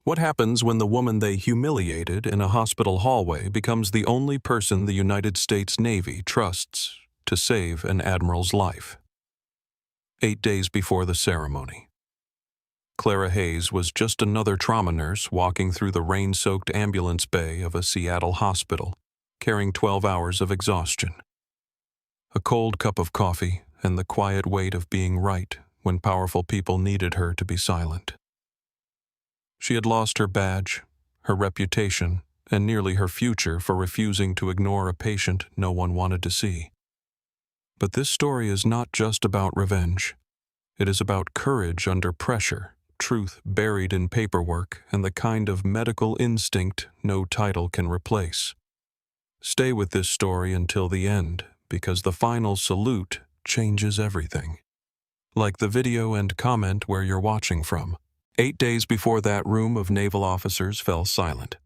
What happens when the woman they humiliated in a hospital hallway becomes the only person the United States Navy trusts to save an admiral's life? 8 days before the ceremony, Clara Hayes was just another trauma nurse walking through the rain-soaked ambulance bay of a Seattle hospital, carrying 12 hours of exhaustion. A cold cup of coffee and the quiet weight of being right when powerful people needed her to be silent. She had lost her badge, her reputation, and nearly her future for refusing to ignore a patient no one wanted to see. But this story is not just about revenge. It is about courage under pressure, truth buried in paperwork, and the kind of medical instinct no title can replace. Stay with this story until the end, because the final salute changes everything. Like the video and comment where you're watching from. 8 days before that room of naval officers fell silent,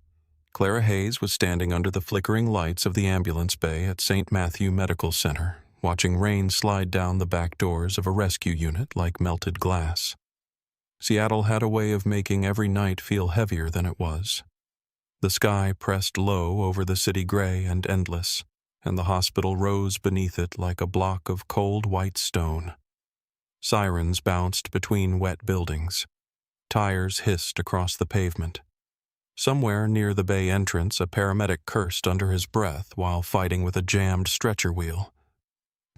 Clara Hayes was standing under the flickering lights of the ambulance bay at St. Matthew Medical Center, watching rain slide down the back doors of a rescue unit like melted glass. Seattle had a way of making every night feel heavier than it was. The sky pressed low over the city gray and endless, and the hospital rose beneath it like a block of cold white stone. Sirens bounced between wet buildings. Tires hissed across the pavement. Somewhere near the bay entrance, a paramedic cursed under his breath while fighting with a jammed stretcher wheel.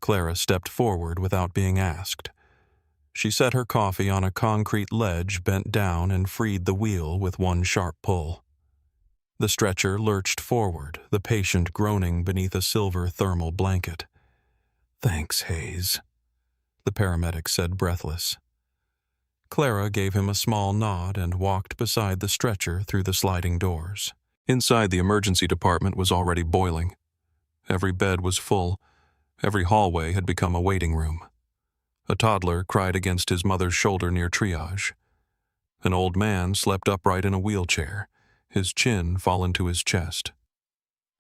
Clara stepped forward without being asked. She set her coffee on a concrete ledge, bent down, and freed the wheel with one sharp pull. The stretcher lurched forward, the patient groaning beneath a silver thermal blanket. "Thanks, Hayes," the paramedic said, breathless. Clara gave him a small nod and walked beside the stretcher through the sliding doors. Inside, the emergency department was already boiling. Every bed was full. Every hallway had become a waiting room. A toddler cried against his mother's shoulder near triage. An old man slept upright in a wheelchair, his chin fallen to his chest.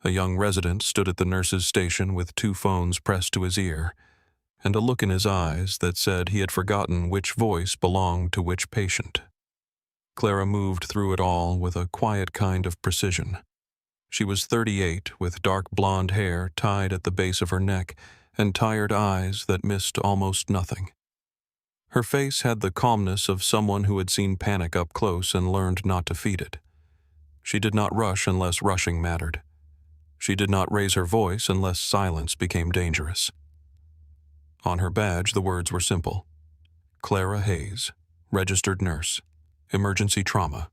A young resident stood at the nurse's station with 2 phones pressed to his ear, and a look in his eyes that said he had forgotten which voice belonged to which patient. Clara moved through it all with a quiet kind of precision. She was 38, with dark blonde hair tied at the base of her neck and tired eyes that missed almost nothing. Her face had the calmness of someone who had seen panic up close and learned not to feed it. She did not rush unless rushing mattered. She did not raise her voice unless silence became dangerous. On her badge, the words were simple. Clara Hayes, registered nurse, emergency trauma.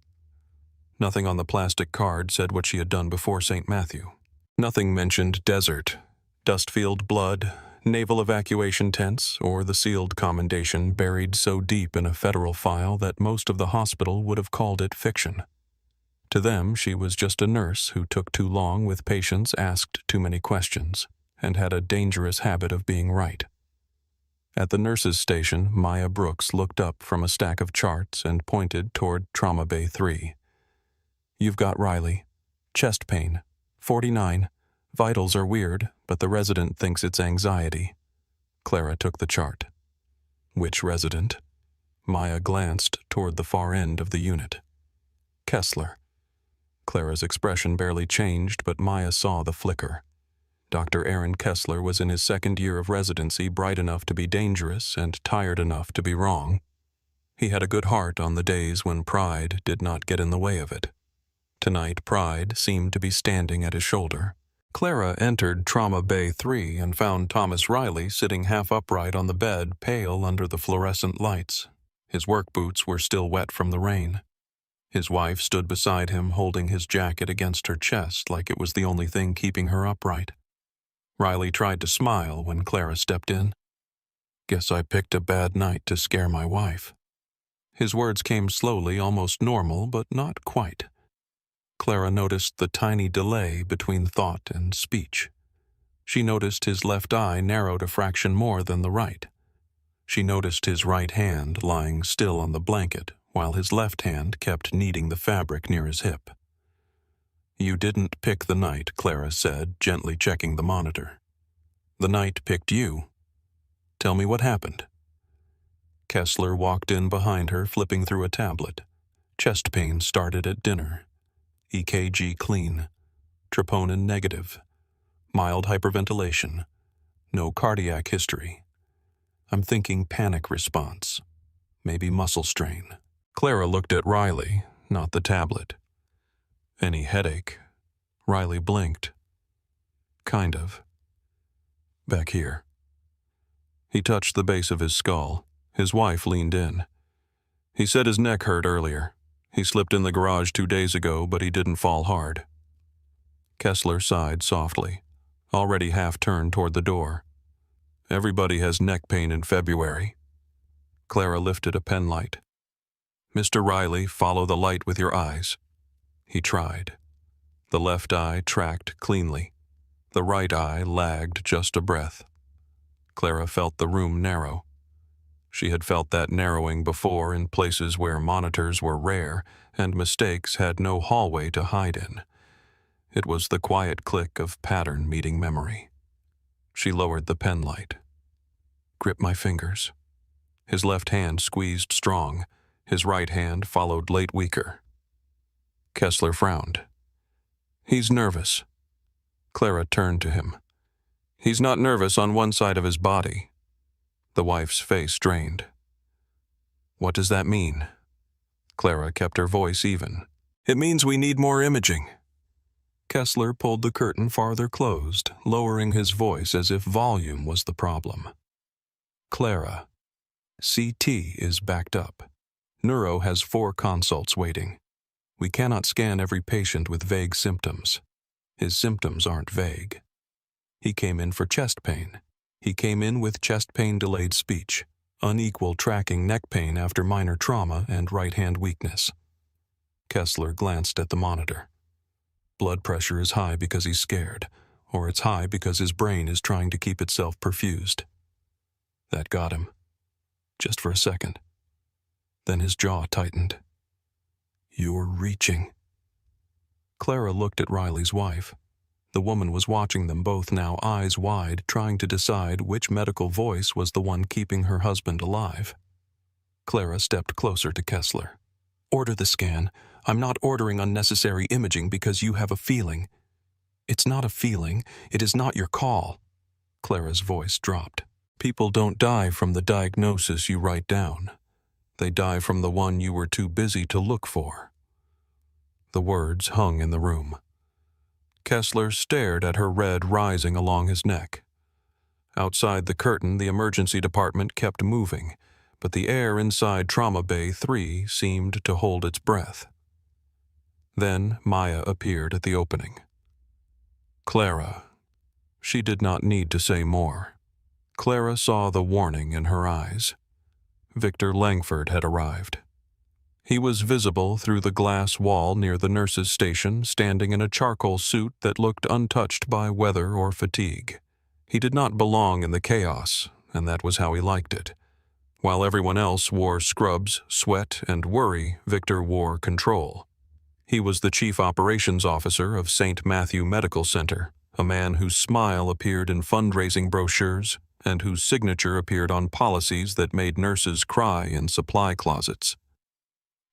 Nothing on the plastic card said what she had done before St. Matthew. Nothing mentioned desert, dust-filled blood, naval evacuation tents, or the sealed commendation buried so deep in a federal file that most of the hospital would have called it fiction. To them, she was just a nurse who took too long with patients, asked too many questions, and had a dangerous habit of being right. At the nurse's station, Maya Brooks looked up from a stack of charts and pointed toward Trauma Bay 3. "You've got Riley. Chest pain. 49. Vitals are weird, but the resident thinks it's anxiety." Clara took the chart. "Which resident?" Maya glanced toward the far end of the unit. "Kessler." Clara's expression barely changed, but Maya saw the flicker. Dr. Aaron Kessler was in his 2nd year of residency, bright enough to be dangerous and tired enough to be wrong. He had a good heart on the days when pride did not get in the way of it. Tonight, pride seemed to be standing at his shoulder. Clara entered Trauma Bay 3 and found Thomas Riley sitting half upright on the bed, pale under the fluorescent lights. His work boots were still wet from the rain. His wife stood beside him, holding his jacket against her chest like it was the only thing keeping her upright. Riley tried to smile when Clara stepped in. "Guess I picked a bad night to scare my wife." His words came slowly, almost normal, but not quite. Clara noticed the tiny delay between thought and speech. She noticed his left eye narrowed a fraction more than the right. She noticed his right hand lying still on the blanket, while his left hand kept kneading the fabric near his hip. "You didn't pick the night," Clara said, gently checking the monitor. "The night picked you. Tell me what happened." Kessler walked in behind her, flipping through a tablet. Chest pain started at dinner. EKG clean. Troponin negative. Mild hyperventilation. No cardiac history. I'm thinking panic response. Maybe muscle strain. Clara looked at Riley, not the tablet. Any headache? Riley blinked. Kind of. Back here. He touched the base of his skull. His wife leaned in. He said his neck hurt earlier. He slipped in the garage 2 days ago, but he didn't fall hard. Kessler sighed softly, already half-turned toward the door. Everybody has neck pain in February. Clara lifted a penlight. Mr. Riley, follow the light with your eyes. He tried. The left eye tracked cleanly. The right eye lagged just a breath. Clara felt the room narrow. She had felt that narrowing before in places where monitors were rare and mistakes had no hallway to hide in. It was the quiet click of pattern meeting memory. She lowered the penlight. Grip my fingers. His left hand squeezed strong. His right hand followed late weaker. Kessler frowned. He's nervous. Clara turned to him. He's not nervous on one side of his body. The wife's face strained. What does that mean? Clara kept her voice even. It means we need more imaging. Kessler pulled the curtain farther closed, lowering his voice as if volume was the problem. Clara, CT is backed up. Neuro has 4 consults waiting. We cannot scan every patient with vague symptoms. His symptoms aren't vague. He came in for chest pain. He came in with chest pain delayed speech, unequal tracking neck pain after minor trauma and right hand weakness. Kessler glanced at the monitor. Blood pressure is high because he's scared, or it's high because his brain is trying to keep itself perfused. That got him. Just for a second. Then his jaw tightened. You're reaching. Clara looked at Riley's wife. The woman was watching them both now, eyes wide, trying to decide which medical voice was the one keeping her husband alive. Clara stepped closer to Kessler. Order the scan. I'm not ordering unnecessary imaging because you have a feeling. It's not a feeling. It is not your call. Clara's voice dropped. People don't die from the diagnosis you write down. They die from the one you were too busy to look for. The words hung in the room. Kessler stared at her red rising along his neck. Outside the curtain, the emergency department kept moving, but the air inside Trauma Bay 3 seemed to hold its breath. Then Maya appeared at the opening. Clara. She did not need to say more. Clara saw the warning in her eyes. Victor Langford had arrived. He was visible through the glass wall near the nurse's station, standing in a charcoal suit that looked untouched by weather or fatigue. He did not belong in the chaos, and that was how he liked it. While everyone else wore scrubs, sweat, and worry, Victor wore control. He was the chief operations officer of St. Matthew Medical Center, a man whose smile appeared in fundraising brochures and whose signature appeared on policies that made nurses cry in supply closets.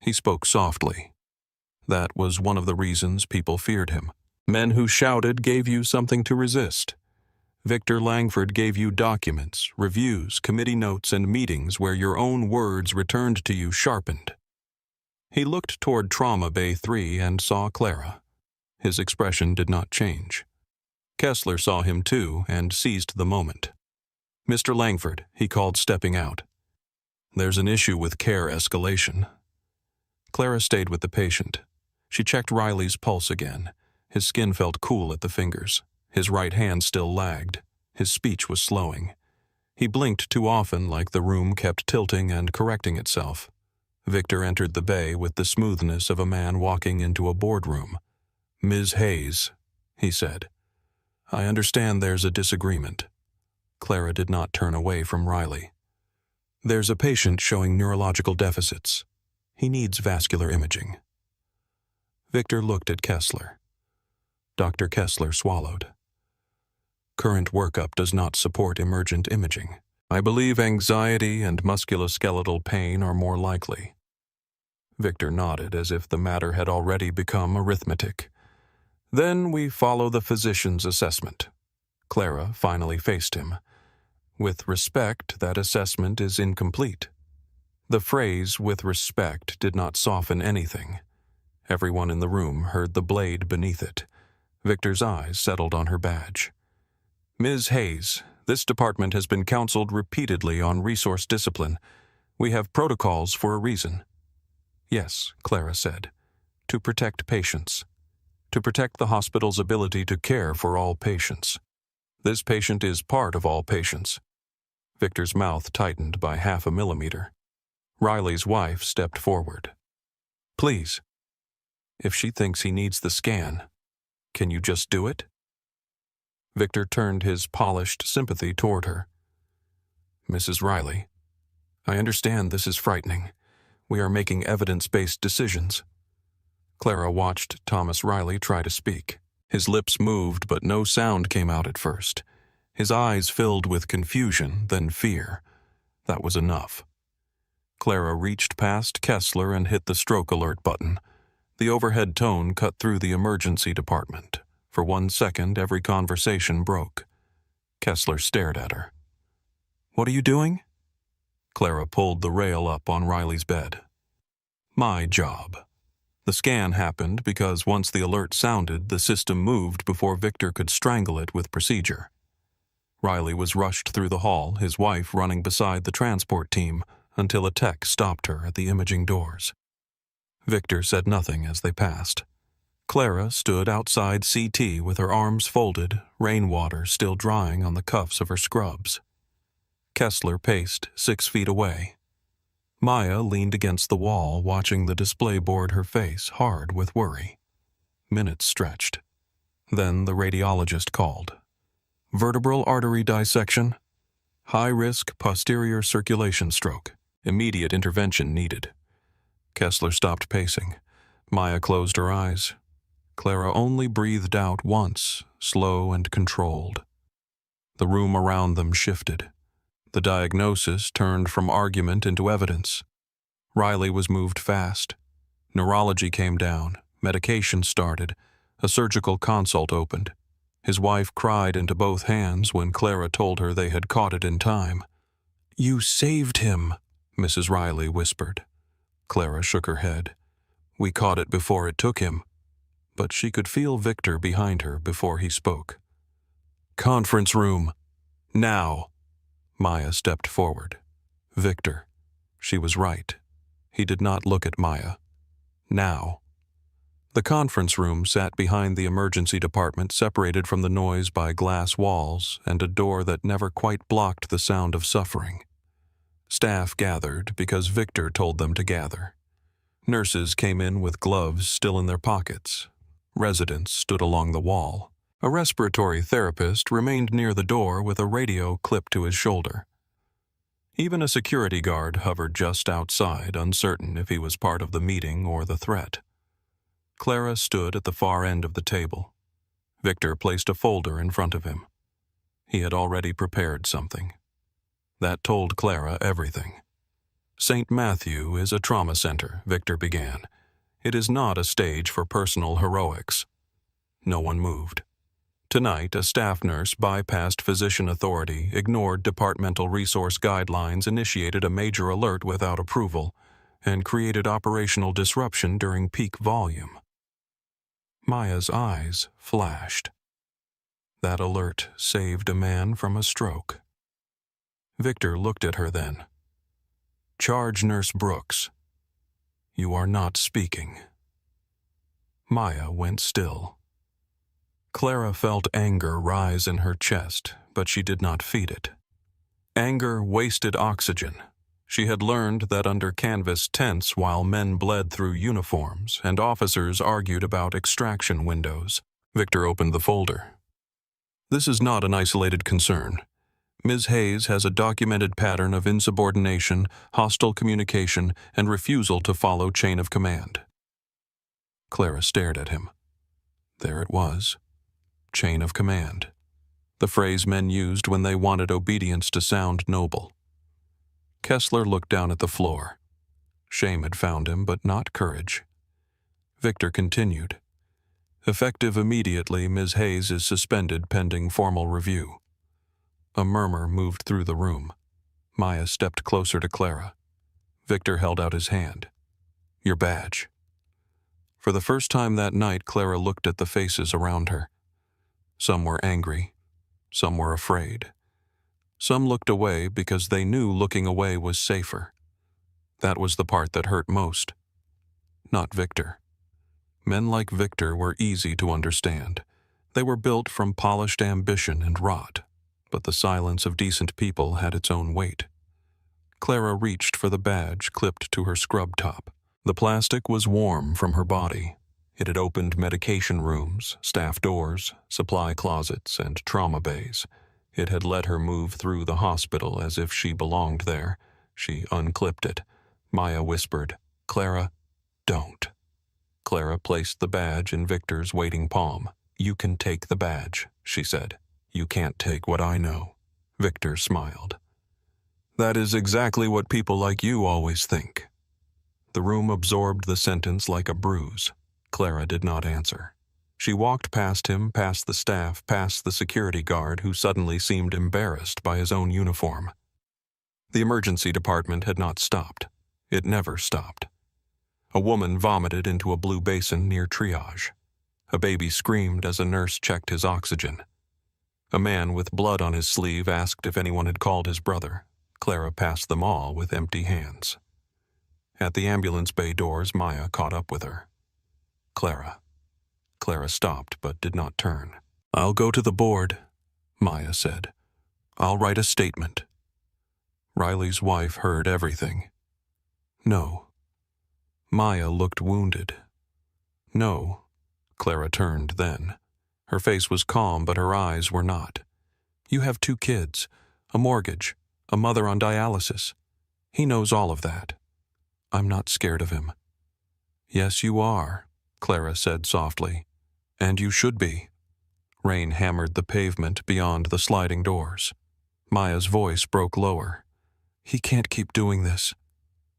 He spoke softly. That was one of the reasons people feared him. Men who shouted gave you something to resist. Victor Langford gave you documents, reviews, committee notes, and meetings where your own words returned to you sharpened. He looked toward Trauma Bay 3 and saw Clara. His expression did not change. Kessler saw him too and seized the moment. Mr. Langford, he called, stepping out. There's an issue with care escalation. Clara stayed with the patient. She checked Riley's pulse again. His skin felt cool at the fingers. His right hand still lagged. His speech was slowing. He blinked too often, like the room kept tilting and correcting itself. Victor entered the bay with the smoothness of a man walking into a boardroom. Ms. Hayes, he said. I understand there's a disagreement. Clara did not turn away from Riley. There's a patient showing neurological deficits. He needs vascular imaging. Victor looked at Kessler. Dr. Kessler swallowed. Current workup does not support emergent imaging. I believe anxiety and musculoskeletal pain are more likely. Victor nodded as if the matter had already become arithmetic. Then we follow the physician's assessment. Clara finally faced him. With respect, that assessment is incomplete. The phrase, with respect, did not soften anything. Everyone in the room heard the blade beneath it. Victor's eyes settled on her badge. Ms. Hayes, this department has been counseled repeatedly on resource discipline. We have protocols for a reason. Yes, Clara said. To protect patients. To protect the hospital's ability to care for all patients. This patient is part of all patients. Victor's mouth tightened by 0.5 millimeter. Riley's wife stepped forward. Please. If she thinks he needs the scan, can you just do it? Victor turned his polished sympathy toward her. Mrs. Riley, I understand this is frightening. We are making evidence-based decisions. Clara watched Thomas Riley try to speak. His lips moved, but no sound came out at first. His eyes filled with confusion, then fear. That was enough. Clara reached past Kessler and hit the stroke alert button. The overhead tone cut through the emergency department. For 1 second, every conversation broke. Kessler stared at her. What are you doing? Clara pulled the rail up on Riley's bed. My job. The scan happened because once the alert sounded, the system moved before Victor could strangle it with procedure. Riley was rushed through the hall, his wife running beside the transport team, until a tech stopped her at the imaging doors. Victor said nothing as they passed. Clara stood outside CT with her arms folded, rainwater still drying on the cuffs of her scrubs. Kessler paced 6 feet away. Maya leaned against the wall, watching the display board, her face hard with worry. Minutes stretched. Then the radiologist called. Vertebral artery dissection. High-risk posterior circulation stroke. Immediate intervention needed. Kessler stopped pacing. Maya closed her eyes. Clara only breathed out once, slow and controlled. The room around them shifted. The diagnosis turned from argument into evidence. Riley was moved fast. Neurology came down. Medication started. A surgical consult opened. His wife cried into both hands when Clara told her they had caught it in time. You saved him, Mrs. Riley whispered. Clara shook her head. We caught it before it took him. But she could feel Victor behind her before he spoke. Conference room. Now. Maya stepped forward. Victor. She was right. He did not look at Maya. Now. The conference room sat behind the emergency department, separated from the noise by glass walls and a door that never quite blocked the sound of suffering. Staff gathered because Victor told them to gather. Nurses came in with gloves still in their pockets. Residents stood along the wall. A respiratory therapist remained near the door with a radio clipped to his shoulder. Even a security guard hovered just outside, uncertain if he was part of the meeting or the threat. Clara stood at the far end of the table. Victor placed a folder in front of him. He had already prepared something. That told Clara everything. St. Matthew is a trauma center, Victor began. It is not a stage for personal heroics. No one moved. Tonight, a staff nurse bypassed physician authority, ignored departmental resource guidelines, initiated a major alert without approval, and created operational disruption during peak volume. Maya's eyes flashed. That alert saved a man from a stroke. Victor looked at her then. Charge Nurse Brooks. You are not speaking. Maya went still. Clara felt anger rise in her chest, but she did not feed it. Anger wasted oxygen. She had learned that under canvas tents while men bled through uniforms and officers argued about extraction windows. Victor opened the folder. This is not an isolated concern. Ms. Hayes has a documented pattern of insubordination, hostile communication, and refusal to follow chain of command. Clara stared at him. There it was. Chain of command. The phrase men used when they wanted obedience to sound noble. Kessler looked down at the floor. Shame had found him, but not courage. Victor continued. Effective immediately, Ms. Hayes is suspended pending formal review. A murmur moved through the room. Maya stepped closer to Clara. Victor held out his hand. Your badge. For the first time that night, Clara looked at the faces around her. Some were angry. Some were afraid. Some looked away because they knew looking away was safer. That was the part that hurt most. Not Victor. Men like Victor were easy to understand. They were built from polished ambition and rot, but the silence of decent people had its own weight. Clara reached for the badge clipped to her scrub top. The plastic was warm from her body. It had opened medication rooms, staff doors, supply closets, and trauma bays. It had let her move through the hospital as if she belonged there. She unclipped it. Maya whispered, Clara, don't. Clara placed the badge in Victor's waiting palm. You can take the badge, she said. You can't take what I know. Victor smiled. That is exactly what people like you always think. The room absorbed the sentence like a bruise. Clara did not answer. She walked past him, past the staff, past the security guard who suddenly seemed embarrassed by his own uniform. The emergency department had not stopped. It never stopped. A woman vomited into a blue basin near triage. A baby screamed as a nurse checked his oxygen. A man with blood on his sleeve asked if anyone had called his brother. Clara passed them all with empty hands. At the ambulance bay doors, Maya caught up with her. Clara. Clara stopped but did not turn. I'll go to the board, Maya said. I'll write a statement. Riley's wife heard everything. No. Maya looked wounded. No. Clara turned then. Her face was calm, but her eyes were not. You have 2 kids, a mortgage, a mother on dialysis. He knows all of that. I'm not scared of him. Yes, you are, Clara said softly. And you should be. Rain hammered the pavement beyond the sliding doors. Maya's voice broke lower. He can't keep doing this.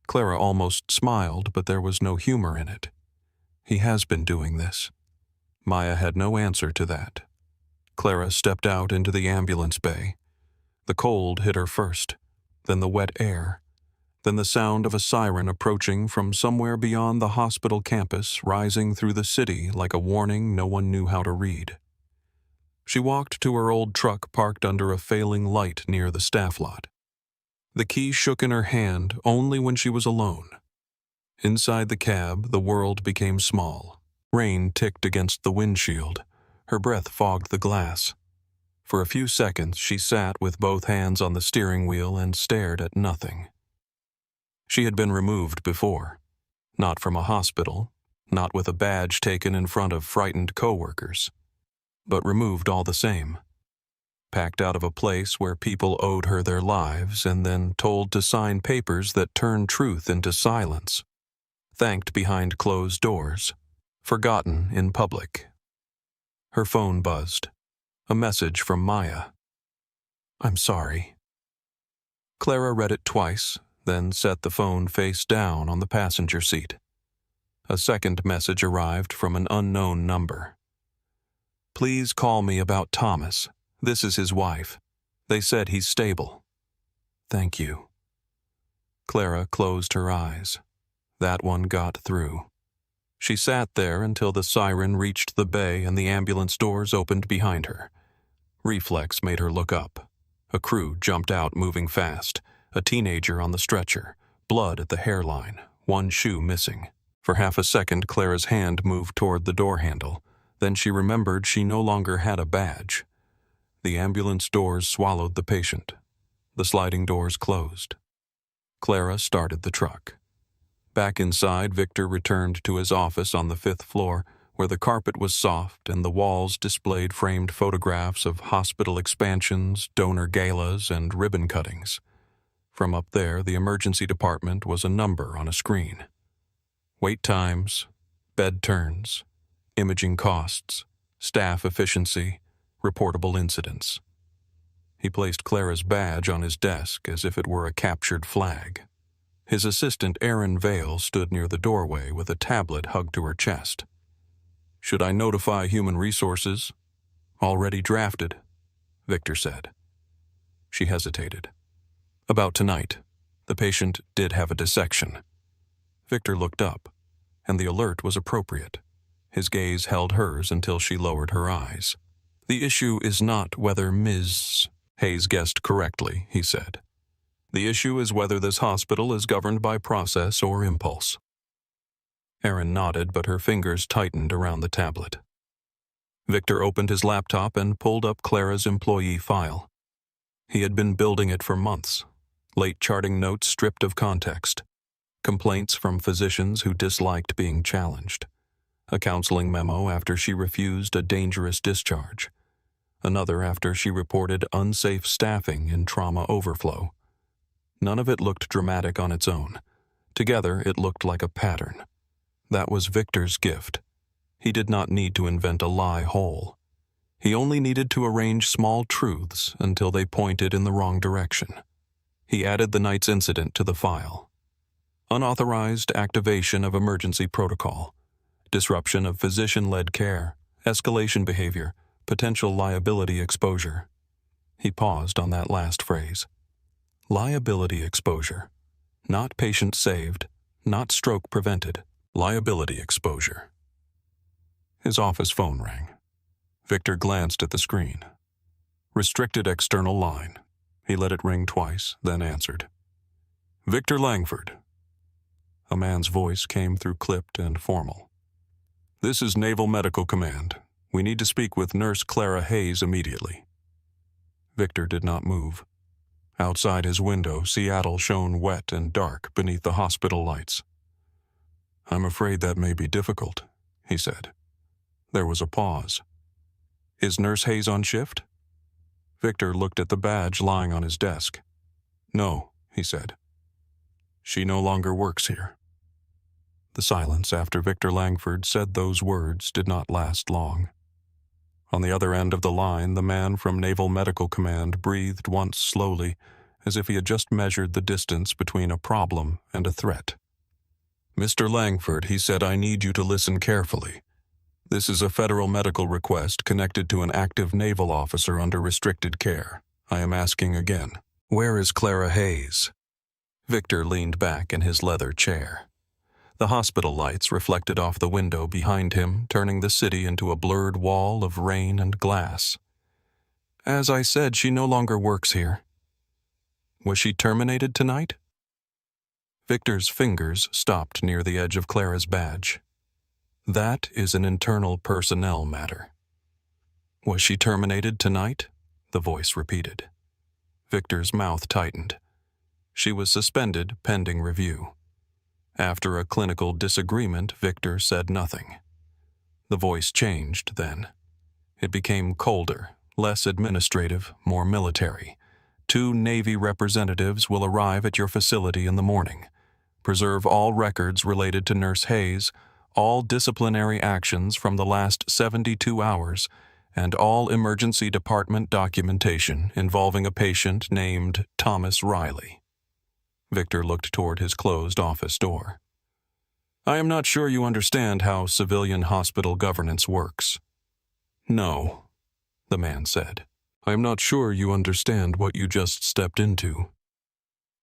Clara almost smiled, but there was no humor in it. He has been doing this. Maya had no answer to that. Clara stepped out into the ambulance bay. The cold hit her first, then the wet air, then the sound of a siren approaching from somewhere beyond the hospital campus, rising through the city like a warning no one knew how to read. She walked to her old truck parked under a failing light near the staff lot. The key shook in her hand only when she was alone. Inside the cab, the world became small. Rain ticked against the windshield. Her breath fogged the glass. For a few seconds, she sat with both hands on the steering wheel and stared at nothing. She had been removed before. Not from a hospital, not with a badge taken in front of frightened coworkers, but removed all the same. Packed out of a place where people owed her their lives and then told to sign papers that turned truth into silence. Thanked behind closed doors. Forgotten in public. Her phone buzzed. A message from Maya. I'm sorry. Clara read it twice, then set the phone face down on the passenger seat. A second message arrived from an unknown number. Please call me about Thomas. This is his wife. They said he's stable. Thank you. Clara closed her eyes. That one got through. She sat there until the siren reached the bay and the ambulance doors opened behind her. Reflex made her look up. A crew jumped out moving fast. A teenager on the stretcher. Blood at the hairline. One shoe missing. For half a second, Clara's hand moved toward the door handle. Then she remembered she no longer had a badge. The ambulance doors swallowed the patient. The sliding doors closed. Clara started the truck. Back inside, Victor returned to his office on the 5th floor, where the carpet was soft and the walls displayed framed photographs of hospital expansions, donor galas, and ribbon cuttings. From up there, the emergency department was a number on a screen. Wait times, bed turns, imaging costs, staff efficiency, reportable incidents. He placed Clara's badge on his desk as if it were a captured flag. His assistant, Erin Vale, stood near the doorway with a tablet hugged to her chest. "Should I notify Human Resources?" "Already drafted," Victor said. She hesitated. "About tonight. The patient did have a dissection." Victor looked up, and the alert was appropriate. His gaze held hers until she lowered her eyes. "The issue is not whether Ms. Hayes guessed correctly," he said. "The issue is whether this hospital is governed by process or impulse." Erin nodded, but her fingers tightened around the tablet. Victor opened his laptop and pulled up Clara's employee file. He had been building it for months. Late charting notes stripped of context. Complaints from physicians who disliked being challenged. A counseling memo after she refused a dangerous discharge. Another after she reported unsafe staffing and trauma overflow. None of it looked dramatic on its own. Together, it looked like a pattern. That was Victor's gift. He did not need to invent a lie whole. He only needed to arrange small truths until they pointed in the wrong direction. He added the night's incident to the file. Unauthorized activation of emergency protocol. Disruption of physician-led care. Escalation behavior. Potential liability exposure. He paused on that last phrase. Liability exposure. Not patient saved. Not stroke prevented. Liability exposure. His office phone rang. Victor glanced at the screen. Restricted external line. He let it ring twice, then answered. "Victor Langford." A man's voice came through clipped and formal. "This is Naval Medical Command. We need to speak with Nurse Clara Hayes immediately." Victor did not move. Outside his window, Seattle shone wet and dark beneath the hospital lights. "I'm afraid that may be difficult," he said. There was a pause. "Is Nurse Hayes on shift?" Victor looked at the badge lying on his desk. "No," he said. "She no longer works here." The silence after Victor Langford said those words did not last long. On the other end of the line, the man from Naval Medical Command breathed once slowly, as if he had just measured the distance between a problem and a threat. "Mr. Langford," he said, "I need you to listen carefully. This is a federal medical request connected to an active naval officer under restricted care. I am asking again, where is Clara Hayes?" Victor leaned back in his leather chair. The hospital lights reflected off the window behind him, turning the city into a blurred wall of rain and glass. "As I said, she no longer works here." "Was she terminated tonight?" Victor's fingers stopped near the edge of Clara's badge. "That is an internal personnel matter." "Was she terminated tonight?" the voice repeated. Victor's mouth tightened. She was suspended pending review. After a clinical disagreement, Victor said nothing. The voice changed then. It became colder, less administrative, more military. 2 Navy representatives will arrive at your facility in the morning. Preserve all records related to Nurse Hayes, all disciplinary actions from the last 72 hours, and all emergency department documentation involving a patient named Thomas Riley. Victor looked toward his closed office door. "I am not sure you understand how civilian hospital governance works." "No," the man said. "I am not sure you understand what you just stepped into."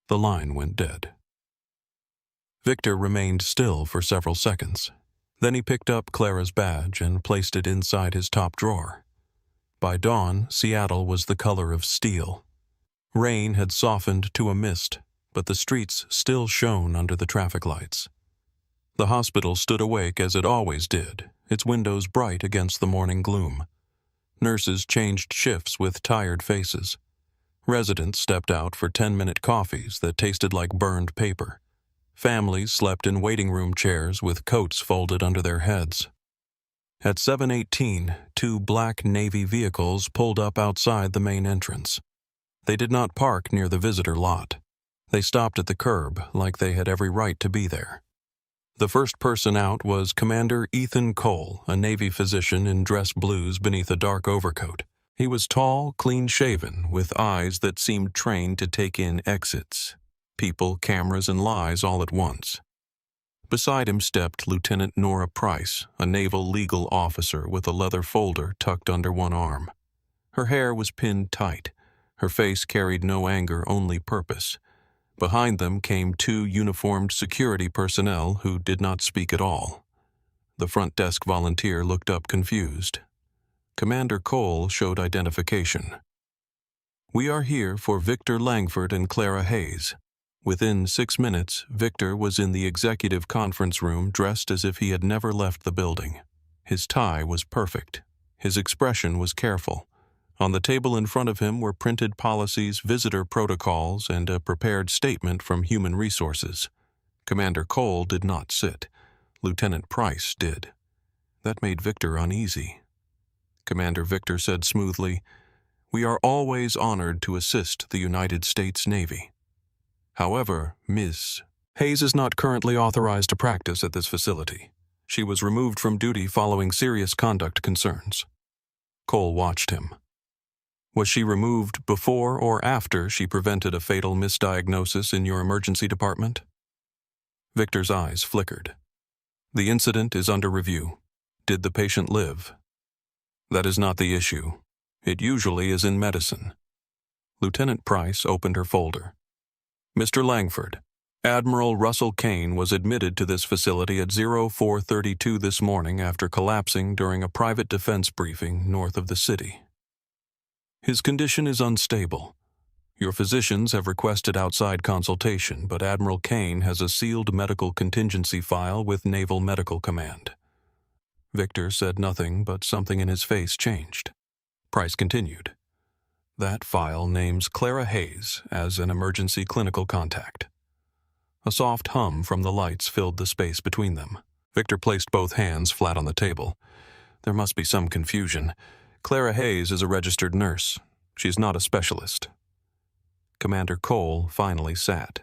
The line went dead. Victor remained still for several seconds. Then he picked up Clara's badge and placed it inside his top drawer. By dawn, Seattle was the color of steel. Rain had softened to a mist, but the streets still shone under the traffic lights. The hospital stood awake as it always did, its windows bright against the morning gloom. Nurses changed shifts with tired faces. Residents stepped out for 10-minute coffees that tasted like burned paper. Families slept in waiting room chairs with coats folded under their heads. At 7:18, 2 black Navy vehicles pulled up outside the main entrance. They did not park near the visitor lot. They stopped at the curb like they had every right to be there. The first person out was Commander Ethan Cole, a Navy physician in dress blues beneath a dark overcoat. He was tall, clean-shaven, with eyes that seemed trained to take in exits. people, cameras, and lies all at once. Beside him stepped Lieutenant Nora Price, a naval legal officer with a leather folder tucked under one arm. Her hair was pinned tight. Her face carried no anger, only purpose. Behind them came two uniformed security personnel who did not speak at all. The front desk volunteer looked up confused. Commander Cole showed identification. "We are here for Victor Langford and Clara Hayes." Within 6 minutes, Victor was in the executive conference room dressed as if he had never left the building. His tie was perfect. His expression was careful. On the table in front of him were printed policies, visitor protocols, and a prepared statement from Human Resources. Commander Cole did not sit. Lieutenant Price did. That made Victor uneasy. Commander Victor said smoothly, "We are always honored to assist the United States Navy. However, Ms. Hayes is not currently authorized to practice at this facility. She was removed from duty following serious conduct concerns." Cole watched him. "Was she removed before or after she prevented a fatal misdiagnosis in your emergency department?" Victor's eyes flickered. "The incident is under review. Did the patient live?" "That is not the issue. It usually is in medicine." Lieutenant Price opened her folder. "Mr. Langford, Admiral Russell Kane was admitted to this facility at 0432 this morning after collapsing during a private defense briefing north of the city. His condition is unstable. Your physicians have requested outside consultation, but Admiral Kane has a sealed medical contingency file with Naval Medical Command." Victor said nothing, but something in his face changed. Price continued. "That file names Clara Hayes as an emergency clinical contact." A soft hum from the lights filled the space between them. Victor placed both hands flat on the table. "There must be some confusion. Clara Hayes is a registered nurse. She's not a specialist." Commander Cole finally sat.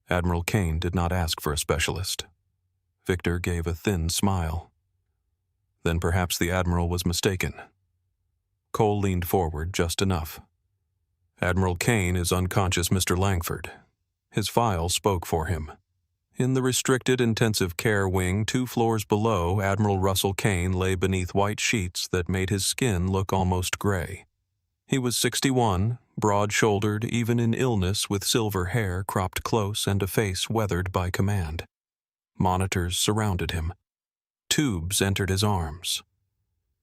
Admiral Kane did not ask for a specialist. Victor gave a thin smile. Then perhaps the Admiral was mistaken. Cole leaned forward just enough. "Admiral Kane is unconscious, Mr. Langford." His file spoke for him. In the restricted intensive care wing 2 floors below, Admiral Russell Kane lay beneath white sheets that made his skin look almost gray. He was 61, broad-shouldered even in illness, with silver hair cropped close and a face weathered by command. Monitors surrounded him. Tubes entered his arms.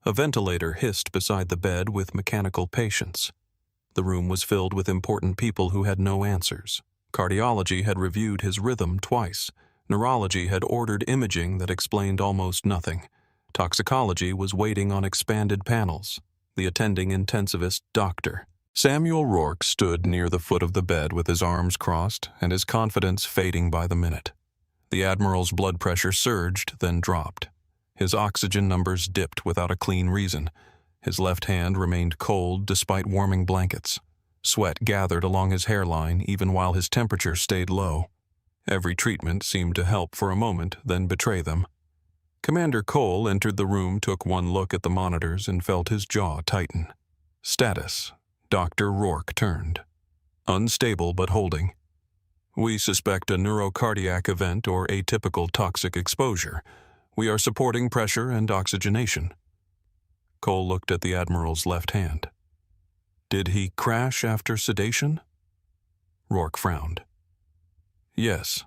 A ventilator hissed beside the bed with mechanical patients. The room was filled with important people who had no answers. Cardiology had reviewed his rhythm twice. Neurology had ordered imaging that explained almost nothing. Toxicology was waiting on expanded panels. The attending intensivist, Dr. Samuel Rourke, stood near the foot of the bed with his arms crossed and his confidence fading by the minute. The Admiral's blood pressure surged, then dropped. His oxygen numbers dipped without a clean reason. His left hand remained cold despite warming blankets. Sweat gathered along his hairline even while his temperature stayed low. Every treatment seemed to help for a moment, then betray them. Commander Cole entered the room, took one look at the monitors, and felt his jaw tighten. "Status." Dr. Rourke turned. "Unstable but holding. We suspect a neurocardiac event or atypical toxic exposure. We are supporting pressure and oxygenation." Cole looked at the Admiral's left hand. "Did he crash after sedation?" Rourke frowned. "Yes,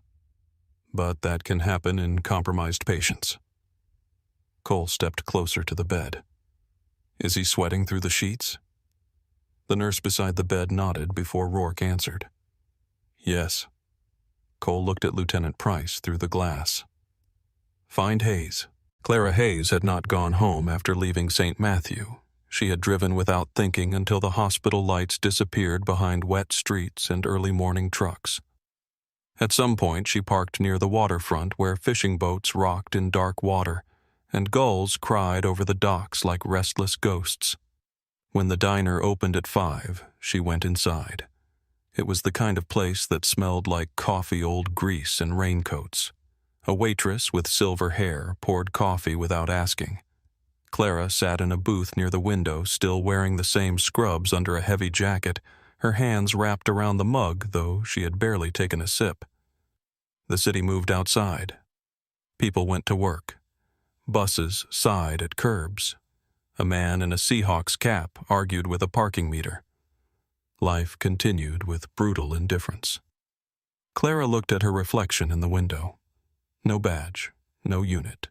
but that can happen in compromised patients." Cole stepped closer to the bed. "Is he sweating through the sheets?" The nurse beside the bed nodded before Rourke answered. "Yes." Cole looked at Lieutenant Price through the glass. "Find Hayes." Clara Hayes had not gone home after leaving St. Matthew. She had driven without thinking until the hospital lights disappeared behind wet streets and early morning trucks. At some point, she parked near the waterfront where fishing boats rocked in dark water, and gulls cried over the docks like restless ghosts. When the diner opened at 5, she went inside. It was the kind of place that smelled like coffee, old grease, and raincoats. A waitress with silver hair poured coffee without asking. Clara sat in a booth near the window, still wearing the same scrubs under a heavy jacket, her hands wrapped around the mug, though she had barely taken a sip. The city moved outside. People went to work. Buses sighed at curbs. A man in a Seahawks cap argued with a parking meter. Life continued with brutal indifference. Clara looked at her reflection in the window. No badge, no unit,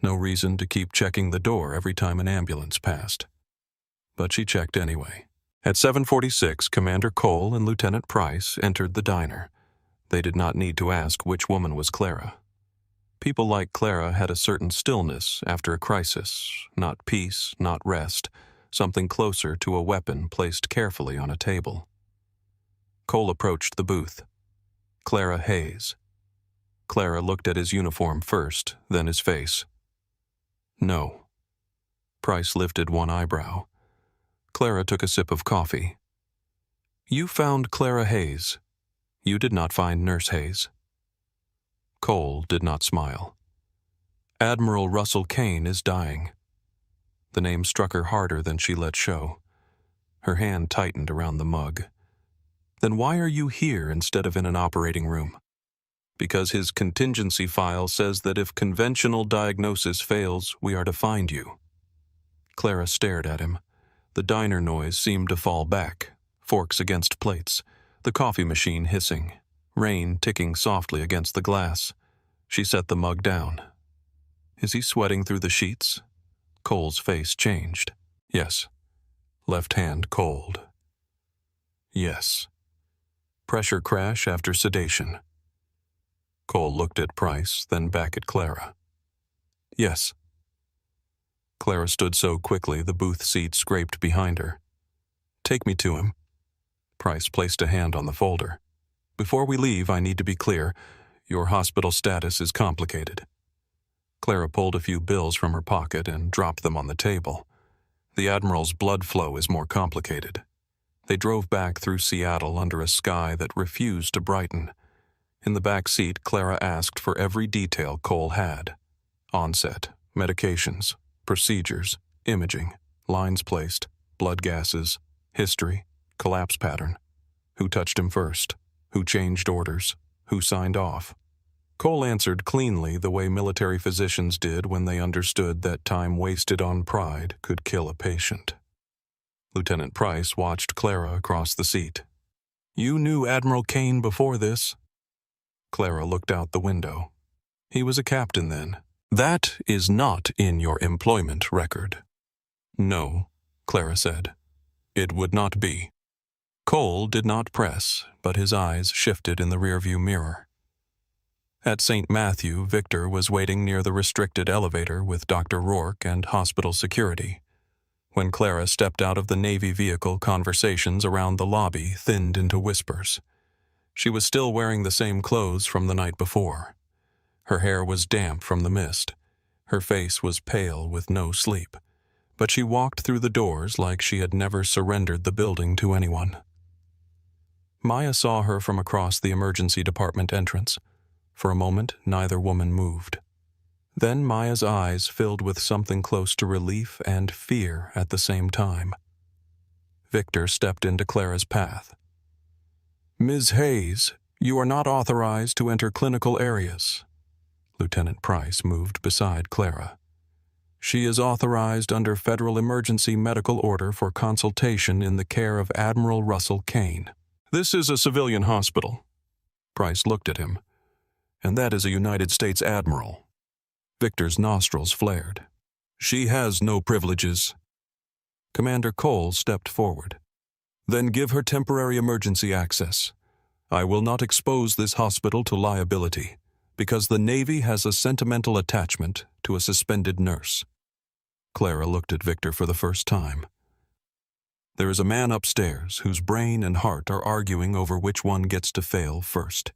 no reason to keep checking the door every time an ambulance passed. But she checked anyway. At 7:46, Commander Cole and Lieutenant Price entered the diner. They did not need to ask which woman was Clara. People like Clara had a certain stillness after a crisis, not peace, not rest, something closer to a weapon placed carefully on a table. Cole approached the booth. Clara Hayes. Clara looked at his uniform first, then his face. No. Price lifted one eyebrow. Clara took a sip of coffee. You found Clara Hayes. You did not find Nurse Hayes. Cole did not smile. Admiral Russell Kane is dying. The name struck her harder than she let show. Her hand tightened around the mug. Then why are you here instead of in an operating room? Because his contingency file says that if conventional diagnosis fails, we are to find you. Clara stared at him. The diner noise seemed to fall back, forks against plates, the coffee machine hissing, rain ticking softly against the glass. She set the mug down. Is he sweating through the sheets? Cole's face changed. Yes. Left hand cold. Yes. Pressure crash after sedation. Cole looked at Price, then back at Clara. Yes. Clara stood so quickly the booth seat scraped behind her. Take me to him. Price placed a hand on the folder. Before we leave, I need to be clear. Your hospital status is complicated. Clara pulled a few bills from her pocket and dropped them on the table. The Admiral's blood flow is more complicated. They drove back through Seattle under a sky that refused to brighten. In the back seat, Clara asked for every detail Cole had. Onset, medications, procedures, imaging, lines placed, blood gases, history, collapse pattern. Who touched him first? Who changed orders? Who signed off? Cole answered cleanly the way military physicians did when they understood that time wasted on pride could kill a patient. Lieutenant Price watched Clara across the seat. You knew Admiral Kane before this? Clara looked out the window. He was a captain then. That is not in your employment record. No, Clara said. It would not be. Cole did not press, but his eyes shifted in the rearview mirror. At St. Matthew, Victor was waiting near the restricted elevator with Dr. Rourke and hospital security. When Clara stepped out of the Navy vehicle, conversations around the lobby thinned into whispers. She was still wearing the same clothes from the night before. Her hair was damp from the mist. Her face was pale with no sleep. But she walked through the doors like she had never surrendered the building to anyone. Maya saw her from across the emergency department entrance. For a moment, neither woman moved. Then Maya's eyes filled with something close to relief and fear at the same time. Victor stepped into Clara's path. Ms. Hayes, you are not authorized to enter clinical areas. Lieutenant Price moved beside Clara. She is authorized under Federal Emergency Medical Order for consultation in the care of Admiral Russell Kane. This is a civilian hospital. Price looked at him. And that is a United States Admiral. Victor's nostrils flared. She has no privileges. Commander Cole stepped forward. Then give her temporary emergency access. I will not expose this hospital to liability, because the Navy has a sentimental attachment to a suspended nurse. Clara looked at Victor for the first time. There is a man upstairs whose brain and heart are arguing over which one gets to fail first.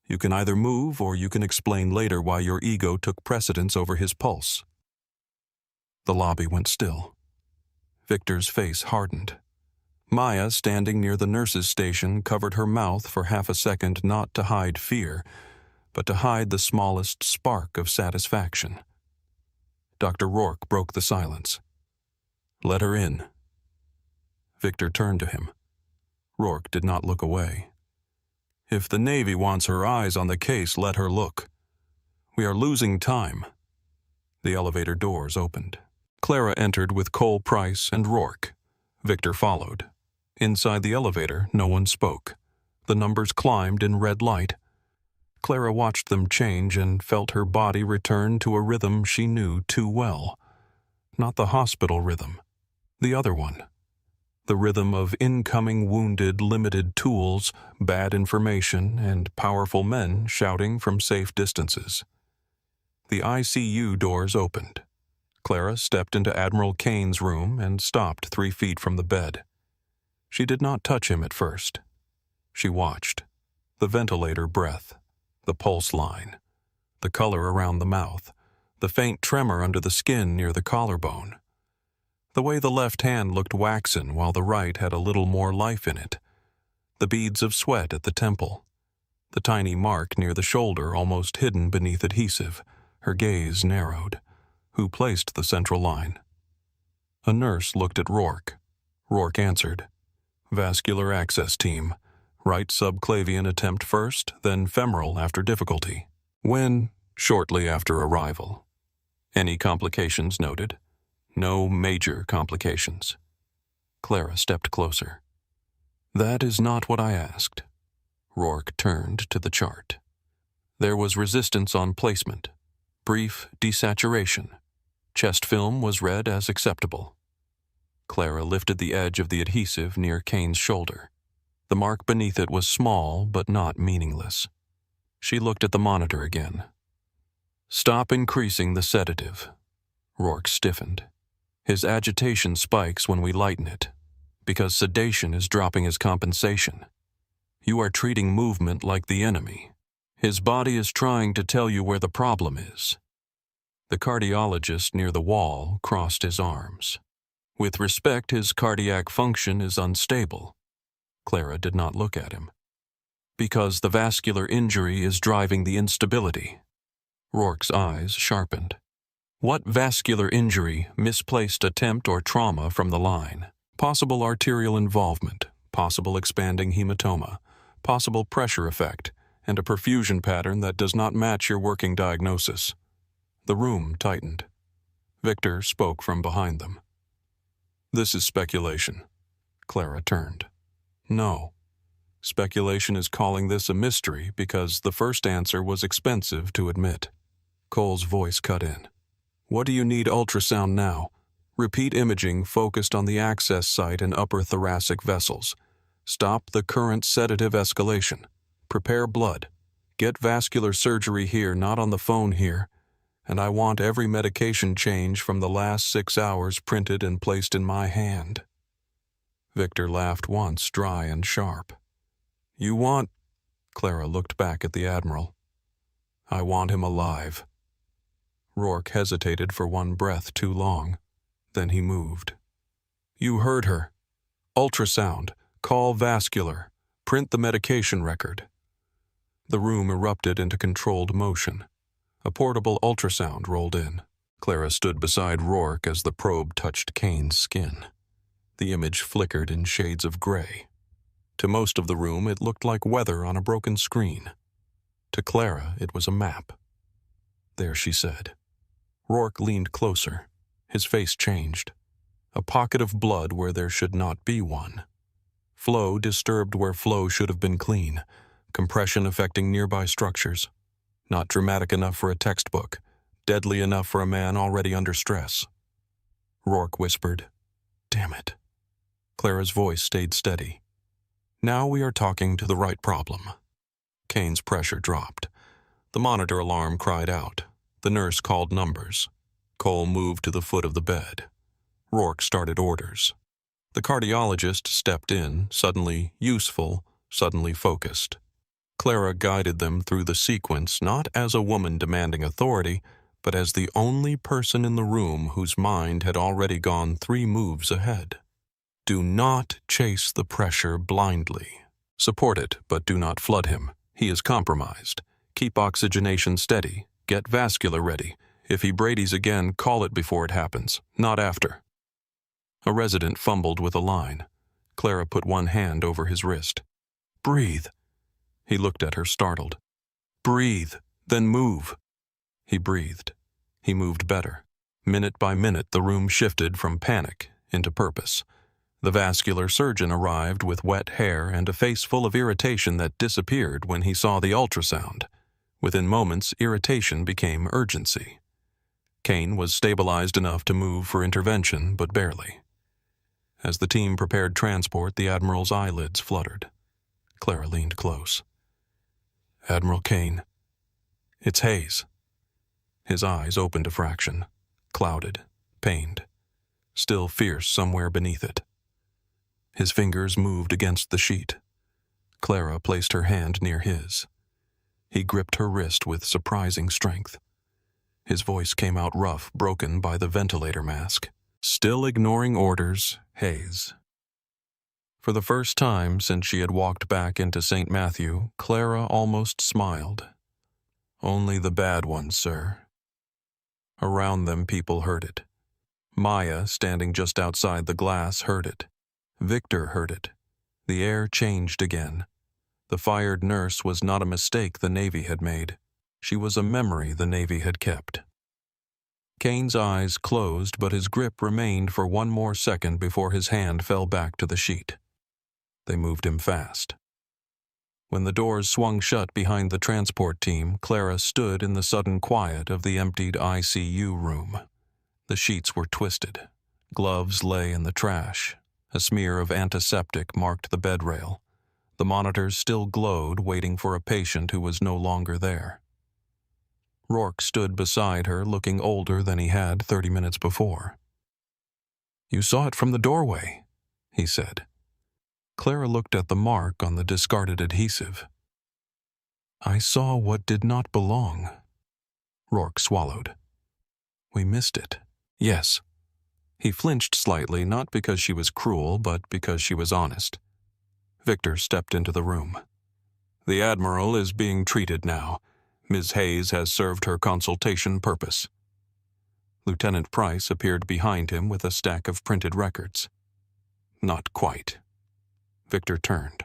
You can either move or you can explain later why your ego took precedence over his pulse. The lobby went still. Victor's face hardened. Maya, standing near the nurse's station, covered her mouth for half a second not to hide fear, but to hide the smallest spark of satisfaction. Dr. Rourke broke the silence. Let her in. Victor turned to him. Rourke did not look away. If the Navy wants her eyes on the case, let her look. We are losing time. The elevator doors opened. Clara entered with Cole Price and Rourke. Victor followed. Inside the elevator, no one spoke. The numbers climbed in red light. Clara watched them change and felt her body return to a rhythm she knew too well. Not the hospital rhythm. The other one. The rhythm of incoming wounded, limited tools, bad information, and powerful men shouting from safe distances. The ICU doors opened. Clara stepped into Admiral Kane's room and stopped 3 feet from the bed. She did not touch him at first. She watched. The ventilator breath, the pulse line, the color around the mouth, the faint tremor under the skin near the collarbone. The way the left hand looked waxen while the right had a little more life in it. The beads of sweat at the temple. The tiny mark near the shoulder almost hidden beneath adhesive. Her gaze narrowed. Who placed the central line? A nurse looked at Rourke. Rourke answered. Vascular access team. Right subclavian attempt first, then femoral after difficulty. When? Shortly after arrival. Any complications noted? No major complications. Clara stepped closer. That is not what I asked. Rourke turned to the chart. There was resistance on placement. Brief desaturation. Chest film was read as acceptable. Clara lifted the edge of the adhesive near Kane's shoulder. The mark beneath it was small but not meaningless. She looked at the monitor again. Stop increasing the sedative. Rourke stiffened. His agitation spikes when we lighten it, because sedation is dropping his compensation. You are treating movement like the enemy. His body is trying to tell you where the problem is. The cardiologist near the wall crossed his arms. With respect, his cardiac function is unstable. Clara did not look at him. Because the vascular injury is driving the instability. Rourke's eyes sharpened. What vascular injury, misplaced attempt, or trauma from the line? Possible arterial involvement, possible expanding hematoma, possible pressure effect, and a perfusion pattern that does not match your working diagnosis. The room tightened. Victor spoke from behind them. This is speculation. Clara turned. No. Speculation is calling this a mystery because the first answer was expensive to admit. Cole's voice cut in. What do you need ultrasound now? Repeat imaging focused on the access site and upper thoracic vessels. Stop the current sedative escalation. Prepare blood. Get vascular surgery here, not on the phone here. And I want every medication change from the last 6 hours printed and placed in my hand. Victor laughed once, dry and sharp. You want... Clara looked back at the Admiral. I want him alive. Rourke hesitated for one breath too long. Then he moved. You heard her. Ultrasound. Call vascular. Print the medication record. The room erupted into controlled motion. A portable ultrasound rolled in. Clara stood beside Rourke as the probe touched Kane's skin. The image flickered in shades of gray. To most of the room, it looked like weather on a broken screen. To Clara, it was a map. There, she said. Rourke leaned closer. His face changed. A pocket of blood where there should not be one. Flow disturbed where flow should have been clean. Compression affecting nearby structures. Not dramatic enough for a textbook. Deadly enough for a man already under stress. Rourke whispered, Damn it. Clara's voice stayed steady. Now we are talking to the right problem. Kane's pressure dropped. The monitor alarm cried out. The nurse called numbers. Cole moved to the foot of the bed. Rourke started orders. The cardiologist stepped in, suddenly useful, suddenly focused. Clara guided them through the sequence not as a woman demanding authority, but as the only person in the room whose mind had already gone 3 moves ahead. Do not chase the pressure blindly. Support it, but do not flood him. He is compromised. Keep oxygenation steady. Get vascular ready. If he Brady's again, call it before it happens, not after. A resident fumbled with a line. Clara put one hand over his wrist. "Breathe." He looked at her, startled. "Breathe, then move." He breathed. He moved better. Minute by minute, the room shifted from panic into purpose. The vascular surgeon arrived with wet hair and a face full of irritation that disappeared when he saw the ultrasound. Within moments, irritation became urgency. Kane was stabilized enough to move for intervention, but barely. As the team prepared transport, the Admiral's eyelids fluttered. Clara leaned close. "Admiral Kane, it's Hayes." His eyes opened a fraction, clouded, pained, still fierce somewhere beneath it. His fingers moved against the sheet. Clara placed her hand near his. He gripped her wrist with surprising strength. His voice came out rough, broken by the ventilator mask. "Still ignoring orders, Hayes." For the first time since she had walked back into St. Matthew, Clara almost smiled. "Only the bad ones, sir." Around them, people heard it. Maya, standing just outside the glass, heard it. Victor heard it. The air changed again. The fired nurse was not a mistake the Navy had made. She was a memory the Navy had kept. Kane's eyes closed, but his grip remained for one more second before his hand fell back to the sheet. They moved him fast. When the doors swung shut behind the transport team, Clara stood in the sudden quiet of the emptied ICU room. The sheets were twisted. Gloves lay in the trash. A smear of antiseptic marked the bed rail. The monitors still glowed, waiting for a patient who was no longer there. Rourke stood beside her, looking older than he had 30 minutes before. "You saw it from the doorway," he said. Clara looked at the mark on the discarded adhesive. "I saw what did not belong." Rourke swallowed. "We missed it." "Yes." He flinched slightly, not because she was cruel, but because she was honest. Victor stepped into the room. "The Admiral is being treated now. Ms. Hayes has served her consultation purpose." Lieutenant Price appeared behind him with a stack of printed records. "Not quite." Victor turned.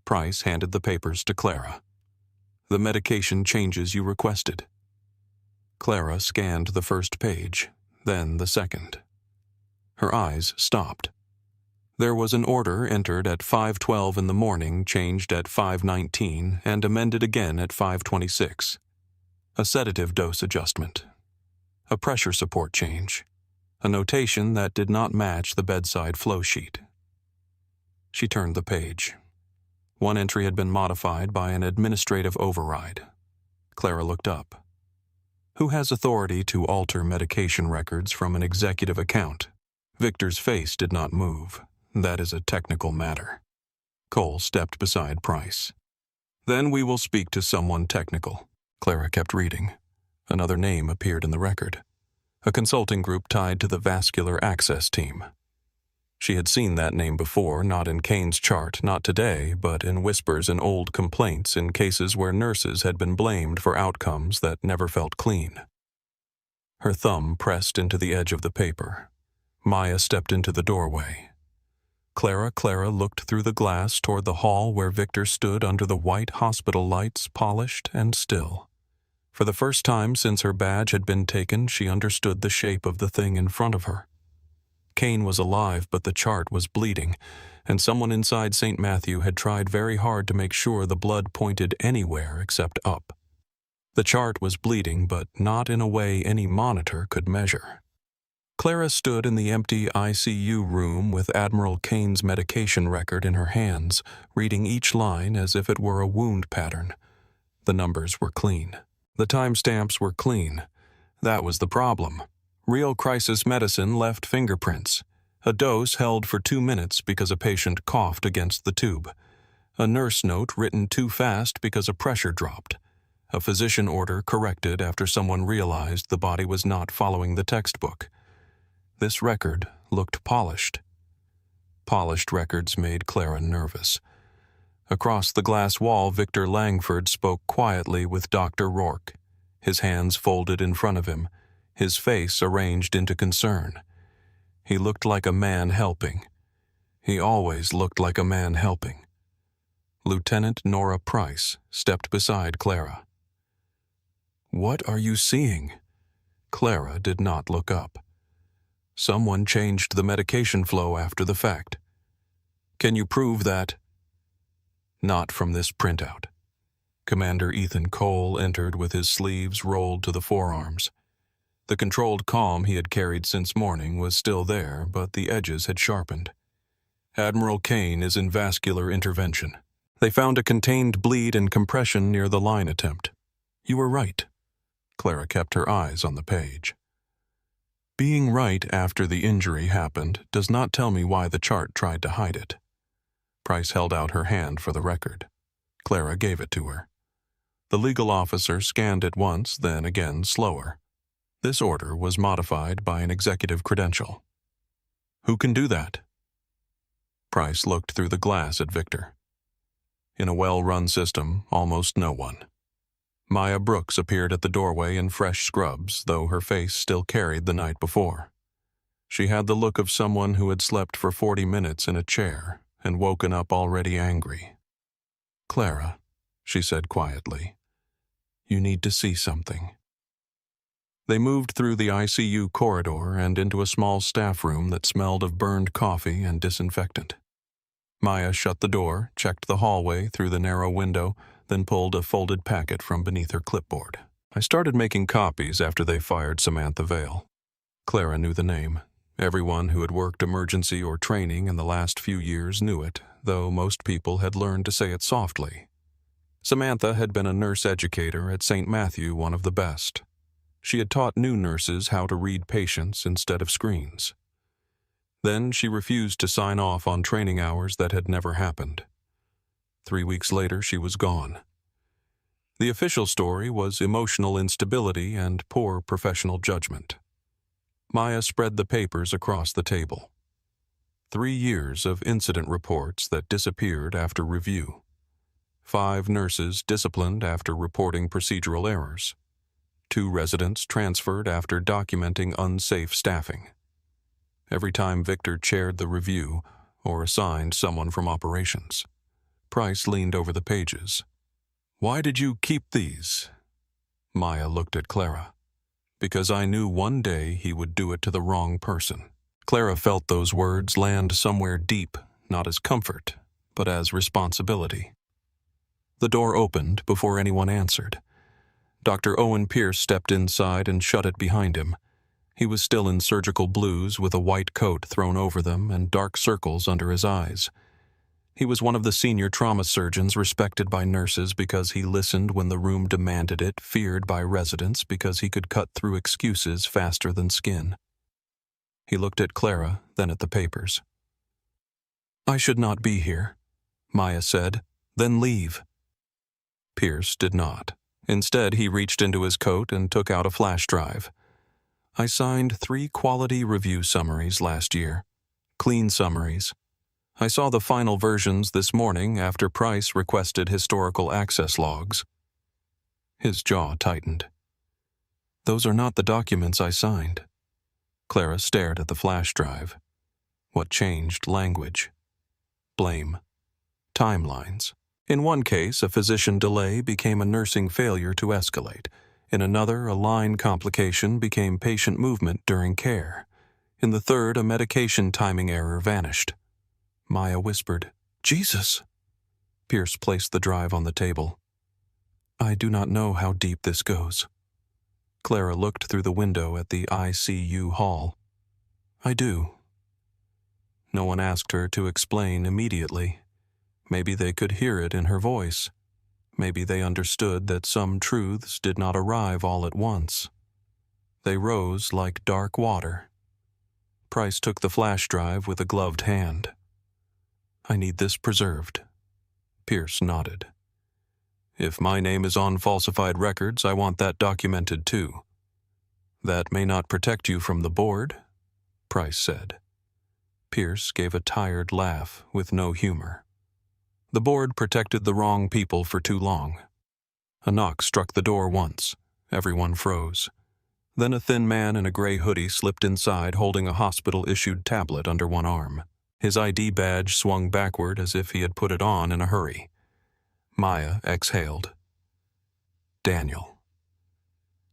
Price handed the papers to Clara. "The medication changes you requested." Clara scanned the first page, then the second. Her eyes stopped. There was an order entered at 5:12 in the morning, changed at 5:19, and amended again at 5:26. A sedative dose adjustment. A pressure support change. A notation that did not match the bedside flow sheet. She turned the page. One entry had been modified by an administrative override. Clara looked up. Who has authority to alter medication records from an executive account? Victor's face did not move. That is a technical matter. Cole stepped beside Price. "Then we will speak to someone technical." Clara kept reading. Another name appeared in the record. A consulting group tied to the vascular access team. She had seen that name before, not in Kane's chart, not today, but in whispers and old complaints in cases where nurses had been blamed for outcomes that never felt clean. Her thumb pressed into the edge of the paper. Maya stepped into the doorway. Clara looked through the glass toward the hall where Victor stood under the white hospital lights, polished and still. For the first time since her badge had been taken, she understood the shape of the thing in front of her. Kane was alive, but the chart was bleeding, and someone inside St. Matthew had tried very hard to make sure the blood pointed anywhere except up. The chart was bleeding, but not in a way any monitor could measure. Clara stood in the empty ICU room with Admiral Kane's medication record in her hands, reading each line as if it were a wound pattern. The numbers were clean. The timestamps were clean. That was the problem. Real crisis medicine left fingerprints. A dose held for 2 minutes because a patient coughed against the tube. A nurse note written too fast because a pressure dropped. A physician order corrected after someone realized the body was not following the textbook. This record looked polished. Polished records made Clara nervous. Across the glass wall, Victor Langford spoke quietly with Dr. Rourke, his hands folded in front of him, his face arranged into concern. He looked like a man helping. He always looked like a man helping. Lieutenant Nora Price stepped beside Clara. "What are you seeing?" Clara did not look up. "Someone changed the medication flow after the fact. Can you prove that?" "Not from this printout." Commander Ethan Cole entered with his sleeves rolled to the forearms. The controlled calm he had carried since morning was still there, but the edges had sharpened. "Admiral Kane is in vascular intervention. They found a contained bleed and compression near the line attempt." "You were right." Clara kept her eyes on the page. "Being right after the injury happened does not tell me why the chart tried to hide it." Price held out her hand for the record. Clara gave it to her. The legal officer scanned it once, then again slower. This order was modified by an executive credential. "Who can do that?" Price looked through the glass at Victor. In a well-run system, almost no one. Maya Brooks appeared at the doorway in fresh scrubs, though her face still carried the night before. She had the look of someone who had slept for 40 minutes in a chair and woken up already angry. "Clara," she said quietly, "you need to see something." They moved through the ICU corridor and into a small staff room that smelled of burned coffee and disinfectant. Maya shut the door, checked the hallway through the narrow window, then pulled a folded packet from beneath her clipboard. "I started making copies after they fired Samantha Vale." Clara knew the name. Everyone who had worked emergency or training in the last few years knew it, though most people had learned to say it softly. Samantha had been a nurse educator at St. Matthew, one of the best. She had taught new nurses how to read patients instead of screens. Then she refused to sign off on training hours that had never happened. 3 weeks later, she was gone. The official story was emotional instability and poor professional judgment. Maya spread the papers across the table. 3 years of incident reports that disappeared after review. 5 nurses disciplined after reporting procedural errors. 2 residents transferred after documenting unsafe staffing. Every time Victor chaired the review or assigned someone from operations, Price leaned over the pages. "Why did you keep these?" Maya looked at Clara. "Because I knew one day he would do it to the wrong person." Clara felt those words land somewhere deep, not as comfort, but as responsibility. The door opened before anyone answered. Dr. Owen Pierce stepped inside and shut it behind him. He was still in surgical blues with a white coat thrown over them and dark circles under his eyes. He was one of the senior trauma surgeons respected by nurses because he listened when the room demanded it, feared by residents because he could cut through excuses faster than skin. He looked at Clara, then at the papers. "I should not be here," Maya said. "Then leave." Pierce did not. Instead, he reached into his coat and took out a flash drive. "I signed 3 quality review summaries last year. Clean summaries. I saw the final versions this morning after Price requested historical access logs." His jaw tightened. "Those are not the documents I signed." Clara stared at the flash drive. What changed? Language. Blame. Timelines. In one case, a physician delay became a nursing failure to escalate. In another, a line complication became patient movement during care. In the third, a medication timing error vanished. Maya whispered, "Jesus!" Pierce placed the drive on the table. "I do not know how deep this goes." Clara looked through the window at the ICU hall. "I do." No one asked her to explain immediately. Maybe they could hear it in her voice. Maybe they understood that some truths did not arrive all at once. They rose like dark water. Price took the flash drive with a gloved hand. "I need this preserved." Pierce nodded. "If my name is on falsified records, I want that documented too." "That may not protect you from the board," Price said. Pierce gave a tired laugh with no humor. "The board protected the wrong people for too long." A knock struck the door once. Everyone froze. Then a thin man in a gray hoodie slipped inside holding a hospital-issued tablet under one arm. His ID badge swung backward as if he had put it on in a hurry. Maya exhaled. Daniel.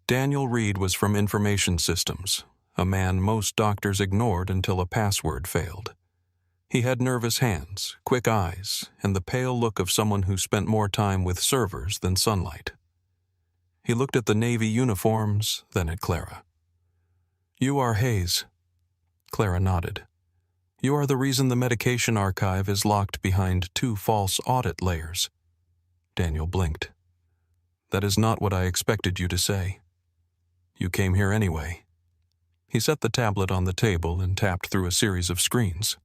Daniel Reed was from Information Systems, a man most doctors ignored until a password failed. He had nervous hands, quick eyes, and the pale look of someone who spent more time with servers than sunlight. He looked at the Navy uniforms, then at Clara. "You are Hayes." Clara nodded. "You are the reason the medication archive is locked behind 2 false audit layers." Daniel blinked. "That is not what I expected you to say. You came here anyway." He set the tablet on the table and tapped through a series of screens.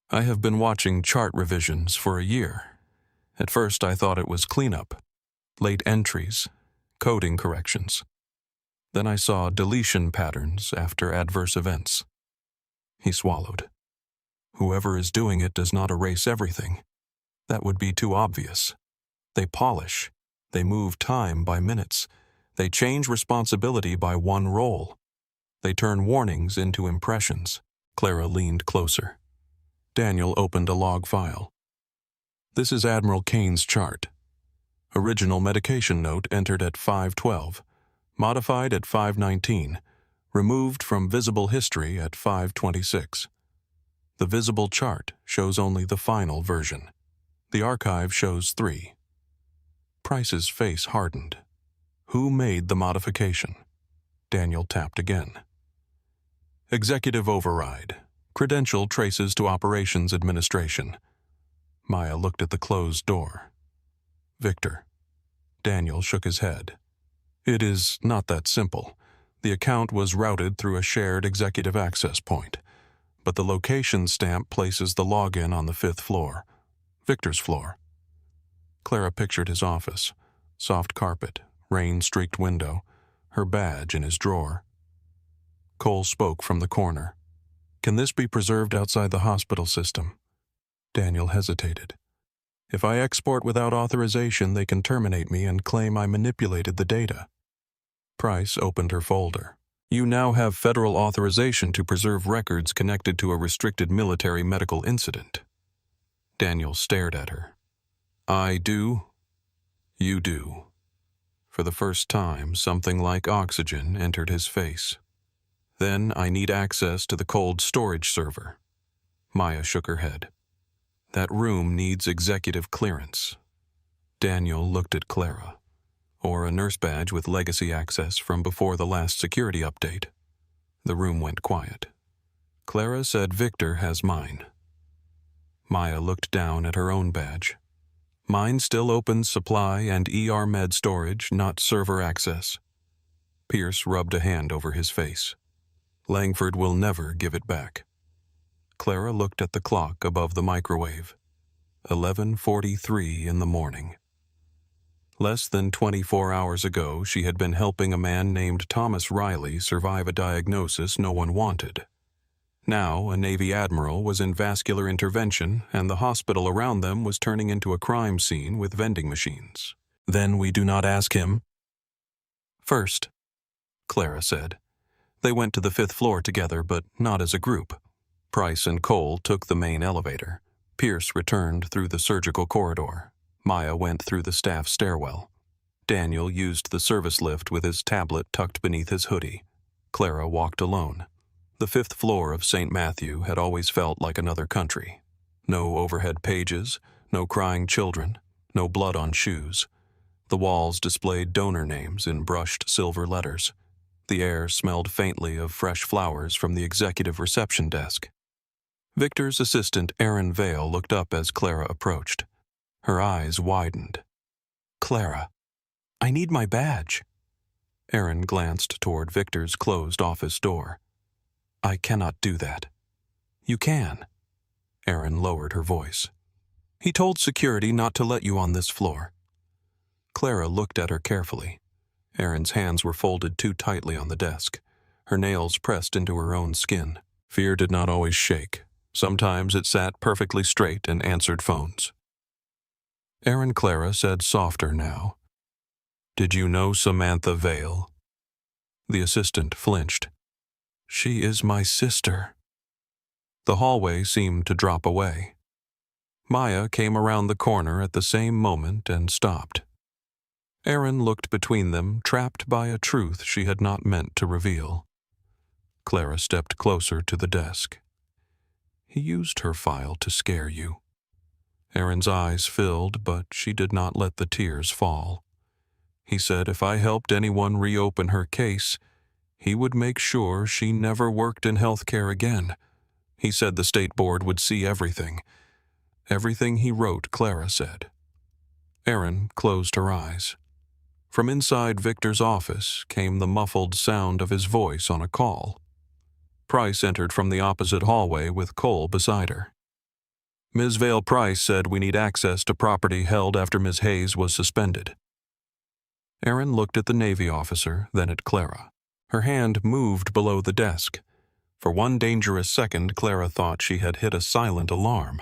"I have been watching chart revisions for a year. At first I thought it was cleanup, late entries, coding corrections. Then I saw deletion patterns after adverse events." He swallowed. "Whoever is doing it does not erase everything. That would be too obvious. They polish. They move time by minutes. They change responsibility by one role. They turn warnings into impressions." Clara leaned closer. Daniel opened a log file. "This is Admiral Kane's chart. Original medication note entered at 5:12, modified at 5:19, removed from visible history at 5:26. The visible chart shows only the final version. The archive shows 3. Price's face hardened. "Who made the modification?" Daniel tapped again. "Executive override. Credential traces to Operations Administration." Maya looked at the closed door. "Victor." Daniel shook his head. "It is not that simple. The account was routed through a shared executive access point, but the location stamp places the login on the 5th floor, Victor's floor." Clara pictured his office, soft carpet, rain-streaked window, her badge in his drawer. Cole spoke from the corner. "Can this be preserved outside the hospital system?" Daniel hesitated. "If I export without authorization, they can terminate me and claim I manipulated the data." Price opened her folder. "You now have federal authorization to preserve records connected to a restricted military medical incident." Daniel stared at her. "I do. You do." For the first time, something like oxygen entered his face. "Then I need access to the cold storage server." Maya shook her head. "That room needs executive clearance." Daniel looked at Clara. "Or a nurse badge with legacy access from before the last security update." The room went quiet. "Clara said Victor has mine." Maya looked down at her own badge. "Mine still opens supply and ER med storage, not server access." Pierce rubbed a hand over his face. "Langford will never give it back." Clara looked at the clock above the microwave. 11:43 in the morning. Less than 24 hours ago, she had been helping a man named Thomas Riley survive a diagnosis no one wanted. Now, a Navy admiral was in vascular intervention, and the hospital around them was turning into a crime scene with vending machines. "Then we do not ask him?" "First," Clara said. They went to the 5th floor together, but not as a group. Price and Cole took the main elevator. Pierce returned through the surgical corridor. Maya went through the staff stairwell. Daniel used the service lift with his tablet tucked beneath his hoodie. Clara walked alone. The 5th floor of St. Matthew had always felt like another country. No overhead pages, no crying children, no blood on shoes. The walls displayed donor names in brushed silver letters. The air smelled faintly of fresh flowers from the executive reception desk. Victor's assistant, Aaron Vale, looked up as Clara approached. Her eyes widened. "Clara, I need my badge." Aaron glanced toward Victor's closed office door. "I cannot do that." "You can." Aaron lowered her voice. "He told security not to let you on this floor." Clara looked at her carefully. Aaron's hands were folded too tightly on the desk, her nails pressed into her own skin. Fear did not always shake. Sometimes it sat perfectly straight and answered phones. Aaron, Clara said softer now. "Did you know Samantha Vale?" The assistant flinched. "She is my sister." The hallway seemed to drop away. Maya came around the corner at the same moment and stopped. Aaron looked between them, trapped by a truth she had not meant to reveal. Clara stepped closer to the desk. He used her file to scare you. Aaron's eyes filled, but she did not let the tears fall. He said if I helped anyone reopen her case, he would make sure she never worked in healthcare again. He said the state board would see everything. Everything he wrote, Clara said. Aaron closed her eyes. From inside Victor's office came the muffled sound of his voice on a call. Price entered from the opposite hallway with Cole beside her. Ms. Vale Price said we need access to property held after Ms. Hayes was suspended. Aaron looked at the Navy officer, then at Clara. Her hand moved below the desk. For one dangerous second, Clara thought she had hit a silent alarm.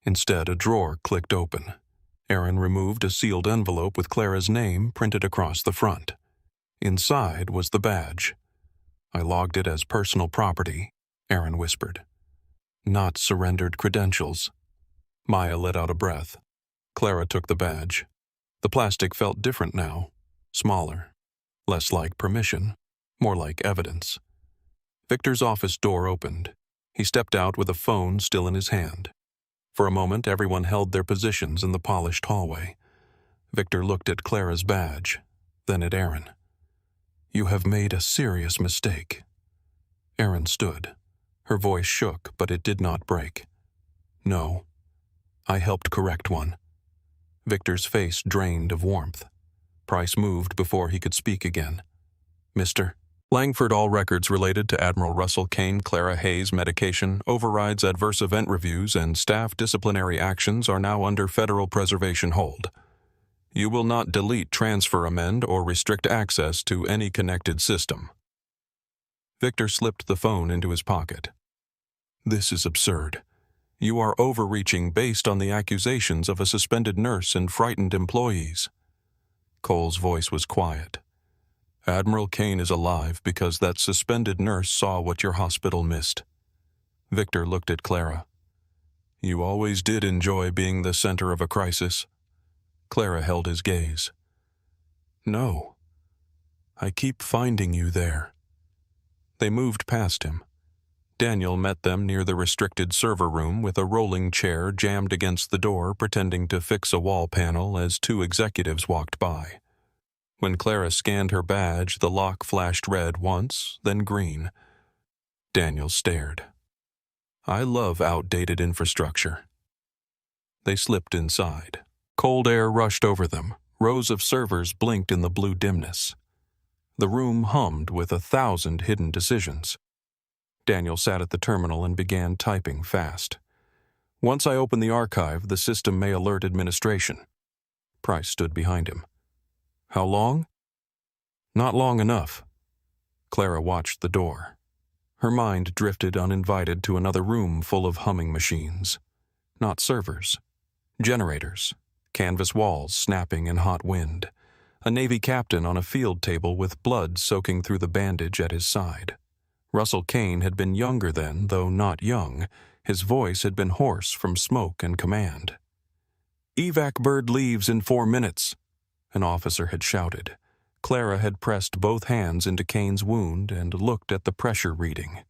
Instead, a drawer clicked open. Aaron removed a sealed envelope with Clara's name printed across the front. Inside was the badge. I logged it as personal property, Aaron whispered. Not surrendered credentials. Maya let out a breath. Clara took the badge. The plastic felt different now, smaller, less like permission, more like evidence. Victor's office door opened. He stepped out with a phone still in his hand. For a moment, everyone held their positions in the polished hallway. Victor looked at Clara's badge, then at Aaron. You have made a serious mistake. Aaron stood. Her voice shook, but it did not break. No, I helped correct one. Victor's face drained of warmth. Price moved before he could speak again. Mr. Langford, all records related to Admiral Russell Kane Clara Hayes medication, overrides adverse event reviews, and staff disciplinary actions are now under federal preservation hold. You will not delete, transfer, amend, or restrict access to any connected system. Victor slipped the phone into his pocket. This is absurd. You are overreaching based on the accusations of a suspended nurse and frightened employees. Cole's voice was quiet. Admiral Kane is alive because that suspended nurse saw what your hospital missed. Victor looked at Clara. You always did enjoy being the center of a crisis. Clara held his gaze. No. I keep finding you there. They moved past him. Daniel met them near the restricted server room with a rolling chair jammed against the door, pretending to fix a wall panel as two executives walked by. When Clara scanned her badge, the lock flashed red once, then green. Daniel stared. I love outdated infrastructure. They slipped inside. Cold air rushed over them. Rows of servers blinked in the blue dimness. The room hummed with 1,000 hidden decisions. Daniel sat at the terminal and began typing fast. Once I open the archive, the system may alert administration. Price stood behind him. How long? Not long enough. Clara watched the door. Her mind drifted uninvited to another room full of humming machines. Not servers. Generators. Canvas walls snapping in hot wind. A Navy captain on a field table with blood soaking through the bandage at his side. Russell Kane had been younger then, though not young. His voice had been hoarse from smoke and command. Evac bird leaves in 4 minutes. An officer had shouted. Clara had pressed both hands into Kane's wound and looked at the pressure reading.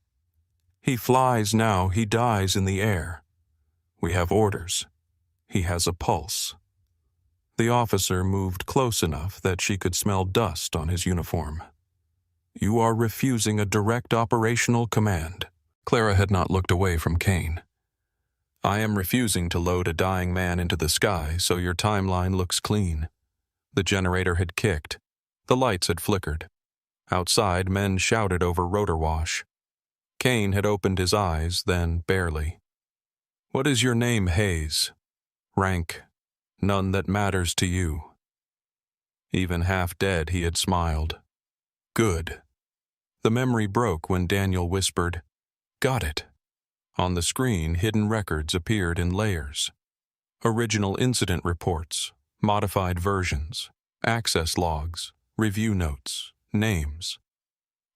He flies now, he dies in the air. We have orders. He has a pulse. The officer moved close enough that she could smell dust on his uniform. You are refusing a direct operational command. Clara had not looked away from Kane. I am refusing to load a dying man into the sky so your timeline looks clean. The generator had kicked. The lights had flickered. Outside, men shouted over rotor wash. Kane had opened his eyes, then barely. What is your name, Hayes? Rank. None that matters to you. Even half dead, he had smiled. Good. The memory broke when Daniel whispered, Got it. On the screen, hidden records appeared in layers. Original incident reports, modified versions, access logs, review notes, names.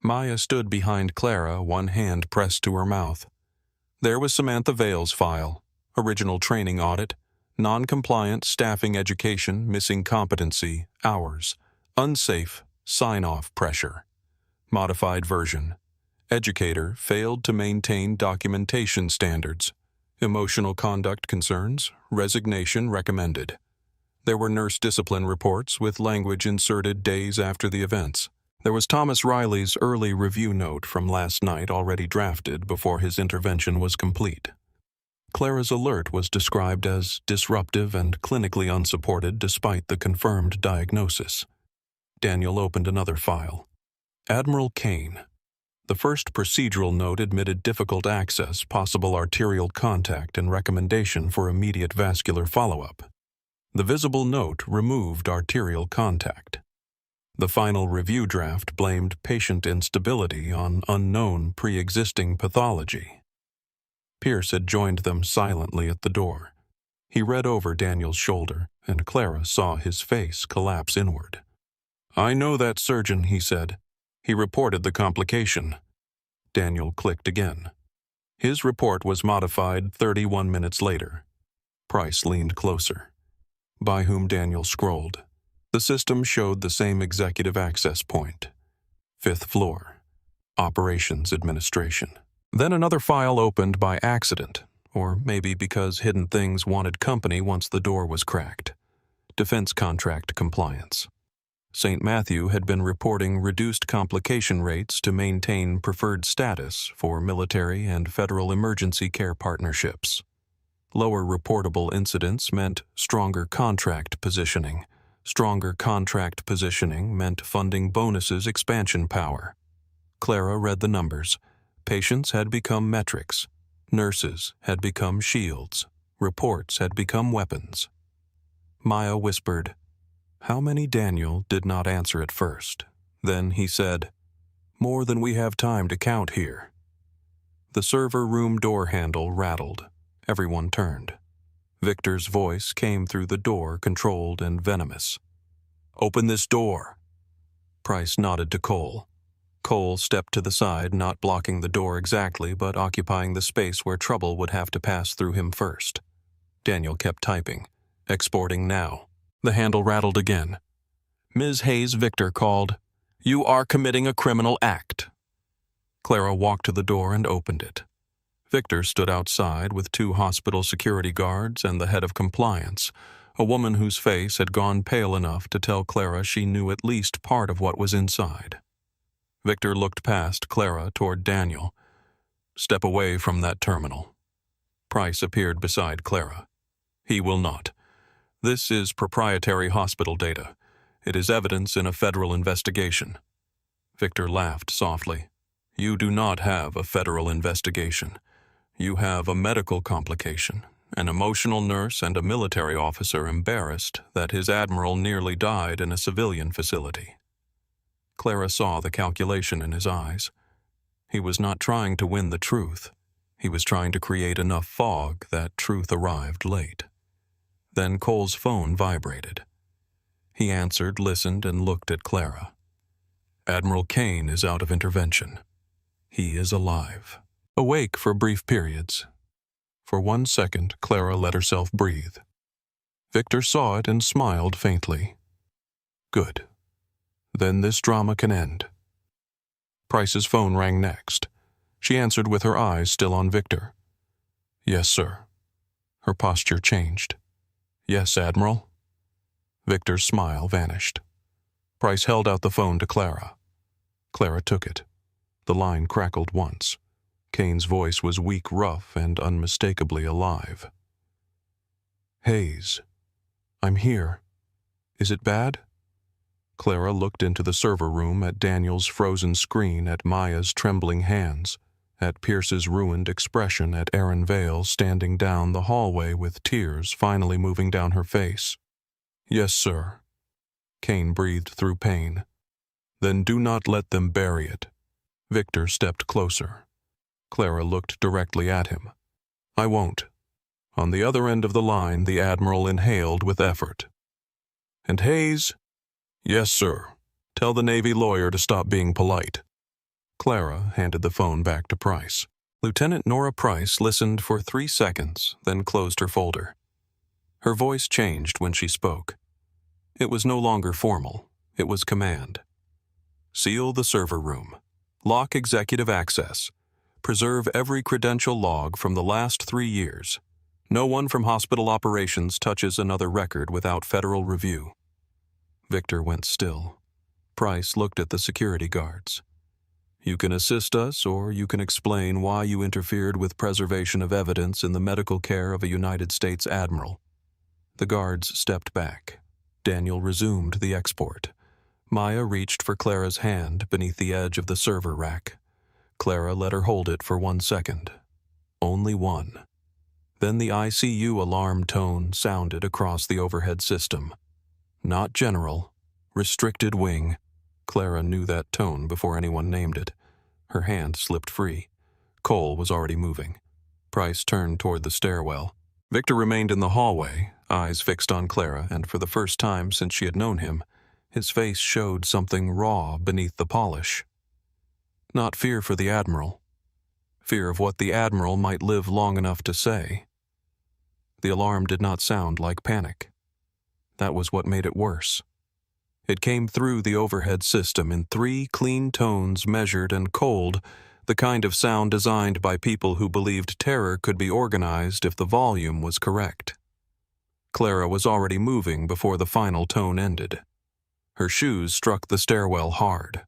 Maya stood behind Clara, one hand pressed to her mouth. There was Samantha Vale's file, original training audit, non-compliant staffing education, missing competency, hours, unsafe, sign-off pressure. Modified version. Educator failed to maintain documentation standards. Emotional conduct concerns, resignation recommended. There were nurse discipline reports with language inserted days after the events. There was Thomas Riley's early review note from last night already drafted before his intervention was complete. Clara's alert was described as disruptive and clinically unsupported despite the confirmed diagnosis. Daniel opened another file. Admiral Kane. The first procedural note admitted difficult access, possible arterial contact, and recommendation for immediate vascular follow-up. The visible note removed arterial contact. The final review draft blamed patient instability on unknown pre-existing pathology. Pierce had joined them silently at the door. He read over Daniel's shoulder, and Clara saw his face collapse inward. "I know that surgeon," he said. "He reported the complication." Daniel clicked again. His report was modified 31 minutes later. Price leaned closer. By whom Daniel scrolled. The system showed the same executive access point. 5th floor. Operations Administration. Then another file opened by accident, or maybe because Hidden Things wanted company once the door was cracked. Defense Contract Compliance. St. Matthew had been reporting reduced complication rates to maintain preferred status for military and federal emergency care partnerships. Lower reportable incidents meant stronger contract positioning. Stronger contract positioning meant funding bonuses expansion power. Clara read the numbers. Patients had become metrics. Nurses had become shields. Reports had become weapons. Maya whispered, "How many?" Daniel did not answer at first. Then he said, "More than we have time to count here." The server room door handle rattled. Everyone turned. Victor's voice came through the door, controlled and venomous. "Open this door." Price nodded to Cole. Cole stepped to the side, not blocking the door exactly, but occupying the space where trouble would have to pass through him first. Daniel kept typing. "Exporting now." The handle rattled again. "Ms. Hayes," Victor called. "You are committing a criminal act." Clara walked to the door and opened it. Victor stood outside with 2 hospital security guards and the head of compliance, a woman whose face had gone pale enough to tell Clara she knew at least part of what was inside. Victor looked past Clara toward Daniel. "Step away from that terminal." Price appeared beside Clara. "He will not. This is proprietary hospital data. It is evidence in a federal investigation." Victor laughed softly. "You do not have a federal investigation. You have a medical complication, an emotional nurse and a military officer embarrassed that his admiral nearly died in a civilian facility." Clara saw the calculation in his eyes. He was not trying to win the truth. He was trying to create enough fog that truth arrived late. Then Cole's phone vibrated. He answered, listened, and looked at Clara. "Admiral Kane is out of intervention. He is alive." Awake for brief periods. For 1 second, Clara let herself breathe. Victor saw it and smiled faintly. "Good. Then this drama can end." Price's phone rang next. She answered with her eyes still on Victor. "Yes, sir." Her posture changed. "Yes, Admiral." Victor's smile vanished. Price held out the phone to Clara. Clara took it. The line crackled once. Kane's voice was weak, rough, and unmistakably alive. "Hayes, I'm here. Is it bad?" Clara looked into the server room at Daniel's frozen screen, at Maya's trembling hands, at Pierce's ruined expression, at Erin Vale standing down the hallway with tears finally moving down her face. "Yes, sir." Kane breathed through pain. "Then do not let them bury it." Victor stepped closer. Clara looked directly at him. "I won't." On the other end of the line, the Admiral inhaled with effort. "And Hayes?" "Yes, sir. Tell the Navy lawyer to stop being polite." Clara handed the phone back to Price. Lieutenant Nora Price listened for 3 seconds, then closed her folder. Her voice changed when she spoke. It was no longer formal. It was command. Seal the server room. Lock executive access. Preserve every credential log from the last 3 years. No one from hospital operations touches another record without federal review. Victor went still. Price looked at the security guards. You can assist us, or you can explain why you interfered with preservation of evidence in the medical care of a United States Admiral. The guards stepped back. Daniel resumed the export. Maya reached for Clara's hand beneath the edge of the server rack. Clara let her hold it for 1 second. Only one. Then the ICU alarm tone sounded across the overhead system. Not general. Restricted wing. Clara knew that tone before anyone named it. Her hand slipped free. Cole was already moving. Price turned toward the stairwell. Victor remained in the hallway, eyes fixed on Clara, and for the first time since she had known him, his face showed something raw beneath the polish. Not fear for the Admiral. Fear of what the Admiral might live long enough to say. The alarm did not sound like panic. That was what made it worse. It came through the overhead system in 3 clean tones, measured and cold, the kind of sound designed by people who believed terror could be organized if the volume was correct. Clara was already moving before the final tone ended. Her shoes struck the stairwell hard.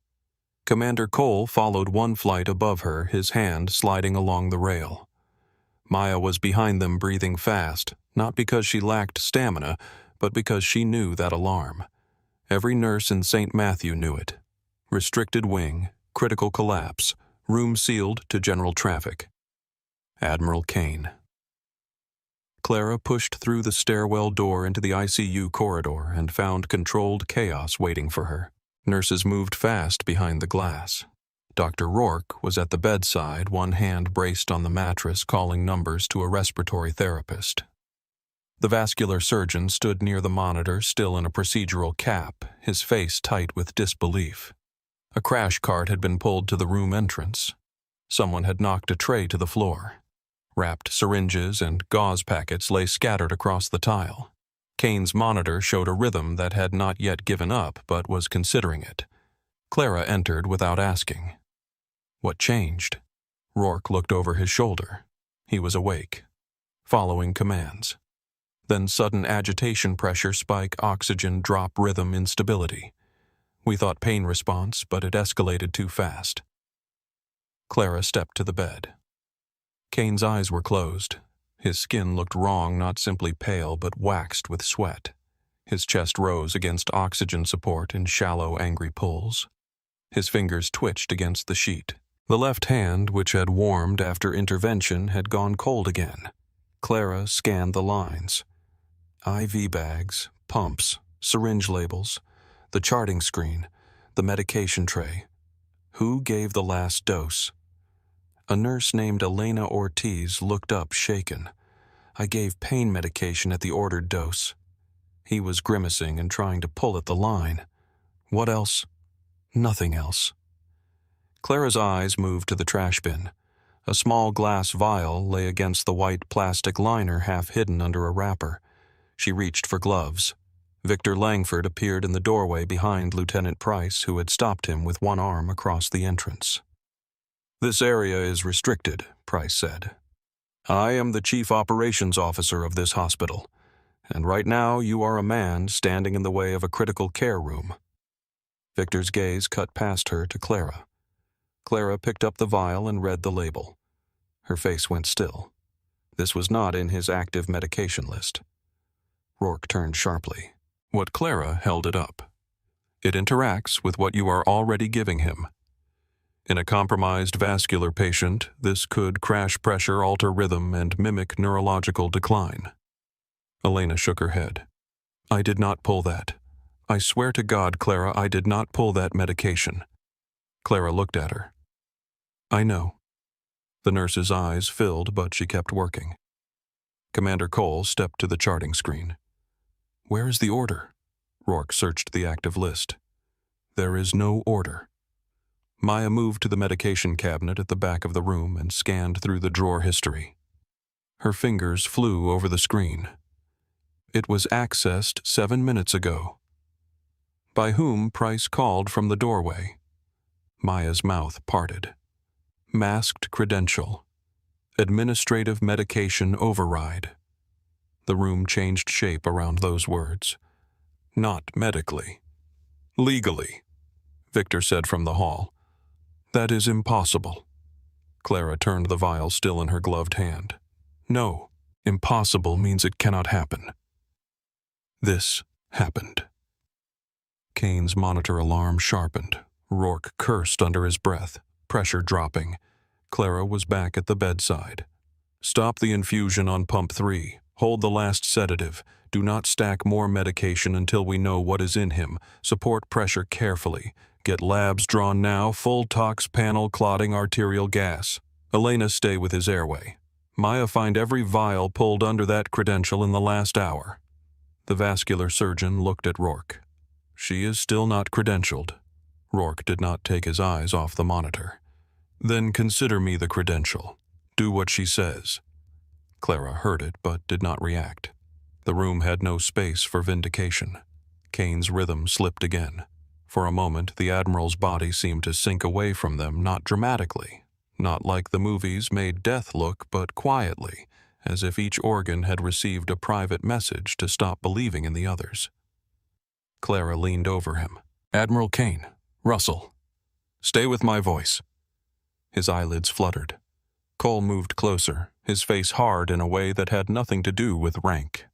Commander Cole followed 1 flight above her, his hand sliding along the rail. Maya was behind them, breathing fast, not because she lacked stamina, but because she knew that alarm. Every nurse in St. Matthew knew it. Restricted wing, critical collapse, room sealed to general traffic. Admiral Kane. Clara pushed through the stairwell door into the ICU corridor and found controlled chaos waiting for her. Nurses moved fast behind the glass. Dr. Rourke was at the bedside, one hand braced on the mattress, calling numbers to a respiratory therapist. The vascular surgeon stood near the monitor, still in a procedural cap, his face tight with disbelief. A crash cart had been pulled to the room entrance. Someone had knocked a tray to the floor. Wrapped syringes and gauze packets lay scattered across the tile. Kane's monitor showed a rhythm that had not yet given up but was considering it. Clara entered without asking. What changed? Rourke looked over his shoulder. He was awake, following commands. Then sudden agitation, pressure spike, oxygen drop, rhythm instability. We thought pain response, but it escalated too fast. Clara stepped to the bed. Kane's eyes were closed. His skin looked wrong, not simply pale, but waxed with sweat. His chest rose against oxygen support in shallow, angry pulls. His fingers twitched against the sheet. The left hand, which had warmed after intervention, had gone cold again. Clara scanned the lines. IV bags, pumps, syringe labels, the charting screen, the medication tray. Who gave the last dose? A nurse named Elena Ortiz looked up, shaken. I gave pain medication at the ordered dose. He was grimacing and trying to pull at the line. What else? Nothing else. Clara's eyes moved to the trash bin. A small glass vial lay against the white plastic liner, half hidden under a wrapper. She reached for gloves. Victor Langford appeared in the doorway behind Lieutenant Price, who had stopped him with one arm across the entrance. This area is restricted, Price said. I am the chief operations officer of this hospital, and right now you are a man standing in the way of a critical care room. Victor's gaze cut past her to Clara. Clara picked up the vial and read the label. Her face went still. This was not in his active medication list. Rourke turned sharply. What Clara held it up. It interacts with what you are already giving him. In a compromised vascular patient, this could crash pressure, alter rhythm, and mimic neurological decline. Elena shook her head. I did not pull that. I swear to God, Clara, I did not pull that medication. Clara looked at her. I know. The nurse's eyes filled, but she kept working. Commander Cole stepped to the charting screen. Where is the order? Rourke searched the active list. There is no order. Maya moved to the medication cabinet at the back of the room and scanned through the drawer history. Her fingers flew over the screen. It was accessed 7 minutes ago. By whom Price called from the doorway. Maya's mouth parted. Masked credential. Administrative medication override. The room changed shape around those words. Not medically. Legally, Victor said from the hall. That is impossible. Clara turned the vial still in her gloved hand. No, impossible means it cannot happen. This happened. Kane's monitor alarm sharpened. Rourke cursed under his breath, pressure dropping. Clara was back at the bedside. Stop the infusion on pump 3. Hold the last sedative. Do not stack more medication until we know what is in him. Support pressure carefully. Get labs drawn now. Full tox panel clotting arterial gas. Elena stay with his airway. Maya find every vial pulled under that credential in the last hour. The vascular surgeon looked at Rourke. She is still not credentialed. Rourke did not take his eyes off the monitor. Then consider me the credential. Do what she says. Clara heard it but did not react. The room had no space for vindication. Kane's rhythm slipped again. For a moment, the Admiral's body seemed to sink away from them, not dramatically, not like the movies made death look, but quietly, as if each organ had received a private message to stop believing in the others. Clara leaned over him. Admiral Kane, Russell. Stay with my voice. His eyelids fluttered. Cole moved closer, his face hard in a way that had nothing to do with rank.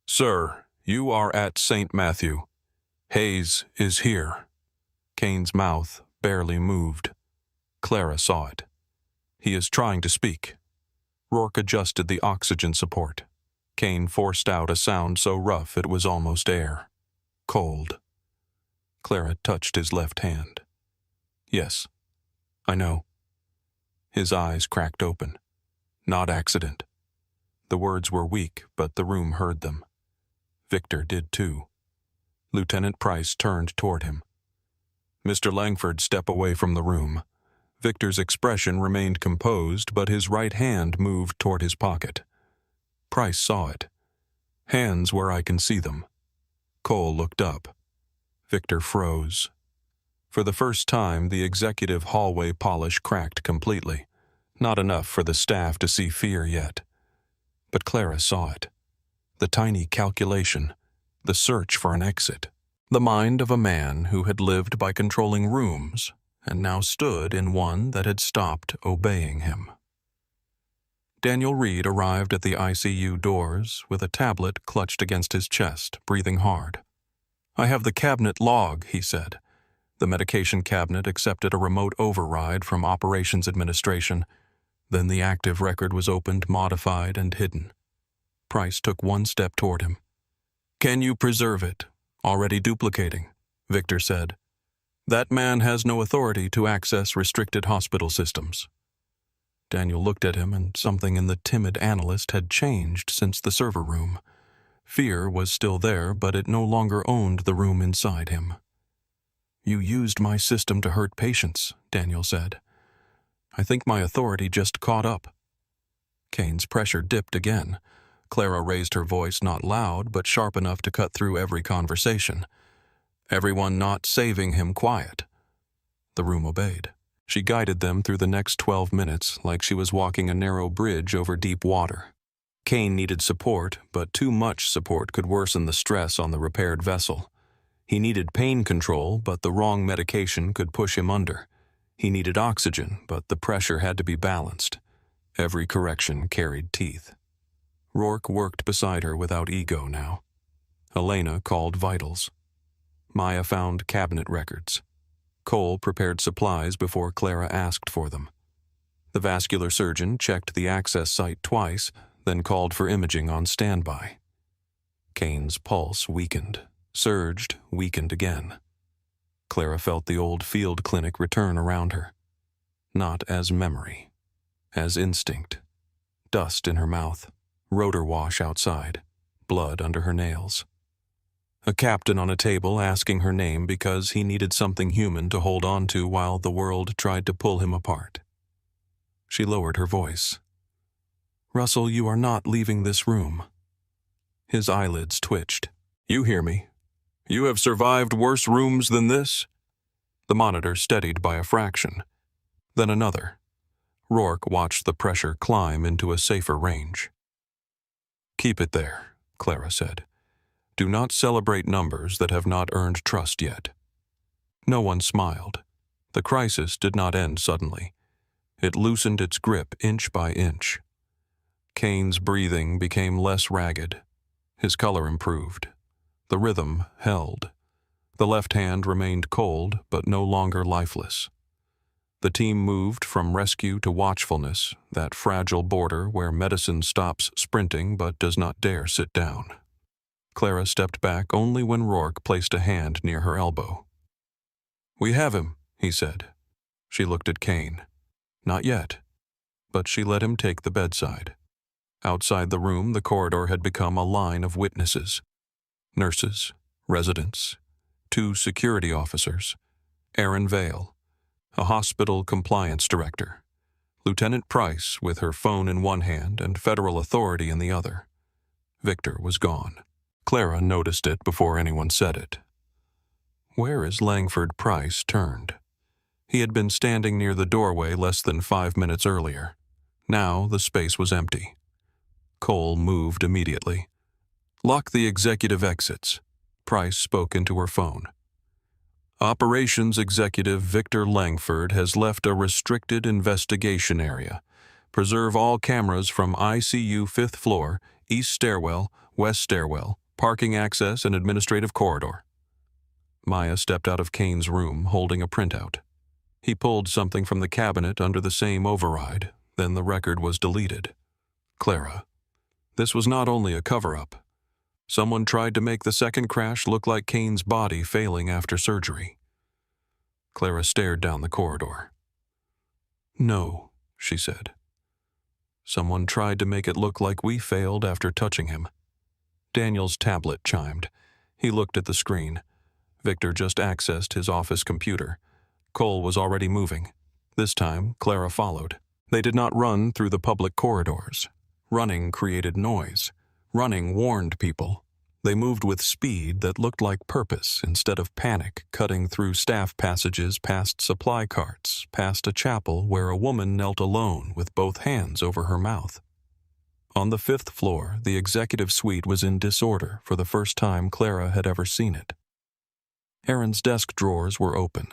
Sir, you are at St. Matthew. Hayes is here. Kane's mouth barely moved. Clara saw it. He is trying to speak. Rourke adjusted the oxygen support. Kane forced out a sound so rough it was almost air. Cold. Clara touched his left hand. Yes, I know. His eyes cracked open. Not accident. The words were weak, but the room heard them. Victor did too. Lieutenant Price turned toward him. Mr. Langford, step away from the room. Victor's expression remained composed, but his right hand moved toward his pocket. Price saw it. Hands where I can see them. Cole looked up. Victor froze. For the first time, the executive hallway polish cracked completely. Not enough for the staff to see fear yet. But Clara saw it. The tiny calculation, the search for an exit. The mind of a man who had lived by controlling rooms and now stood in one that had stopped obeying him. Daniel Reed arrived at the ICU doors with a tablet clutched against his chest, breathing hard. I have the cabinet log, he said. The medication cabinet accepted a remote override from Operations Administration. Then the active record was opened, modified, and hidden. Price took one step toward him. Can you preserve it? Already duplicating, Victor said. That man has no authority to access restricted hospital systems. Daniel looked at him, and something in the timid analyst had changed since the server room. Fear was still there, but it no longer owned the room inside him. You used my system to hurt patients, Daniel said. I think my authority just caught up. Kane's pressure dipped again. Clara raised her voice, not loud, but sharp enough to cut through every conversation. Everyone not saving him quiet. The room obeyed. She guided them through the next 12 minutes like she was walking a narrow bridge over deep water. Kane needed support, but too much support could worsen the stress on the repaired vessel. He needed pain control, but the wrong medication could push him under. He needed oxygen, but the pressure had to be balanced. Every correction carried teeth. Rourke worked beside her without ego now. Elena called vitals. Maya found cabinet records. Cole prepared supplies before Clara asked for them. The vascular surgeon checked the access site twice, then called for imaging on standby. Kane's pulse weakened, surged, weakened again. Clara felt the old field clinic return around her. Not as memory, as instinct. Dust in her mouth, rotor wash outside, blood under her nails. A captain on a table asking her name because he needed something human to hold on to while the world tried to pull him apart. She lowered her voice. "Russell, you are not leaving this room." His eyelids twitched. "You hear me. You have survived worse rooms than this?" The monitor steadied by a fraction. Then another. Rourke watched the pressure climb into a safer range. "Keep it there," Clara said. "Do not celebrate numbers that have not earned trust yet." No one smiled. The crisis did not end suddenly. It loosened its grip inch by inch. Kane's breathing became less ragged. His color improved. The rhythm held. The left hand remained cold, but no longer lifeless. The team moved from rescue to watchfulness, that fragile border where medicine stops sprinting but does not dare sit down. Clara stepped back only when Rourke placed a hand near her elbow. "We have him," he said. She looked at Kane. Not yet, but she let him take the bedside. Outside the room, the corridor had become a line of witnesses. Nurses, residents, 2 security officers, Aaron Vale, a hospital compliance director, Lieutenant Price with her phone in one hand and federal authority in the other. Victor was gone. Clara noticed it before anyone said it. Where is Langford Price turned? He had been standing near the doorway less than 5 minutes earlier. Now the space was empty. Cole moved immediately. "Lock the executive exits." Price spoke into her phone. "Operations Executive Victor Langford has left a restricted investigation area. Preserve all cameras from ICU 5th floor, east stairwell, west stairwell, parking access, and administrative corridor." Maya stepped out of Kane's room holding a printout. He pulled something from the cabinet under the same override, then the record was deleted. Clara. This was not only a cover-up. Someone tried to make the second crash look like Kane's body failing after surgery. Clara stared down the corridor. "No," she said. "Someone tried to make it look like we failed after touching him." Daniel's tablet chimed. He looked at the screen. Victor just accessed his office computer. Cole was already moving. This time, Clara followed. They did not run through the public corridors. Running created noise. Running warned people. They moved with speed that looked like purpose instead of panic, cutting through staff passages past supply carts, past a chapel where a woman knelt alone with both hands over her mouth. On the 5th floor, the executive suite was in disorder for the first time Clara had ever seen it. Aaron's desk drawers were open.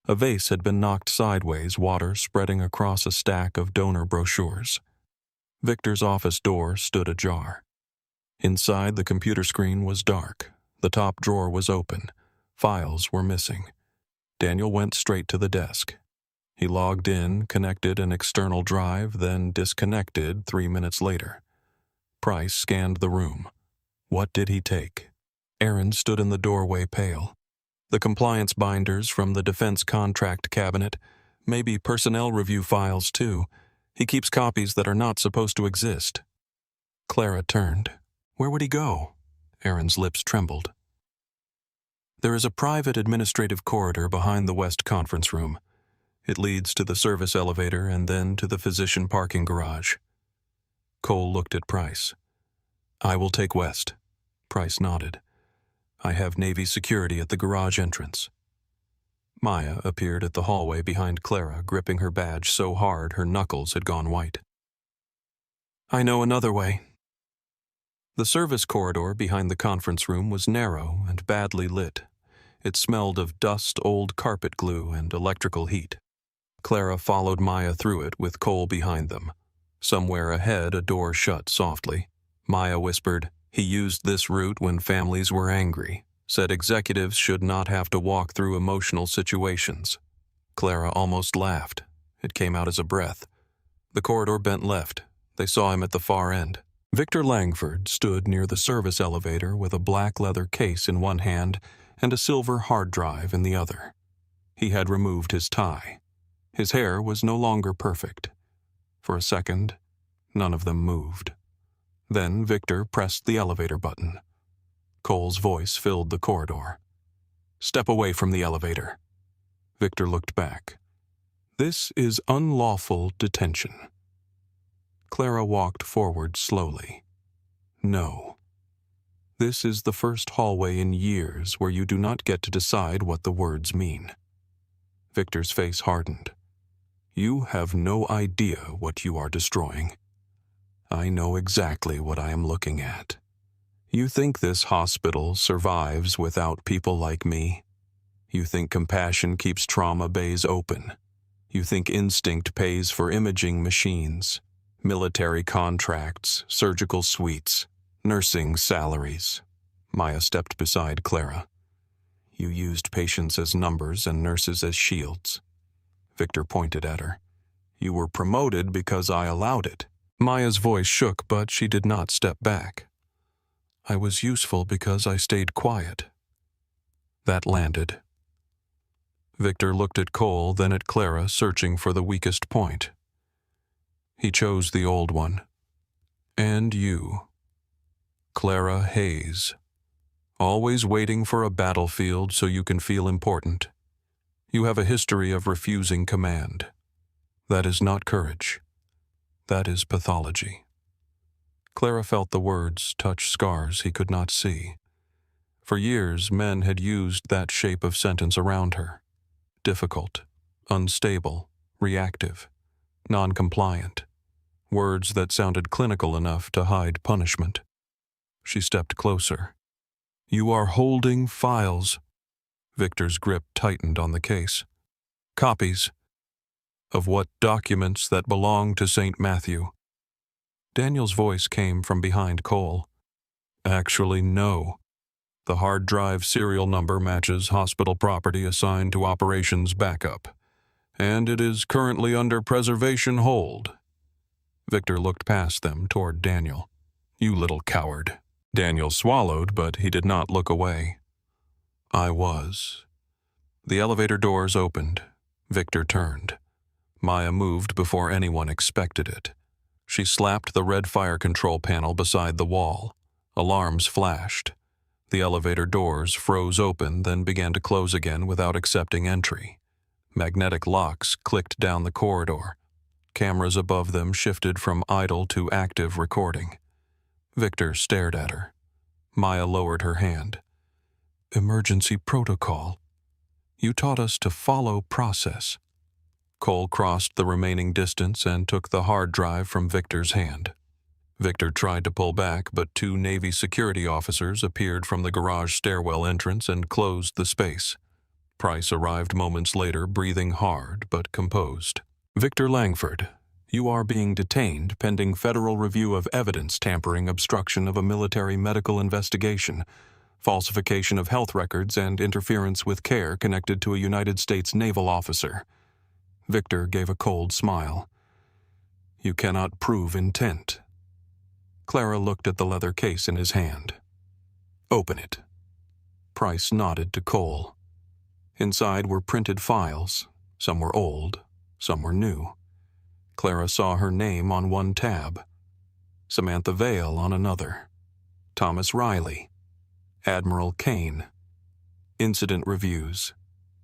A vase had been knocked sideways, water spreading across a stack of donor brochures. Victor's office door stood ajar. Inside, the computer screen was dark. The top drawer was open. Files were missing. Daniel went straight to the desk. He logged in, connected an external drive, then disconnected 3 minutes later. Price scanned the room. What did he take? Aaron stood in the doorway, pale. The compliance binders from the defense contract cabinet, maybe personnel review files too. He keeps copies that are not supposed to exist. Clara turned. Where would he go? Aaron's lips trembled. There is a private administrative corridor behind the West conference room. It leads to the service elevator and then to the physician parking garage. Cole looked at Price. "I will take West." Price nodded. "I have Navy security at the garage entrance." Maya appeared at the hallway behind Clara, gripping her badge so hard her knuckles had gone white. "I know another way." The service corridor behind the conference room was narrow and badly lit. It smelled of dust, old carpet glue, and electrical heat. Clara followed Maya through it with Cole behind them. Somewhere ahead, a door shut softly. Maya whispered, "He used this route when families were angry. Said executives should not have to walk through emotional situations." Clara almost laughed. It came out as a breath. The corridor bent left. They saw him at the far end. Victor Langford stood near the service elevator with a black leather case in one hand and a silver hard drive in the other. He had removed his tie. His hair was no longer perfect. For a second, none of them moved. Then Victor pressed the elevator button. Cole's voice filled the corridor. "Step away from the elevator." Victor looked back. "This is unlawful detention." Clara walked forward slowly. "No. This is the first hallway in years where you do not get to decide what the words mean." Victor's face hardened. "You have no idea what you are destroying. I know exactly what I am looking at. You think this hospital survives without people like me? You think compassion keeps trauma bays open? You think instinct pays for imaging machines, military contracts, surgical suites, nursing salaries?" Maya stepped beside Clara. "You used patients as numbers and nurses as shields." Victor pointed at her. "You were promoted because I allowed it." Maya's voice shook, but she did not step back. "I was useful because I stayed quiet." That landed. Victor looked at Cole, then at Clara, searching for the weakest point. He chose the old one. "And you, Clara Hayes. Always waiting for a battlefield so you can feel important. You have a history of refusing command. That is not courage. That is pathology." Clara felt the words touch scars he could not see. For years, men had used that shape of sentence around her. Difficult, unstable, reactive, non-compliant. Words that sounded clinical enough to hide punishment. She stepped closer. "You are holding files." Victor's grip tightened on the case. "Copies. Of what documents that belong to St. Matthew?" Daniel's voice came from behind Cole. "Actually, no. The hard drive serial number matches hospital property assigned to operations backup, and it is currently under preservation hold." Victor looked past them toward Daniel. "You little coward." Daniel swallowed, but he did not look away. "I was." The elevator doors opened. Victor turned. Maya moved before anyone expected it. She slapped the red fire control panel beside the wall. Alarms flashed. The elevator doors froze open, then began to close again without accepting entry. Magnetic locks clicked down the corridor. Cameras above them shifted from idle to active recording. Victor stared at her. Maya lowered her hand. "Emergency protocol. You taught us to follow process." Cole crossed the remaining distance and took the hard drive from Victor's hand. Victor tried to pull back, but two Navy security officers appeared from the garage stairwell entrance and closed the space. Price arrived moments later, breathing hard but composed. "Victor Langford, you are being detained pending federal review of evidence tampering, obstruction of a military medical investigation, falsification of health records, and interference with care connected to a United States naval officer." Victor gave a cold smile. "You cannot prove intent." Clara looked at the leather case in his hand. "Open it." Price nodded to Cole. Inside were printed files. Some were old, some were new. Clara saw her name on one tab. Samantha Vale on another. Thomas Riley. Admiral Kane. Incident reviews.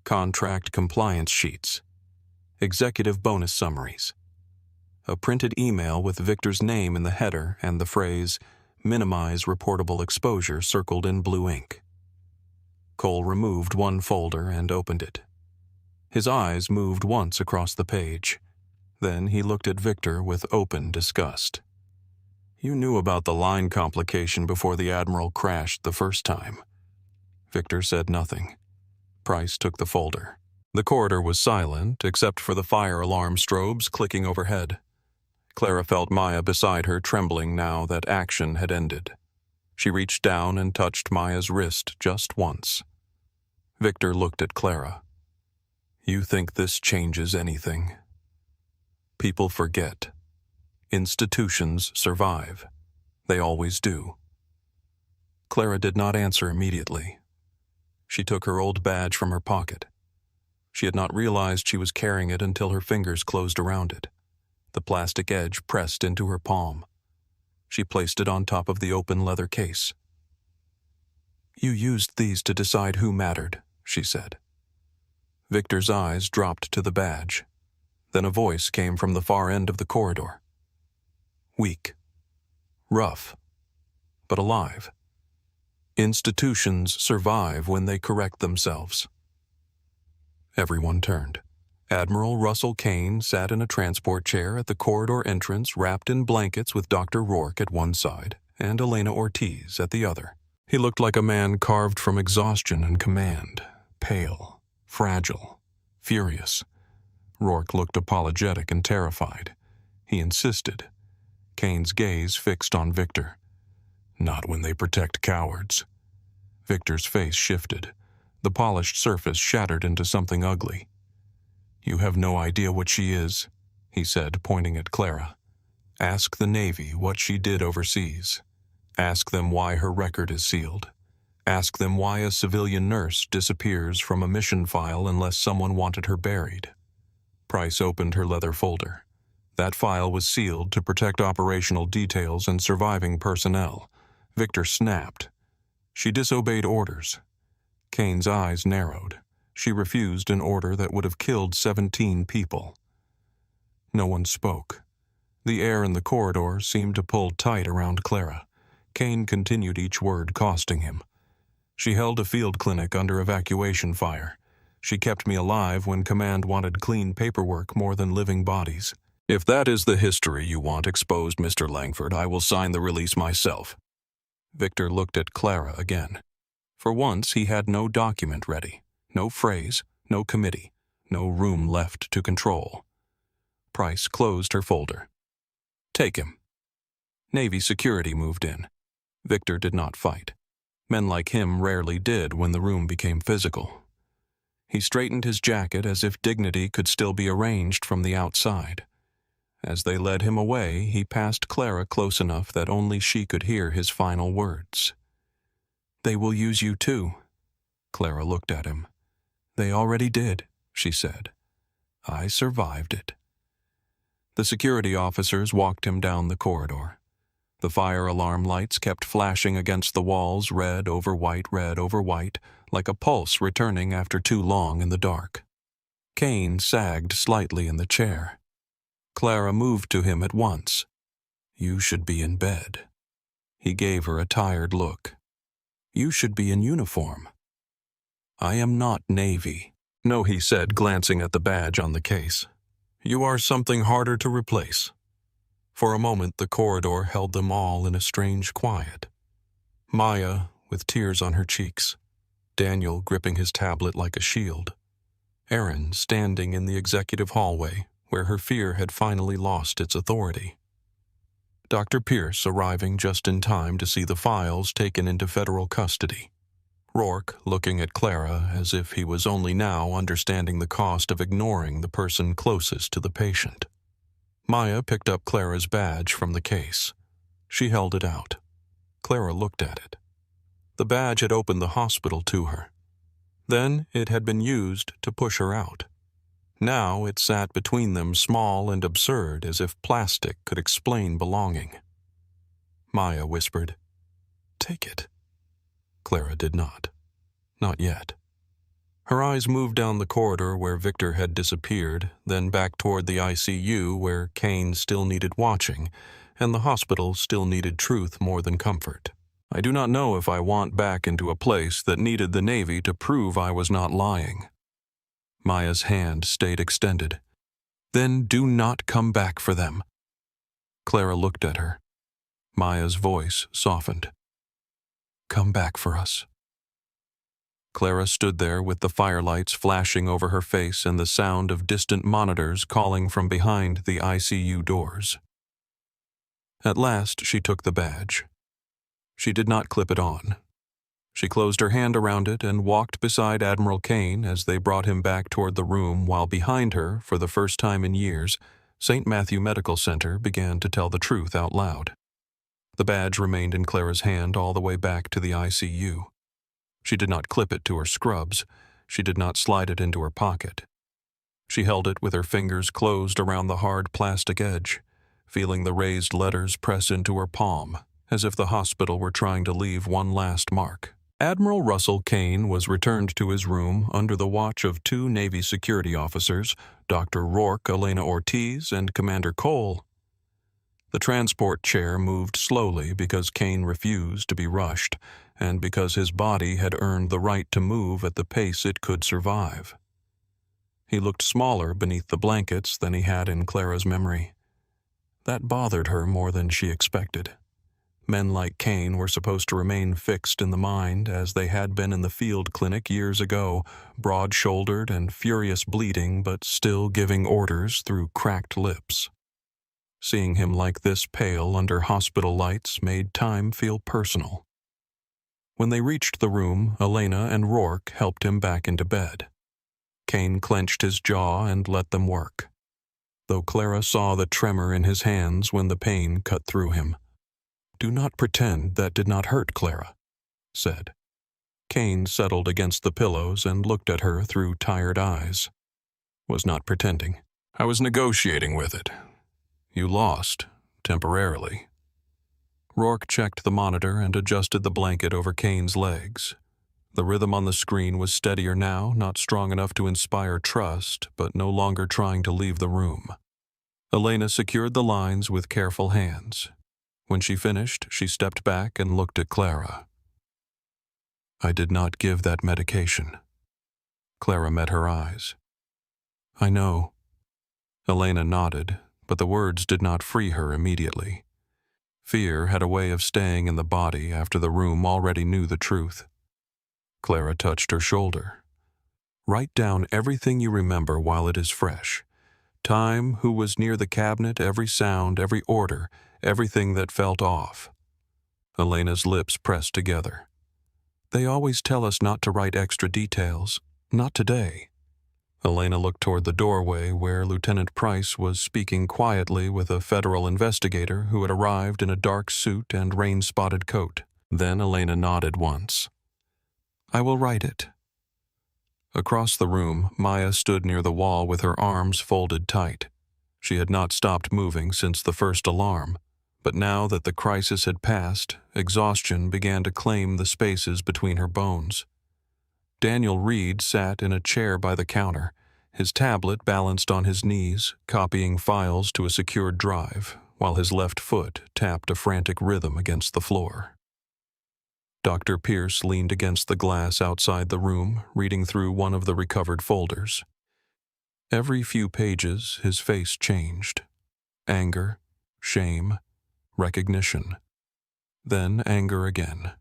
Contract compliance sheets. Executive bonus summaries. A printed email with Victor's name in the header and the phrase, "Minimize reportable exposure," circled in blue ink. Cole removed one folder and opened it. His eyes moved once across the page. Then he looked at Victor with open disgust. "You knew about the line complication before the Admiral crashed the first time." Victor said nothing. Price took the folder. The corridor was silent, except for the fire alarm strobes clicking overhead. Clara felt Maya beside her, trembling now that action had ended. She reached down and touched Maya's wrist just once. Victor looked at Clara. "You think this changes anything?" "People forget. Institutions survive. They always do." Clara did not answer immediately. She took her old badge from her pocket. She had not realized she was carrying it until her fingers closed around it. The plastic edge pressed into her palm. She placed it on top of the open leather case. You used these to decide who mattered, she said. Victor's eyes dropped to the badge. Then a voice came from the far end of the corridor. Weak. Rough. But alive. Institutions survive when they correct themselves. Everyone turned. Admiral Russell Kane sat in a transport chair at the corridor entrance, wrapped in blankets, with Dr. Rourke at one side and Elena Ortiz at the other. He looked like a man carved from exhaustion and command, pale, fragile, furious. Rourke looked apologetic and terrified. He insisted. Kane's gaze fixed on Victor. Not when they protect cowards. Victor's face shifted. The polished surface shattered into something ugly. You have no idea what she is, he said, pointing at Clara. Ask the Navy what she did overseas. Ask them why her record is sealed. Ask them why a civilian nurse disappears from a mission file unless someone wanted her buried. Price opened her leather folder. That file was sealed to protect operational details and surviving personnel. Victor snapped. She disobeyed orders. Kane's eyes narrowed. She refused an order that would have killed 17 people. No one spoke. The air in the corridor seemed to pull tight around Clara. Kane continued, each word costing him. She held a field clinic under evacuation fire. She kept me alive when command wanted clean paperwork more than living bodies. If that is the history you want exposed, Mr. Langford, I will sign the release myself. Victor looked at Clara again. For once, he had no document ready, no phrase, no committee, no room left to control. Price closed her folder. Take him. Navy security moved in. Victor did not fight. Men like him rarely did when the room became physical. He straightened his jacket as if dignity could still be arranged from the outside. As they led him away, he passed Clara close enough that only she could hear his final words. They will use you too. Clara looked at him. They already did, she said. I survived it. The security officers walked him down the corridor. The fire alarm lights kept flashing against the walls, red over white, like a pulse returning after too long in the dark. Kane sagged slightly in the chair. Clara moved to him at once. You should be in bed. He gave her a tired look. You should be in uniform. I am not Navy. No, he said, glancing at the badge on the case. You are something harder to replace. For a moment, the corridor held them all in a strange quiet. Maya, with tears on her cheeks. Daniel gripping his tablet like a shield. Erin standing in the executive hallway, where her fear had finally lost its authority. Dr. Pierce arriving just in time to see the files taken into federal custody. Rourke looking at Clara as if he was only now understanding the cost of ignoring the person closest to the patient. Maya picked up Clara's badge from the case. She held it out. Clara looked at it. The badge had opened the hospital to her. Then it had been used to push her out. Now it sat between them, small and absurd, as if plastic could explain belonging. Maya whispered, "Take it." Clara did not. Not yet. Her eyes moved down the corridor where Victor had disappeared, then back toward the ICU where Kane still needed watching, and the hospital still needed truth more than comfort. I do not know if I want back into a place that needed the Navy to prove I was not lying. Maya's hand stayed extended. Then do not come back for them. Clara looked at her. Maya's voice softened. Come back for us. Clara stood there with the firelights flashing over her face and the sound of distant monitors calling from behind the ICU doors. At last she took the badge. She did not clip it on. She closed her hand around it and walked beside Admiral Kane as they brought him back toward the room, while behind her, for the first time in years, St. Matthew Medical Center began to tell the truth out loud. The badge remained in Clara's hand all the way back to the ICU. She did not clip it to her scrubs. She did not slide it into her pocket. She held it with her fingers closed around the hard plastic edge, feeling the raised letters press into her palm, as if the hospital were trying to leave one last mark. Admiral Russell Kane was returned to his room under the watch of two Navy security officers, Dr. Rourke, Elena Ortiz, and Commander Cole. The transport chair moved slowly because Kane refused to be rushed, and because his body had earned the right to move at the pace it could survive. He looked smaller beneath the blankets than he had in Clara's memory. That bothered her more than she expected. Men like Kane were supposed to remain fixed in the mind as they had been in the field clinic years ago, broad-shouldered and furious bleeding but still giving orders through cracked lips. Seeing him like this pale under hospital lights made time feel personal. When they reached the room, Elena and Rourke helped him back into bed. Kane clenched his jaw and let them work, though Clara saw the tremor in his hands when the pain cut through him. "Do not pretend that did not hurt, Clara," said. Kane settled against the pillows and looked at her through tired eyes. "Was not pretending. I was negotiating with it. You lost, temporarily." Rourke checked the monitor and adjusted the blanket over Kane's legs. The rhythm on the screen was steadier now, not strong enough to inspire trust, but no longer trying to leave the room. Elena secured the lines with careful hands. When she finished, she stepped back and looked at Clara. "I did not give that medication." Clara met her eyes. "I know." Elena nodded, but the words did not free her immediately. Fear had a way of staying in the body after the room already knew the truth. Clara touched her shoulder. "Write down everything you remember while it is fresh. Time, who was near the cabinet, every sound, every order, everything that felt off." Elena's lips pressed together. "They always tell us not to write extra details. Not today." Elena looked toward the doorway where Lieutenant Price was speaking quietly with a federal investigator who had arrived in a dark suit and rain-spotted coat. Then Elena nodded once. "I will write it." Across the room, Maya stood near the wall with her arms folded tight. She had not stopped moving since the first alarm, but now that the crisis had passed, exhaustion began to claim the spaces between her bones. Daniel Reed sat in a chair by the counter, his tablet balanced on his knees, copying files to a secured drive, while his left foot tapped a frantic rhythm against the floor. Dr. Pierce leaned against the glass outside the room, reading through one of the recovered folders. Every few pages, his face changed. Anger, shame, recognition. Then anger again.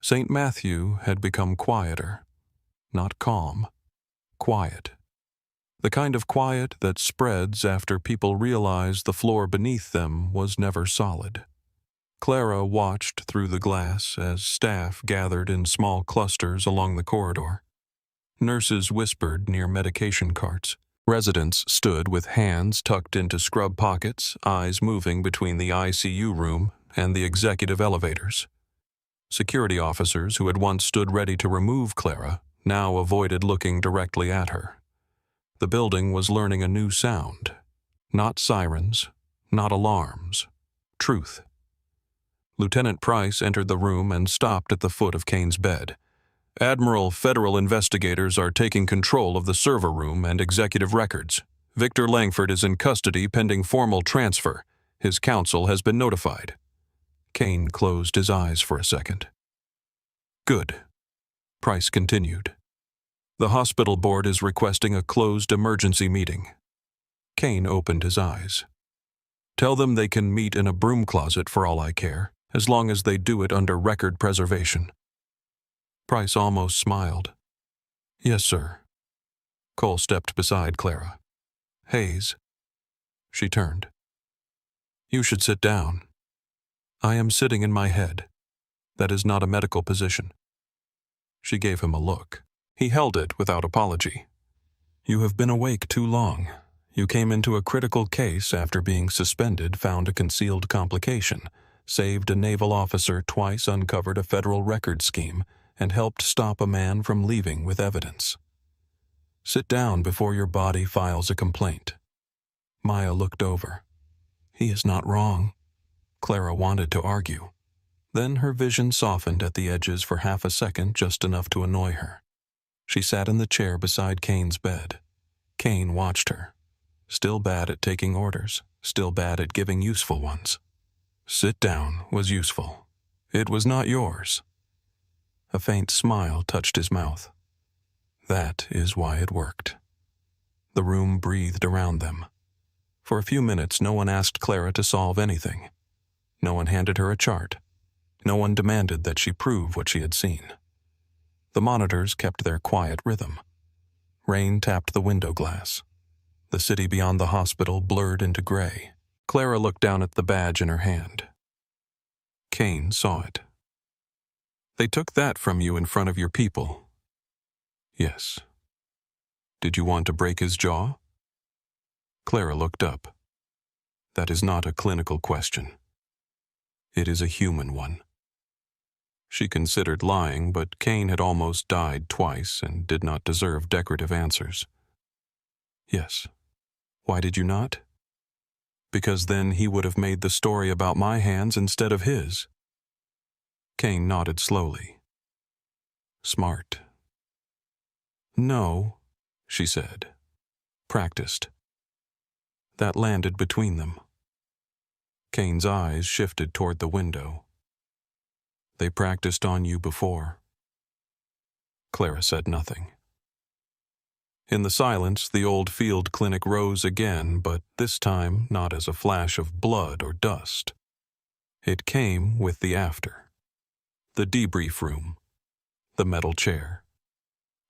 St. Matthew had become quieter. Not calm. Quiet. The kind of quiet that spreads after people realize the floor beneath them was never solid. Clara watched through the glass as staff gathered in small clusters along the corridor. Nurses whispered near medication carts. Residents stood with hands tucked into scrub pockets, eyes moving between the ICU room and the executive elevators. Security officers who had once stood ready to remove Clara now avoided looking directly at her. The building was learning a new sound. Not sirens, not alarms. Truth. Lieutenant Price entered the room and stopped at the foot of Kane's bed. "Admiral, federal investigators are taking control of the server room and executive records. Victor Langford is in custody pending formal transfer. His counsel has been notified." Kane closed his eyes for a second. "Good." Price continued. "The hospital board is requesting a closed emergency meeting." Kane opened his eyes. "Tell them they can meet in a broom closet for all I care, as long as they do it under record preservation." Price almost smiled. "Yes, sir." Cole stepped beside Clara. "Hayes." She turned. "You should sit down." "I am sitting in my head. That is not a medical position." She gave him a look. He held it without apology. "You have been awake too long. You came into a critical case after being suspended, found a concealed complication, saved a naval officer twice, uncovered a federal record scheme, and helped stop a man from leaving with evidence. Sit down before your body files a complaint." Maya looked over. "He is not wrong." Clara wanted to argue. Then her vision softened at the edges for half a second, just enough to annoy her. She sat in the chair beside Kane's bed. Kane watched her. Still bad at taking orders, still bad at giving useful ones. Sit down was useful. It was not yours. A faint smile touched his mouth. That is why it worked. The room breathed around them. For a few minutes, no one asked Clara to solve anything. No one handed her a chart. No one demanded that she prove what she had seen. The monitors kept their quiet rhythm. Rain tapped the window glass. The city beyond the hospital blurred into gray. Clara looked down at the badge in her hand. Kane saw it. They took that from you in front of your people. Yes. Did you want to break his jaw? Clara looked up. That is not a clinical question. It is a human one. She considered lying, but Kane had almost died twice and did not deserve decorative answers. Yes. Why did you not? Because then he would have made the story about my hands instead of his. Kane nodded slowly. Smart. No, she said. Practiced. That landed between them. Kane's eyes shifted toward the window. They practiced on you before. Clara said nothing. In the silence, the old field clinic rose again, but this time not as a flash of blood or dust. It came with the after. The debrief room. The metal chair.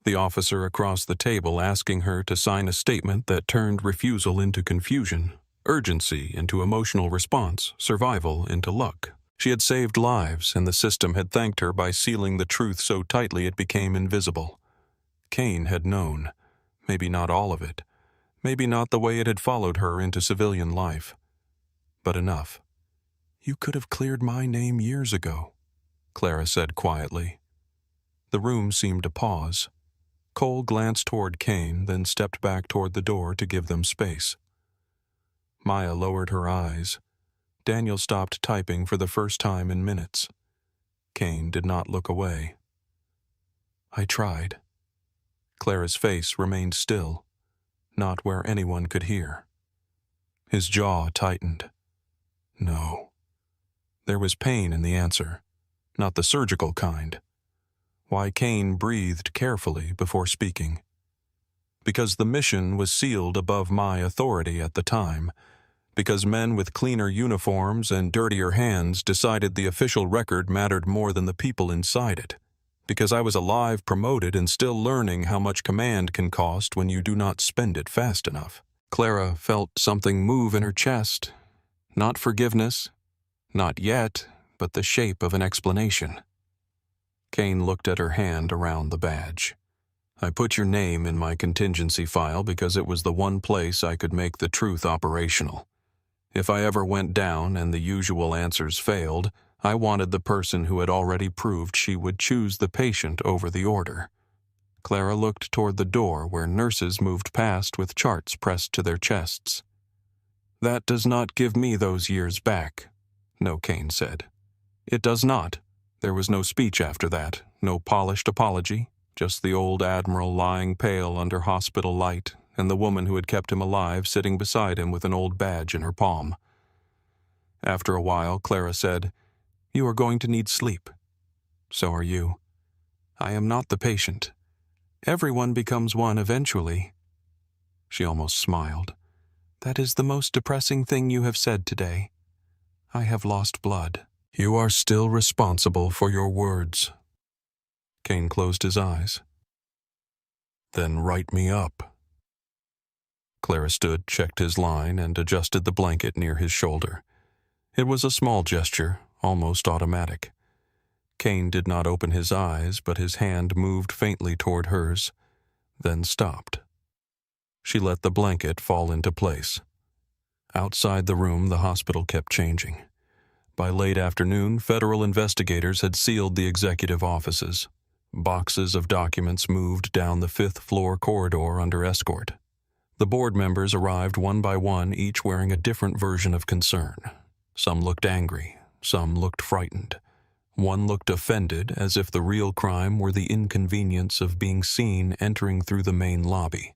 The officer across the table asking her to sign a statement that turned refusal into confusion, urgency into emotional response, survival into luck. She had saved lives, and the system had thanked her by sealing the truth so tightly it became invisible. Kane had known. Maybe not all of it. Maybe not the way it had followed her into civilian life. But enough. You could have cleared my name years ago, Clara said quietly. The room seemed to pause. Cole glanced toward Kane, then stepped back toward the door to give them space. Maya lowered her eyes. Daniel stopped typing for the first time in minutes. Kane did not look away. I tried. Clara's face remained still, not where anyone could hear. His jaw tightened. No. There was pain in the answer, not the surgical kind. Why Kane breathed carefully before speaking. Because the mission was sealed above my authority at the time, because men with cleaner uniforms and dirtier hands decided the official record mattered more than the people inside it, because I was alive, promoted, and still learning how much command can cost when you do not spend it fast enough. Clara felt something move in her chest. Not forgiveness, not yet, but the shape of an explanation. Kane looked at her hand around the badge. I put your name in my contingency file because it was the one place I could make the truth operational. If I ever went down and the usual answers failed, I wanted the person who had already proved she would choose the patient over the order. Clara looked toward the door where nurses moved past with charts pressed to their chests. That does not give me those years back, no, Kane said. It does not. There was no speech after that, no polished apology, just the old Admiral lying pale under hospital light, and the woman who had kept him alive sitting beside him with an old badge in her palm. After a while, Clara said, You are going to need sleep. So are you. I am not the patient. Everyone becomes one eventually. She almost smiled. That is the most depressing thing you have said today. I have lost blood. You are still responsible for your words. Kane closed his eyes. Then write me up. Clara stood, checked his line, and adjusted the blanket near his shoulder. It was a small gesture, almost automatic. Kane did not open his eyes, but his hand moved faintly toward hers, then stopped. She let the blanket fall into place. Outside the room, the hospital kept changing. By late afternoon, federal investigators had sealed the executive offices. Boxes of documents moved down the fifth-floor corridor under escort. The board members arrived one by one, each wearing a different version of concern. Some looked angry, some looked frightened, One looked offended, as if the real crime were the inconvenience of being seen entering through the main lobby.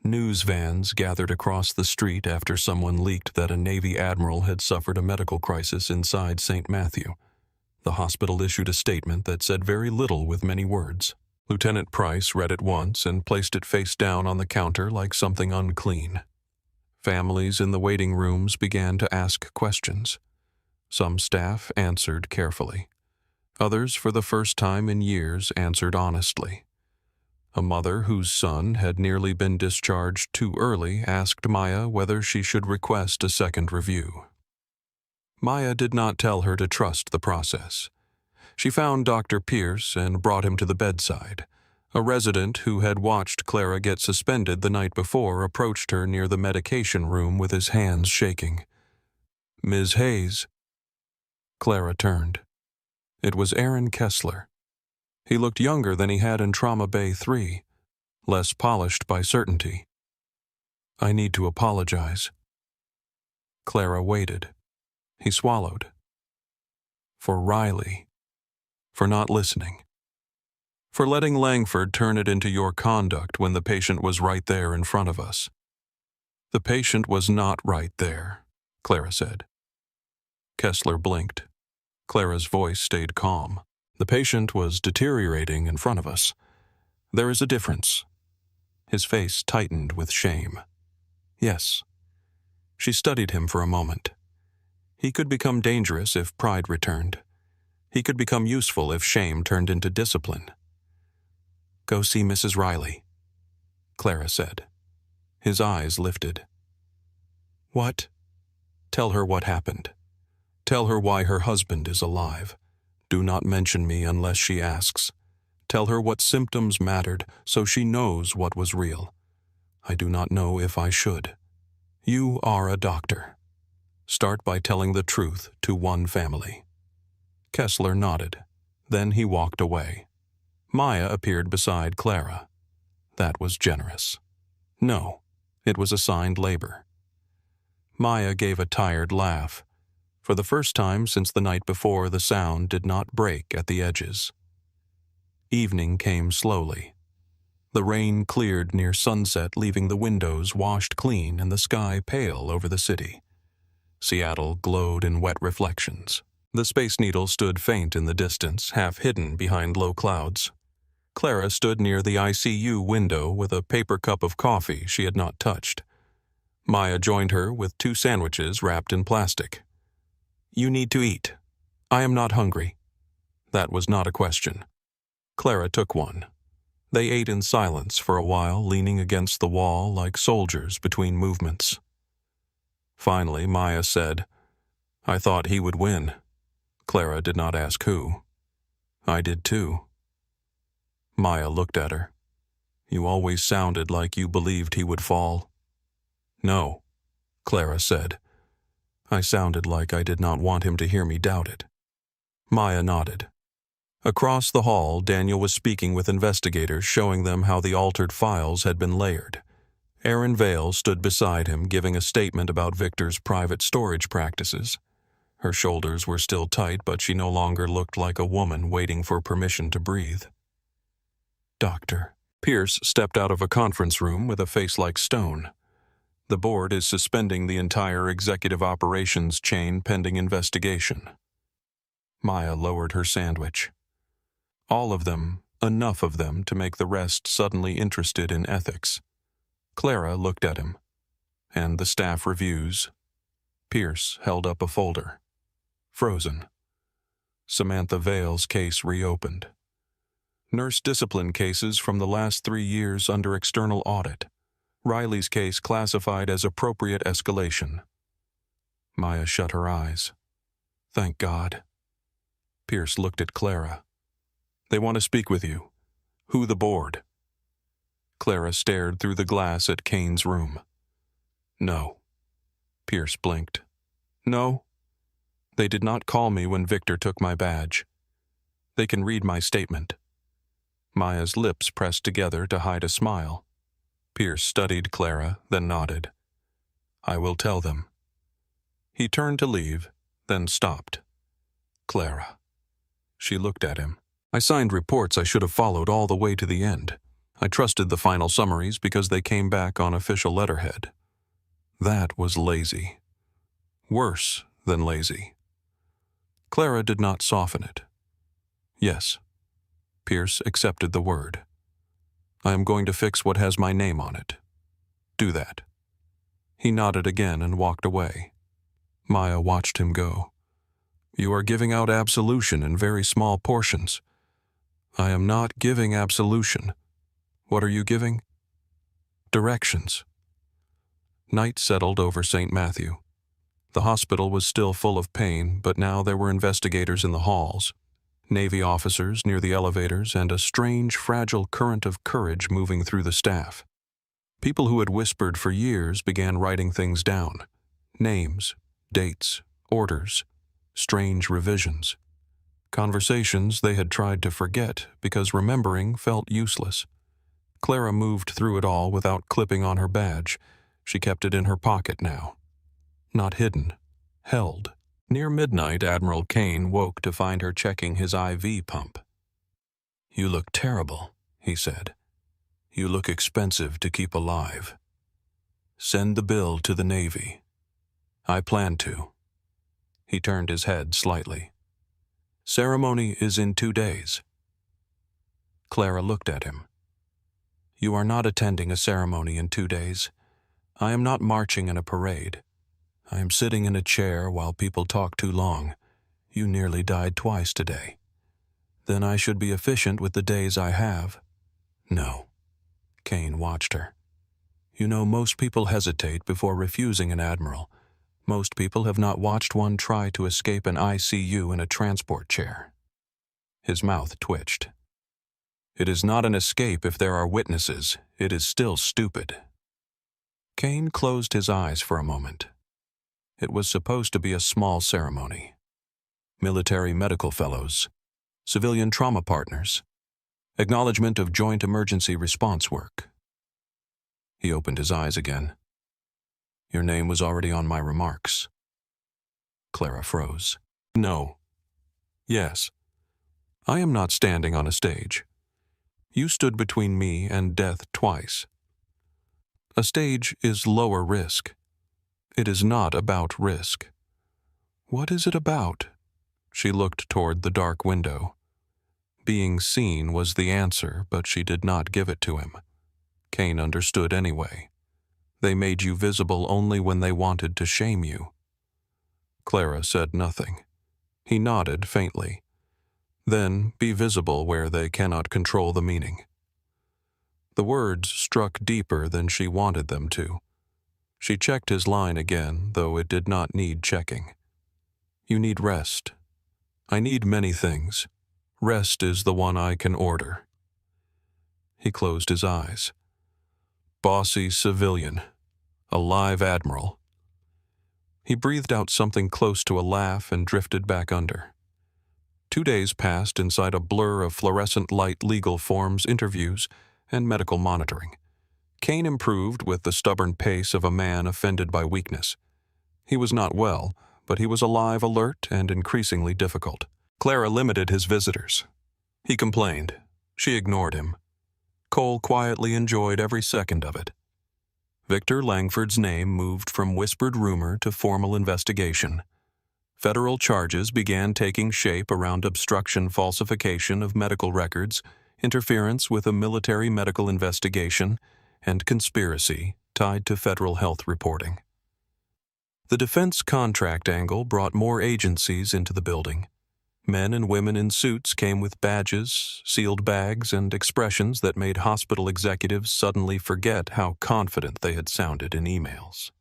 News vans gathered across the street after someone leaked that a Navy admiral had suffered a medical crisis inside St. Matthew. The hospital issued a statement that said very little with many words. Lieutenant Price read it once and placed it face down on the counter like something unclean. Families in the waiting rooms began to ask questions. Some staff answered carefully. Others, for the first time in years, answered honestly. A mother whose son had nearly been discharged too early asked Maya whether she should request a second review. Maya did not tell her to trust the process. She found Dr. Pierce and brought him to the bedside. A resident who had watched Clara get suspended the night before approached her near the medication room with his hands shaking. "Ms. Hayes." Clara turned. It was Aaron Kessler. He looked younger than he had in Trauma Bay 3, less polished by certainty. "I need to apologize." Clara waited. He swallowed. "For Riley. For not listening. For letting Langford turn it into your conduct when the patient was right there in front of us." "The patient was not right there," Clara said. Kessler blinked. Clara's voice stayed calm. "The patient was deteriorating in front of us. There is a difference." His face tightened with shame. "Yes." She studied him for a moment. He could become dangerous if pride returned. He could become useful if shame turned into discipline. "Go see Mrs. Riley," Clara said. His eyes lifted. "What?" "Tell her what happened. Tell her why her husband is alive. Do not mention me unless she asks. Tell her what symptoms mattered so she knows what was real. I do not know if I should. You are a doctor. Start by telling the truth to one family." Kessler nodded. Then he walked away. Maya appeared beside Clara. That was generous. No, it was assigned labor. Maya gave a tired laugh. For the first time since the night before, the sound did not break at the edges. Evening came slowly. The rain cleared near sunset, leaving the windows washed clean and the sky pale over the city. Seattle glowed in wet reflections. The Space Needle stood faint in the distance, half hidden behind low clouds. Clara stood near the ICU window with a paper cup of coffee she had not touched. Maya joined her with 2 sandwiches wrapped in plastic. "You need to eat. I am not hungry." That was not a question. Clara took one. They ate in silence for a while, leaning against the wall like soldiers between movements. Finally, Maya said, "I thought he would win." Clara did not ask who. "I did too." Maya looked at her. "You always sounded like you believed he would fall." "No," Clara said. "I sounded like I did not want him to hear me doubt it." Maya nodded. Across the hall, Daniel was speaking with investigators, showing them how the altered files had been layered. Erin Vale stood beside him, giving a statement about Victor's private storage practices. Her shoulders were still tight, but she no longer looked like a woman waiting for permission to breathe. "Doctor." Pierce stepped out of a conference room with a face like stone. "The board is suspending the entire executive operations chain pending investigation." Maya lowered her sandwich. "All of them, enough of them to make the rest suddenly interested in ethics." Clara looked at him. "And the staff reviews?" Pierce held up a folder. "Frozen." Samantha Vale's case reopened. "Nurse discipline cases from the last 3 years under external audit. Riley's case classified as appropriate escalation." Maya shut her eyes. "Thank God." Pierce looked at Clara. "They want to speak with you. Who the board?" Clara stared through the glass at Kane's room. "No." Pierce blinked. "No? They did not call me when Victor took my badge. They can read my statement." Maya's lips pressed together to hide a smile. Pierce studied Clara, then nodded. "I will tell them." He turned to leave, then stopped. "Clara." She looked at him. I signed reports I should have followed all the way to the end. I trusted the final summaries because they came back on official letterhead. That was lazy. Worse than lazy. Clara did not soften it. Yes. Pierce accepted the word. I am going to fix what has my name on it. Do that. He nodded again and walked away. Maya watched him go. You are giving out absolution in very small portions. I am not giving absolution. What are you giving? Directions. Night settled over St. Matthew. The hospital was still full of pain, but now there were investigators in the halls, Navy officers near the elevators, and a strange, fragile current of courage moving through the staff. People who had whispered for years began writing things down. Names, dates, orders, strange revisions. Conversations they had tried to forget because remembering felt useless. Clara moved through it all without clipping on her badge. She kept it in her pocket now. Not hidden, held. Near midnight, Admiral Kane woke to find her checking his IV pump. You look terrible, he said. You look expensive to keep alive. Send the bill to the Navy. I plan to. He turned his head slightly. Ceremony is in 2 days. Clara looked at him. You are not attending a ceremony in 2 days. I am not marching in a parade. I am sitting in a chair while people talk too long. You nearly died twice today. Then I should be efficient with the days I have. No. Kane watched her. You know, most people hesitate before refusing an admiral. Most people have not watched one try to escape an ICU in a transport chair. His mouth twitched. It is not an escape if there are witnesses. It is still stupid. Kane closed his eyes for a moment. It was supposed to be a small ceremony. Military medical fellows, civilian trauma partners, acknowledgement of joint emergency response work. He opened his eyes again. Your name was already on my remarks. Clara froze. No. Yes. I am not standing on a stage. You stood between me and death twice. A stage is lower risk. It is not about risk. What is it about? She looked toward the dark window. Being seen was the answer, but she did not give it to him. Kane understood anyway. They made you visible only when they wanted to shame you. Clara said nothing. He nodded faintly. Then be visible where they cannot control the meaning. The words struck deeper than she wanted them to. She checked his line again, though it did not need checking. You need rest. I need many things. Rest is the one I can order. He closed his eyes. Bossy civilian. A live admiral. He breathed out something close to a laugh and drifted back under. 2 days passed inside a blur of fluorescent light legal forms, interviews, and medical monitoring. Kane improved with the stubborn pace of a man offended by weakness. He was not well, but he was alive, alert, and increasingly difficult. Clara limited his visitors. He complained. She ignored him. Cole quietly enjoyed every second of it. Victor Langford's name moved from whispered rumor to formal investigation. Federal charges began taking shape around obstruction, falsification of medical records, interference with a military medical investigation, and conspiracy tied to federal health reporting. The defense contract angle brought more agencies into the building. Men and women in suits came with badges, sealed bags, and expressions that made hospital executives suddenly forget how confident they had sounded in emails.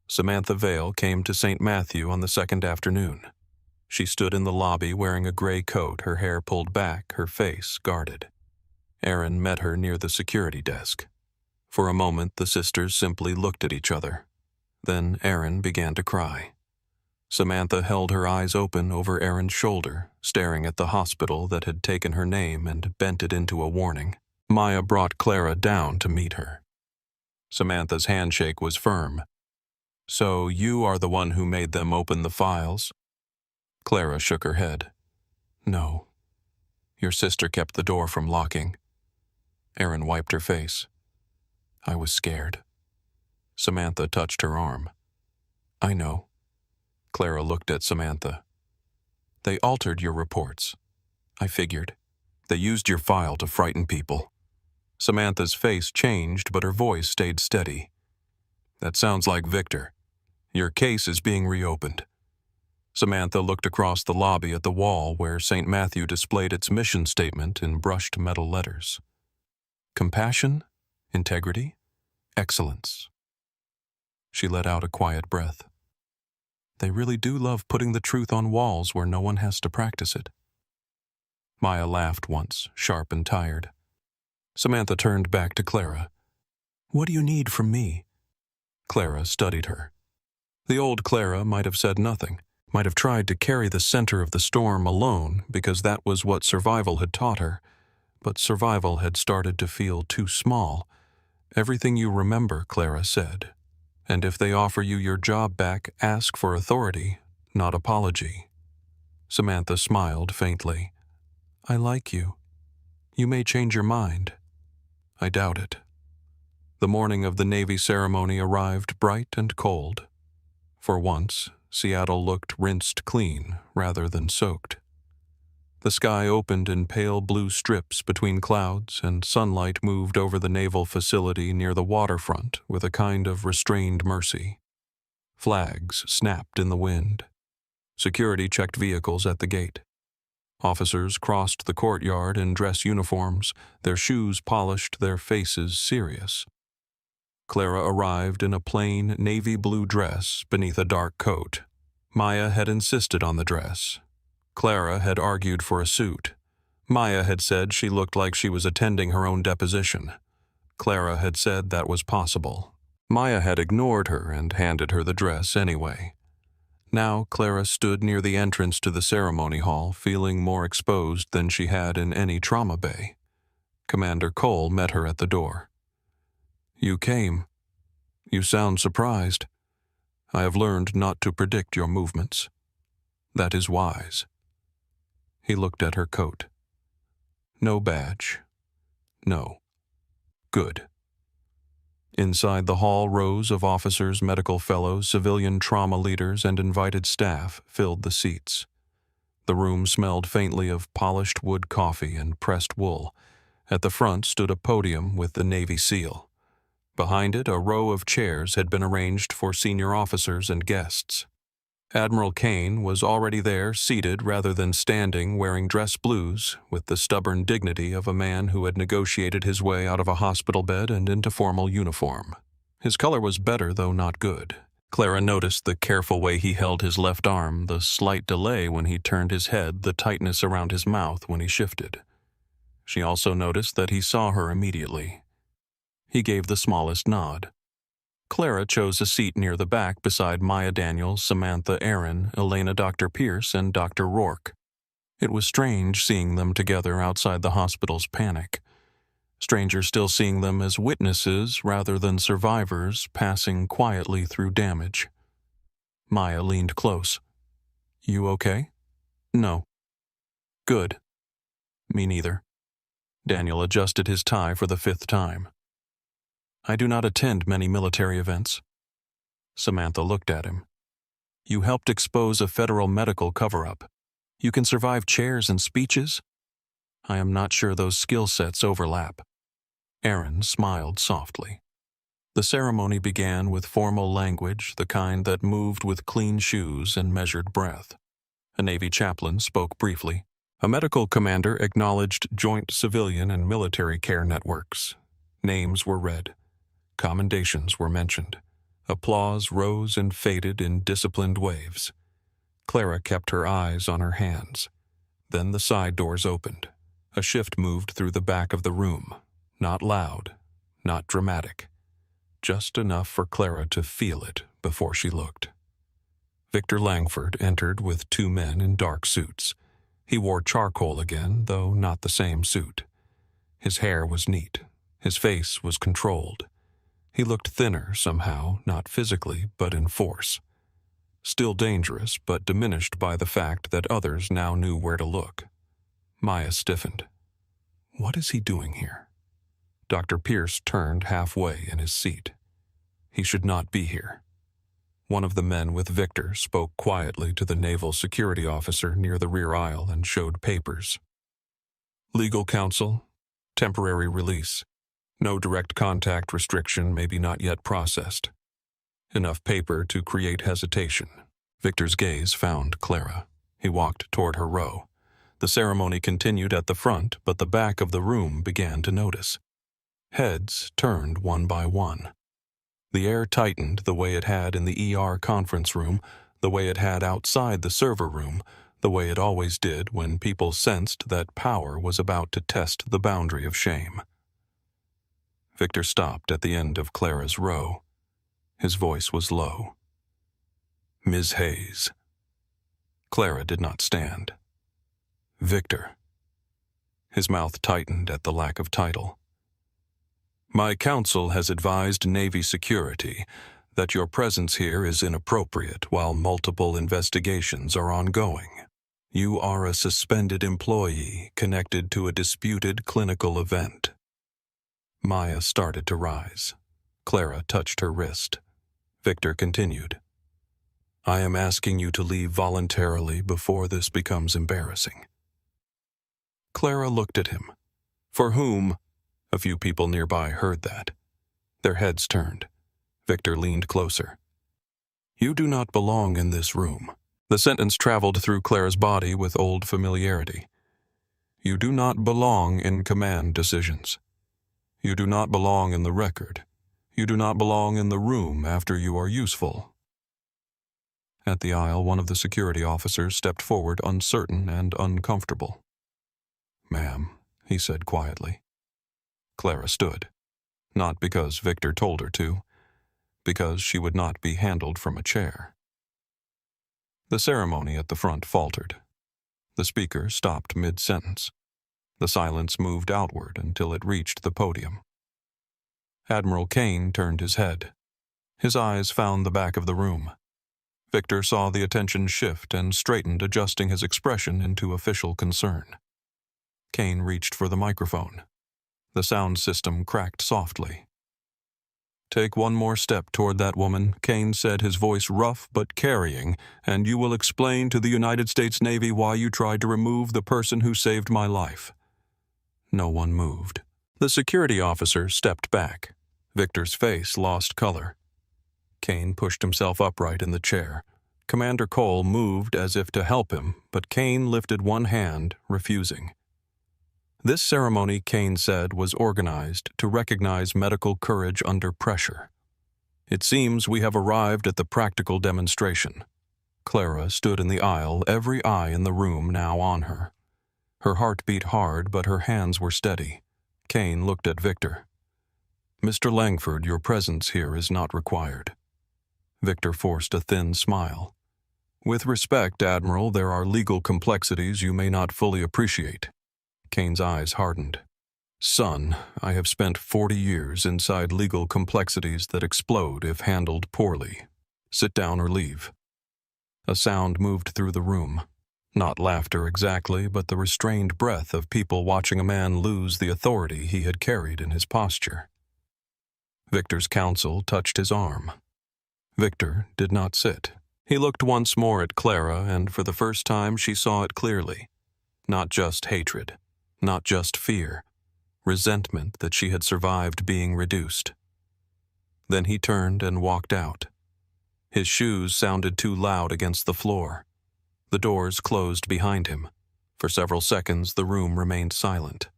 Samantha Vale came to St. Matthew on the second afternoon. She stood in the lobby wearing a gray coat, her hair pulled back, her face guarded. Aaron met her near the security desk. For a moment, the sisters simply looked at each other. Then Aaron began to cry. Samantha held her eyes open over Aaron's shoulder, staring at the hospital that had taken her name and bent it into a warning. Maya brought Clara down to meet her. Samantha's handshake was firm. So you are the one who made them open the files? Clara shook her head. No. Your sister kept the door from locking. Erin wiped her face. I was scared. Samantha touched her arm. I know. Clara looked at Samantha. They altered your reports. I figured. They used your file to frighten people. Samantha's face changed, but her voice stayed steady. That sounds like Victor. Your case is being reopened. Samantha looked across the lobby at the wall where St. Matthew displayed its mission statement in brushed metal letters. Compassion, integrity, excellence. She let out a quiet breath. They really do love putting the truth on walls where no one has to practice it. Maya laughed once, sharp and tired. Samantha turned back to Clara. What do you need from me? Clara studied her. The old Clara might have said nothing, might have tried to carry the center of the storm alone because that was what survival had taught her, but survival had started to feel too small. Everything you remember, Clara said. And if they offer you your job back, ask for authority, not apology. Samantha smiled faintly. I like you. You may change your mind. I doubt it. The morning of the Navy ceremony arrived bright and cold. For once, Seattle looked rinsed clean rather than soaked. The sky opened in pale blue strips between clouds, and sunlight moved over the naval facility near the waterfront with a kind of restrained mercy. Flags snapped in the wind. Security checked vehicles at the gate. Officers crossed the courtyard in dress uniforms, their shoes polished, their faces serious. Clara arrived in a plain navy blue dress beneath a dark coat. Maya had insisted on the dress. Clara had argued for a suit. Maya had said she looked like she was attending her own deposition. Clara had said that was possible. Maya had ignored her and handed her the dress anyway. Now Clara stood near the entrance to the ceremony hall, feeling more exposed than she had in any trauma bay. Commander Cole met her at the door. You came. You sound surprised. I have learned not to predict your movements. That is wise. He looked at her coat. No badge. No. Good. Inside the hall, rows of officers, medical fellows, civilian trauma leaders, and invited staff filled the seats. The room smelled faintly of polished wood coffee and pressed wool. At the front stood a podium with the Navy seal. Behind it, a row of chairs had been arranged for senior officers and guests. Admiral Kane was already there, seated rather than standing, wearing dress blues, with the stubborn dignity of a man who had negotiated his way out of a hospital bed and into formal uniform. His color was better, though not good. Clara noticed the careful way he held his left arm, the slight delay when he turned his head, the tightness around his mouth when he shifted. She also noticed that he saw her immediately. He gave the smallest nod. Clara chose a seat near the back beside Maya Daniels, Samantha Erin, Elena Dr. Pierce, and Dr. Rourke. It was strange seeing them together outside the hospital's panic. Stranger still seeing them as witnesses rather than survivors passing quietly through damage. Maya leaned close. You okay? No. Good. Me neither. Daniel adjusted his tie for the 5th time. I do not attend many military events. Samantha looked at him. You helped expose a federal medical cover-up. You can survive chairs and speeches? I am not sure those skill sets overlap. Erin smiled softly. The ceremony began with formal language, the kind that moved with clean shoes and measured breath. A Navy chaplain spoke briefly. A medical commander acknowledged joint civilian and military care networks. Names were read. Commendations were mentioned. Applause rose and faded in disciplined waves. Clara kept her eyes on her hands. Then the side doors opened. A shift moved through the back of the room. Not loud, not dramatic. Just enough for Clara to feel it before she looked. Victor Langford entered with 2 men in dark suits. He wore charcoal again, though not the same suit. His hair was neat. His face was controlled. He looked thinner somehow, not physically, but in force. Still dangerous, but diminished by the fact that others now knew where to look. Maya stiffened. What is he doing here? Dr. Pierce turned halfway in his seat. He should not be here. One of the men with Victor spoke quietly to the naval security officer near the rear aisle and showed papers. Legal counsel, temporary release. No direct contact restriction may be not yet processed. Enough paper to create hesitation. Victor's gaze found Clara. He walked toward her row. The ceremony continued at the front, but the back of the room began to notice. Heads turned one by one. The air tightened the way it had in the ER conference room, the way it had outside the server room, the way it always did when people sensed that power was about to test the boundary of shame. Victor stopped at the end of Clara's row. His voice was low. Ms. Hayes. Clara did not stand. Victor. His mouth tightened at the lack of title. My counsel has advised Navy security that your presence here is inappropriate while multiple investigations are ongoing. You are a suspended employee connected to a disputed clinical event. Maya started to rise. Clara touched her wrist. Victor continued. I am asking you to leave voluntarily before this becomes embarrassing. Clara looked at him. For whom? A few people nearby heard that. Their heads turned. Victor leaned closer. You do not belong in this room. The sentence traveled through Clara's body with old familiarity. You do not belong in command decisions. You do not belong in the record. You do not belong in the room after you are useful. At the aisle, one of the security officers stepped forward, uncertain and uncomfortable. Ma'am, he said quietly. Clara stood, not because Victor told her to, because she would not be handled from a chair. The ceremony at the front faltered. The speaker stopped mid-sentence. The silence moved outward until it reached the podium. Admiral Kane turned his head. His eyes found the back of the room. Victor saw the attention shift and straightened, adjusting his expression into official concern. Kane reached for the microphone. The sound system cracked softly. Take one more step toward that woman, Kane said, his voice rough but carrying, and you will explain to the United States Navy why you tried to remove the person who saved my life. No one moved. The security officer stepped back. Victor's face lost color. Kane pushed himself upright in the chair. Commander Cole moved as if to help him, but Kane lifted one hand, refusing. This ceremony, Kane said, was organized to recognize medical courage under pressure. It seems we have arrived at the practical demonstration. Clara stood in the aisle, every eye in the room now on her. Her heart beat hard, but her hands were steady. Kane looked at Victor. Mr. Langford, your presence here is not required. Victor forced a thin smile. With respect, Admiral, there are legal complexities you may not fully appreciate. Kane's eyes hardened. Son, I have spent 40 years inside legal complexities that explode if handled poorly. Sit down or leave. A sound moved through the room. Not laughter exactly, but the restrained breath of people watching a man lose the authority he had carried in his posture. Victor's counsel touched his arm. Victor did not sit. He looked once more at Clara, and for the first time she saw it clearly. Not just hatred. Not just fear, resentment that she had survived being reduced. Then he turned and walked out. His shoes sounded too loud against the floor. The doors closed behind him. For several seconds, the room remained silent.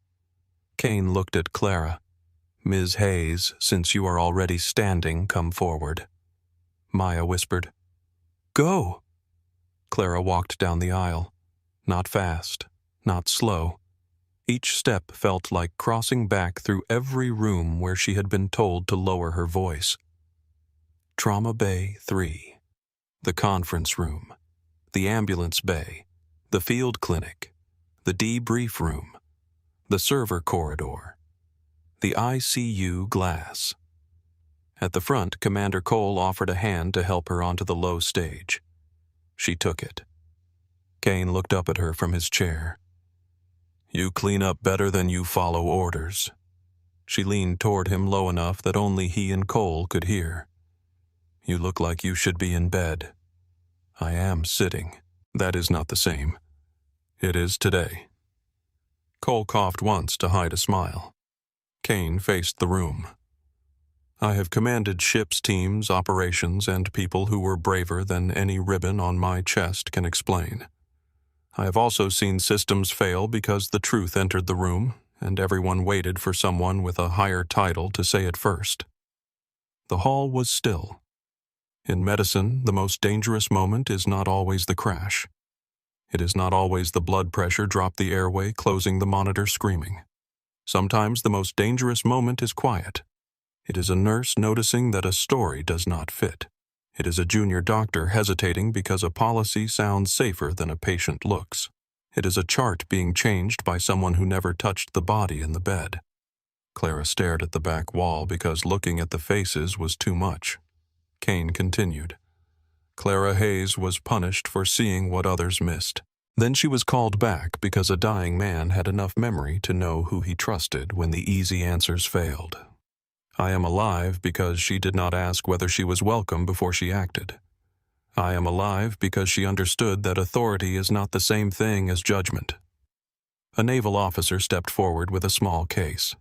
Kane looked at Clara. Ms. Hayes, since you are already standing, come forward. Maya whispered, Go! Clara walked down the aisle. Not fast, not slow. Each step felt like crossing back through every room where she had been told to lower her voice. Trauma Bay 3, the conference room, the ambulance bay, the field clinic, the debrief room, the server corridor, the ICU glass. At the front, Commander Cole offered a hand to help her onto the low stage. She took it. Kane looked up at her from his chair. You clean up better than you follow orders. She leaned toward him low enough that only he and Cole could hear. You look like you should be in bed. I am sitting. That is not the same. It is today. Cole coughed once to hide a smile. Kane faced the room. I have commanded ships, teams, operations, and people who were braver than any ribbon on my chest can explain. I have also seen systems fail because the truth entered the room, and everyone waited for someone with a higher title to say it first. The hall was still. In medicine, the most dangerous moment is not always the crash. It is not always the blood pressure drop the airway, closing the monitor screaming. Sometimes the most dangerous moment is quiet. It is a nurse noticing that a story does not fit. It is a junior doctor hesitating because a policy sounds safer than a patient looks. It is a chart being changed by someone who never touched the body in the bed. Clara stared at the back wall because looking at the faces was too much. Kane continued. Clara Hayes was punished for seeing what others missed. Then she was called back because a dying man had enough memory to know who he trusted when the easy answers failed. I am alive because she did not ask whether she was welcome before she acted. I am alive because she understood that authority is not the same thing as judgment. A naval officer stepped forward with a small case.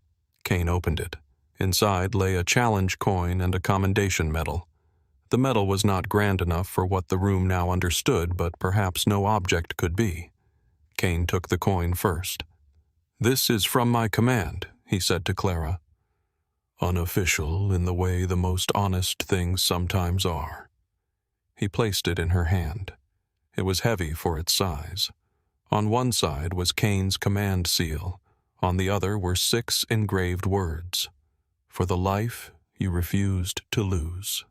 Kane opened it. Inside lay a challenge coin and a commendation medal. The medal was not grand enough for what the room now understood, but perhaps no object could be. Kane took the coin first. This is from my command, he said to Clara. Unofficial in the way the most honest things sometimes are. He placed it in her hand. It was heavy for its size. On one side was Kane's command seal. On the other were 6 engraved words. For the life you refused to lose.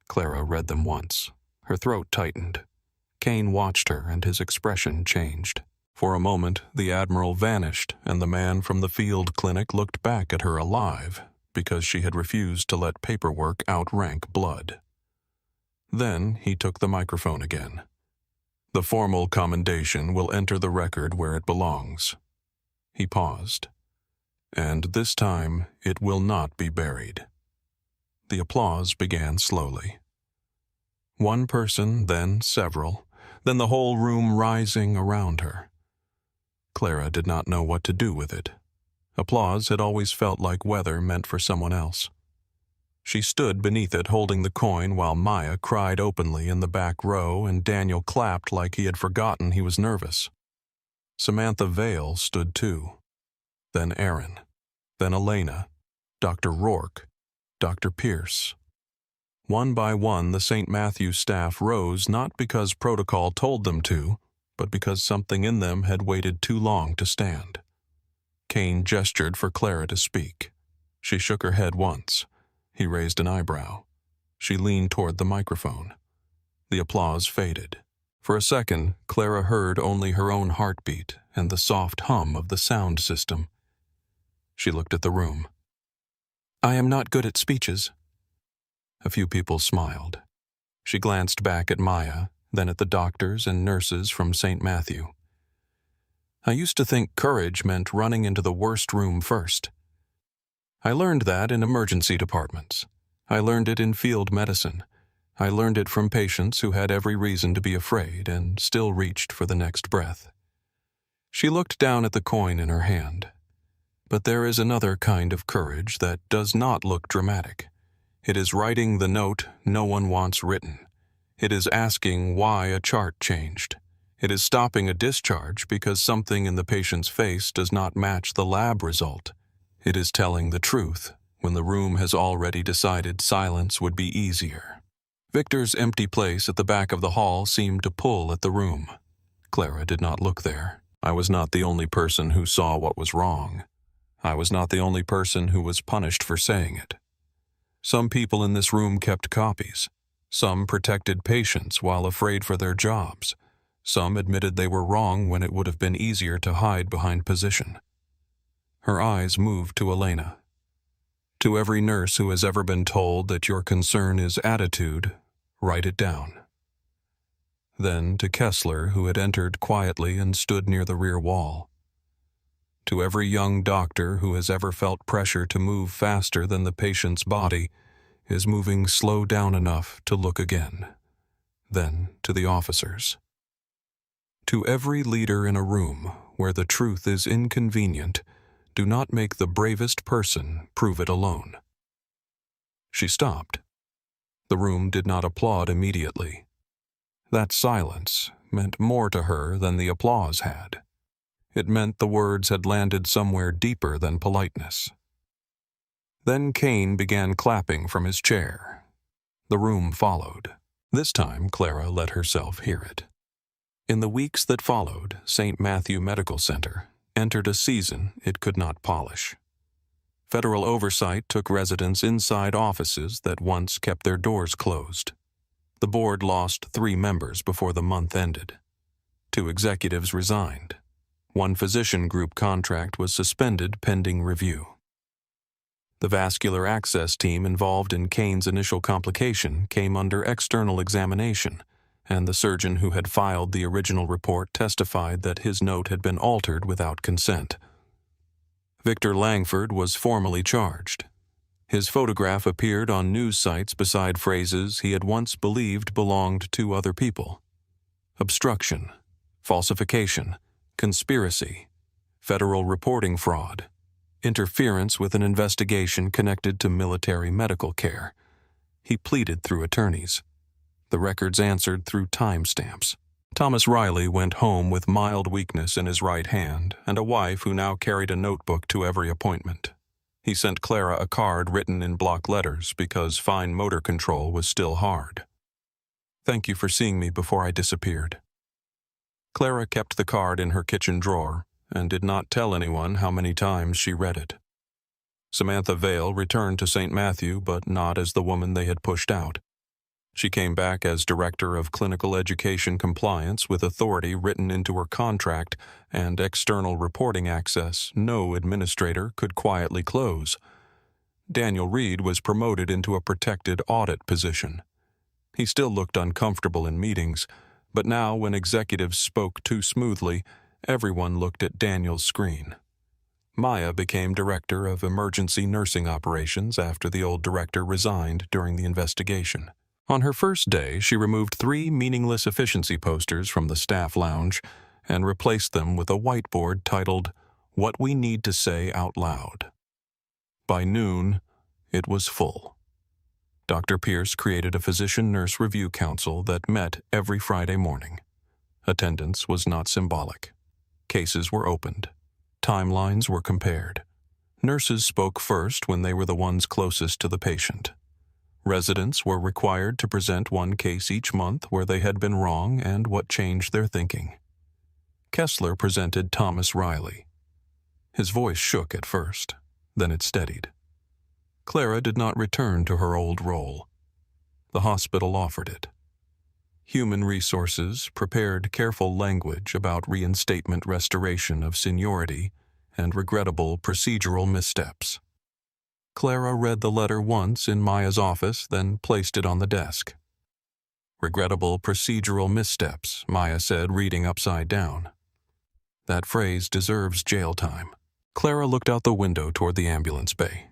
Clara read them once. Her throat tightened. Kane watched her and his expression changed. For a moment, the Admiral vanished and the man from the field clinic looked back at her alive because she had refused to let paperwork outrank blood. Then he took the microphone again. The formal commendation will enter the record where it belongs. He paused. And this time, it will not be buried. The applause began slowly. One person, then several, then the whole room rising around her. Clara did not know what to do with it. Applause had always felt like weather meant for someone else. She stood beneath it holding the coin while Maya cried openly in the back row and Daniel clapped like he had forgotten he was nervous. Samantha Vale stood too. Then Aaron. Then Elena. Dr. Rourke. Dr. Pierce. One by one, the St. Matthew's staff rose not because protocol told them to, but because something in them had waited too long to stand. Kane gestured for Clara to speak. She shook her head once. He raised an eyebrow. She leaned toward the microphone. The applause faded. For a second, Clara heard only her own heartbeat and the soft hum of the sound system. She looked at the room. I am not good at speeches. A few people smiled. She glanced back at Maya, then at the doctors and nurses from St. Matthew. I used to think courage meant running into the worst room first. I learned that in emergency departments. I learned it in field medicine. I learned it from patients who had every reason to be afraid and still reached for the next breath. She looked down at the coin in her hand. But there is another kind of courage that does not look dramatic. It is writing the note no one wants written. It is asking why a chart changed. It is stopping a discharge because something in the patient's face does not match the lab result. It is telling the truth when the room has already decided silence would be easier. Victor's empty place at the back of the hall seemed to pull at the room. Clara did not look there. I was not the only person who saw what was wrong. I was not the only person who was punished for saying it. Some people in this room kept copies. Some protected patients while afraid for their jobs. Some admitted they were wrong when it would have been easier to hide behind position. Her eyes moved to Elena. To every nurse who has ever been told that your concern is attitude, write it down. Then to Kessler, who had entered quietly and stood near the rear wall. To every young doctor who has ever felt pressure to move faster than the patient's body is moving slow down enough to look again. Then to the officers. To every leader in a room where the truth is inconvenient, do not make the bravest person prove it alone. She stopped. The room did not applaud immediately. That silence meant more to her than the applause had. It meant the words had landed somewhere deeper than politeness. Then Kane began clapping from his chair. The room followed. This time Clara let herself hear it. In the weeks that followed, St. Matthew Medical Center entered a season it could not polish. Federal oversight took residents inside offices that once kept their doors closed. The board lost 3 members before the month ended. 2 executives resigned. 1 physician group contract was suspended pending review. The vascular access team involved in Kane's initial complication came under external examination, and the surgeon who had filed the original report testified that his note had been altered without consent. Victor Langford was formally charged. His photograph appeared on news sites beside phrases he had once believed belonged to other people. Obstruction, falsification, conspiracy, federal reporting fraud, interference with an investigation connected to military medical care. He pleaded through attorneys. The records answered through timestamps. Thomas Riley went home with mild weakness in his right hand and a wife who now carried a notebook to every appointment. He sent Clara a card written in block letters because fine motor control was still hard. "Thank you for seeing me before I disappeared." Clara kept the card in her kitchen drawer and did not tell anyone how many times she read it. Samantha Vale returned to St. Matthew, but not as the woman they had pushed out. She came back as Director of Clinical Education Compliance with authority written into her contract and external reporting access no administrator could quietly close. Daniel Reed was promoted into a protected audit position. He still looked uncomfortable in meetings, but now when executives spoke too smoothly, everyone looked at Daniel's screen. Maya became Director of Emergency Nursing Operations after the old director resigned during the investigation. On her first day, she removed 3 meaningless efficiency posters from the staff lounge and replaced them with a whiteboard titled, "What We Need to Say Out Loud." By noon, it was full. Dr. Pierce created a physician-nurse review council that met every Friday morning. Attendance was not symbolic. Cases were opened. Timelines were compared. Nurses spoke first when they were the ones closest to the patient. Residents were required to present 1 case each month where they had been wrong and what changed their thinking. Kessler presented Thomas Riley. His voice shook at first, then it steadied. Clara did not return to her old role. The hospital offered it. Human Resources prepared careful language about reinstatement restoration of seniority and regrettable procedural missteps. Clara read the letter once in Maya's office, then placed it on the desk. "Regrettable procedural missteps," Maya said, reading upside down. "That phrase deserves jail time." Clara looked out the window toward the ambulance bay.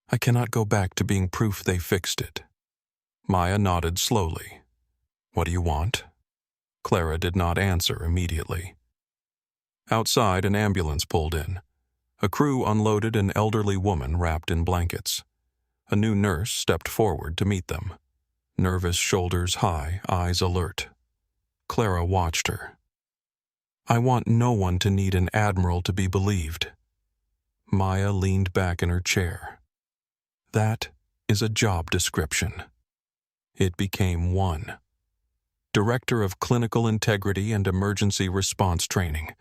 "I cannot go back to being proof they fixed it." Maya nodded slowly. "What do you want?" Clara did not answer immediately. Outside, an ambulance pulled in. A crew unloaded an elderly woman wrapped in blankets. A new nurse stepped forward to meet them. Nervous shoulders high, eyes alert. Clara watched her. "I want no one to need an Admiral to be believed." Maya leaned back in her chair. "That is a job description." It became one. Director of Clinical Integrity and Emergency Response Training.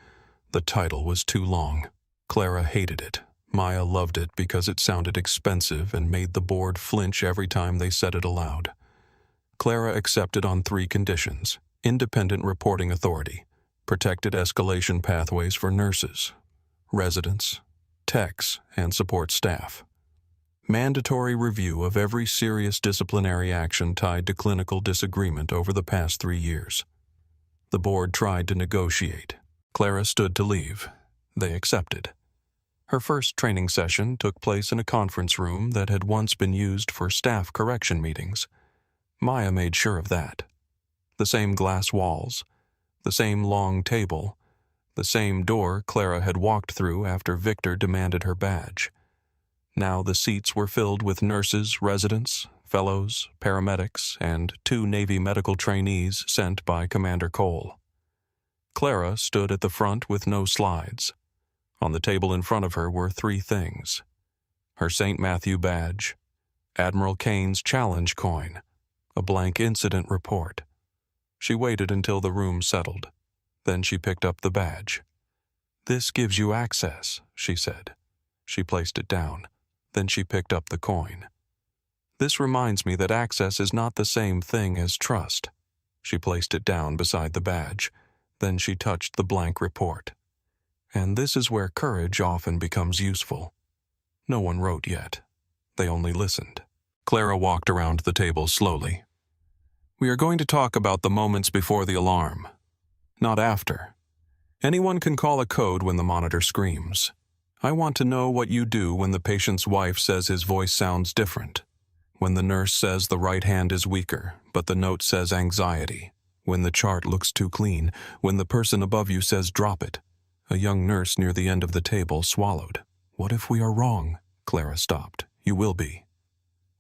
The title was too long. Clara hated it. Maya loved it because it sounded expensive and made the board flinch every time they said it aloud. Clara accepted on 3 conditions: independent reporting authority, protected escalation pathways for nurses, residents, techs, and support staff, mandatory review of every serious disciplinary action tied to clinical disagreement over the past 3 years. The board tried to negotiate. Clara stood to leave. They accepted. Her first training session took place in a conference room that had once been used for staff correction meetings. Maya made sure of that. The same glass walls, the same long table, the same door Clara had walked through after Victor demanded her badge. Now the seats were filled with nurses, residents, fellows, paramedics, and 2 Navy medical trainees sent by Commander Cole. Clara stood at the front with no slides. On the table in front of her were 3 things: her St. Matthew badge, Admiral Kane's challenge coin, a blank incident report. She waited until the room settled. Then she picked up the badge. "This gives you access," she said. She placed it down. Then she picked up the coin. "This reminds me that access is not the same thing as trust." She placed it down beside the badge. Then she touched the blank report. "And this is where courage often becomes useful." No one wrote yet. They only listened. Clara walked around the table slowly. "We are going to talk about the moments before the alarm, not after. Anyone can call a code when the monitor screams. I want to know what you do when the patient's wife says his voice sounds different, when the nurse says the right hand is weaker, but the note says anxiety, when the chart looks too clean, when the person above you says drop it." A young nurse near the end of the table swallowed. "What if we are wrong?" Clara stopped. "You will be."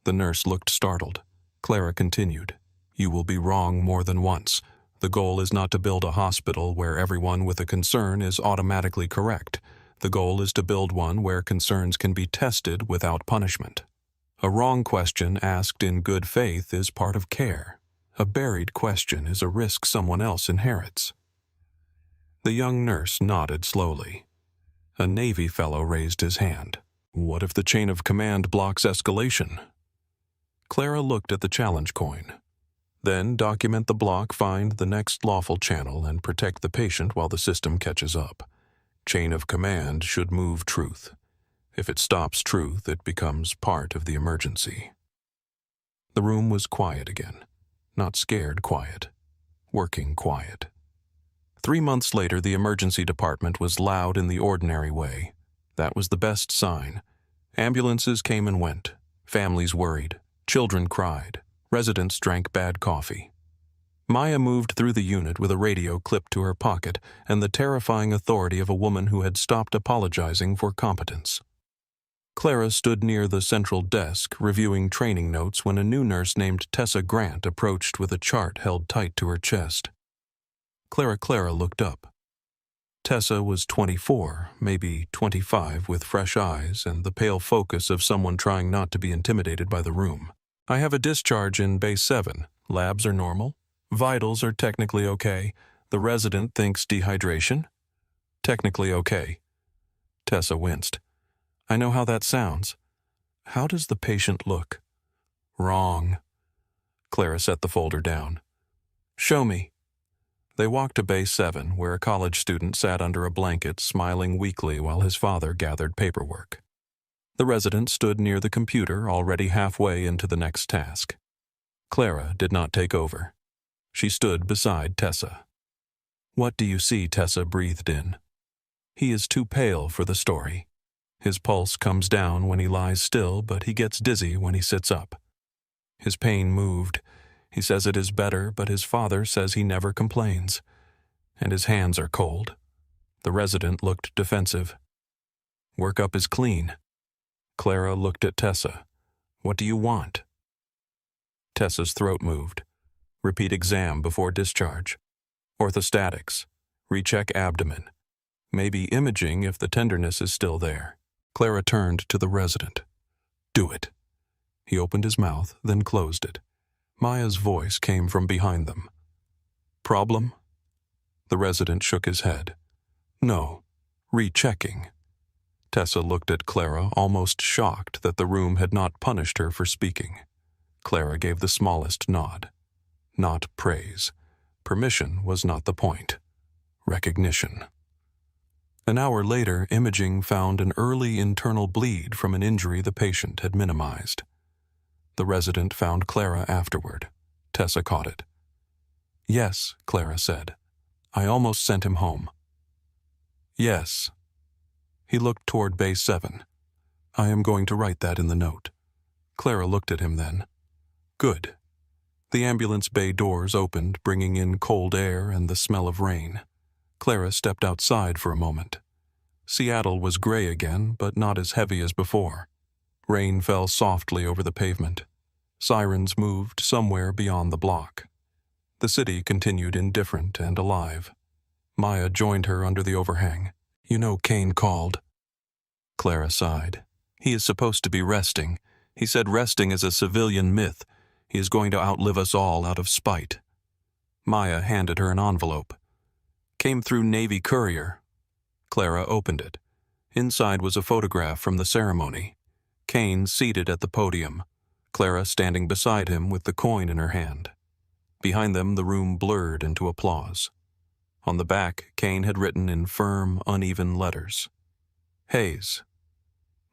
The nurse looked startled. Clara continued. "You will be wrong more than once. The goal is not to build a hospital where everyone with a concern is automatically correct. The goal is to build one where concerns can be tested without punishment. A wrong question asked in good faith is part of care. A buried question is a risk someone else inherits." The young nurse nodded slowly. A Navy fellow raised his hand. "What if the chain of command blocks escalation?" Clara looked at the challenge coin. "Then document the block, find the next lawful channel, and protect the patient while the system catches up. Chain of command should move truth. If it stops truth, it becomes part of the emergency." The room was quiet again. Not scared quiet. Working quiet. 3 months later, the emergency department was loud in the ordinary way. That was the best sign. Ambulances came and went. Families worried. Children cried. Residents drank bad coffee. Maya moved through the unit with a radio clipped to her pocket and the terrifying authority of a woman who had stopped apologizing for competence. Clara stood near the central desk, reviewing training notes, when a new nurse named Tessa Grant approached with a chart held tight to her chest. Clara looked up. Tessa was 24, maybe 25, with fresh eyes and the pale focus of someone trying not to be intimidated by the room. "I have a discharge in Base 7. Labs are normal. Vitals are technically okay. The resident thinks dehydration. Technically okay." Tessa winced. "I know how that sounds. How does the patient look?" "Wrong." Clara set the folder down. "Show me." They walked to Base 7, where a college student sat under a blanket, smiling weakly while his father gathered paperwork. The resident stood near the computer, already halfway into the next task. Clara did not take over. She stood beside Tessa. "What do you see?" Tessa breathed in. "He is too pale for the story. His pulse comes down when he lies still, but he gets dizzy when he sits up. His pain moved. He says it is better, but his father says he never complains. And his hands are cold." The resident looked defensive. "Workup is clean." Clara looked at Tessa. "What do you want?" Tessa's throat moved. "Repeat exam before discharge. Orthostatics. Recheck abdomen. Maybe imaging if the tenderness is still there." Clara turned to the resident. "Do it." He opened his mouth, then closed it. Maya's voice came from behind them. "Problem?" The resident shook his head. "No. Rechecking." Tessa looked at Clara, almost shocked that the room had not punished her for speaking. Clara gave the smallest nod. Not praise. Permission was not the point. Recognition. An hour later, imaging found an early internal bleed from an injury the patient had minimized. The resident found Clara afterward. Tessa caught it. "Yes," Clara said. "I almost sent him home." "Yes." He looked toward Bay 7. I am going to write that in the note. Clara looked at him then. Good. The ambulance bay doors opened, bringing in cold air and the smell of rain. Clara stepped outside for a moment. Seattle was gray again, but not as heavy as before. Rain fell softly over the pavement. Sirens moved somewhere beyond the block. The city continued indifferent and alive. Maya joined her under the overhang. You know Kane called. Clara sighed. He is supposed to be resting. He said resting is a civilian myth. He is going to outlive us all out of spite. Maya handed her an envelope. Came through Navy courier. Clara opened it. Inside was a photograph from the ceremony. Kane seated at the podium. Clara standing beside him with the coin in her hand. Behind them the room blurred into applause. On the back, Kane had written in firm, uneven letters. Hayes.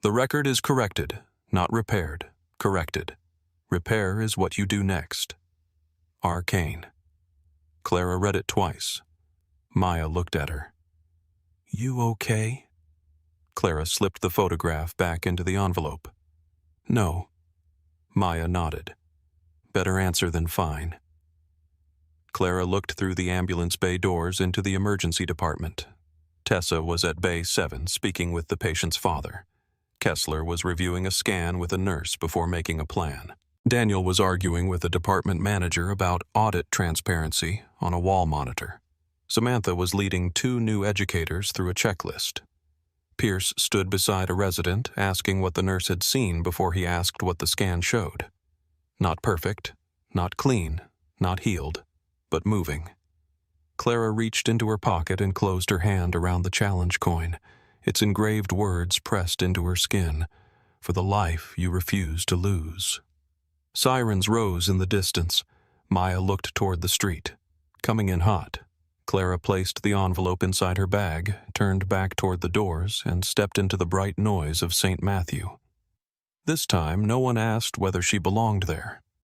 The record is corrected, not repaired, corrected. Repair is what you do next. R. Kane. Clara read it twice. Maya looked at her. You okay? Clara slipped the photograph back into the envelope. No. Maya nodded. Better answer than fine. Clara looked through the ambulance bay doors into the emergency department. Tessa was at Bay 7 speaking with the patient's father. Kessler was reviewing a scan with a nurse before making a plan. Daniel was arguing with a department manager about audit transparency on a wall monitor. Samantha was leading 2 new educators through a checklist. Pierce stood beside a resident, asking what the nurse had seen before he asked what the scan showed. Not perfect, not clean, not healed, but moving. Clara reached into her pocket and closed her hand around the challenge coin, its engraved words pressed into her skin, for the life you refuse to lose. Sirens rose in the distance. Maya looked toward the street. Coming in hot. Clara placed the envelope inside her bag, turned back toward the doors, and stepped into the bright noise of St. Matthew. This time, no one asked whether she belonged there.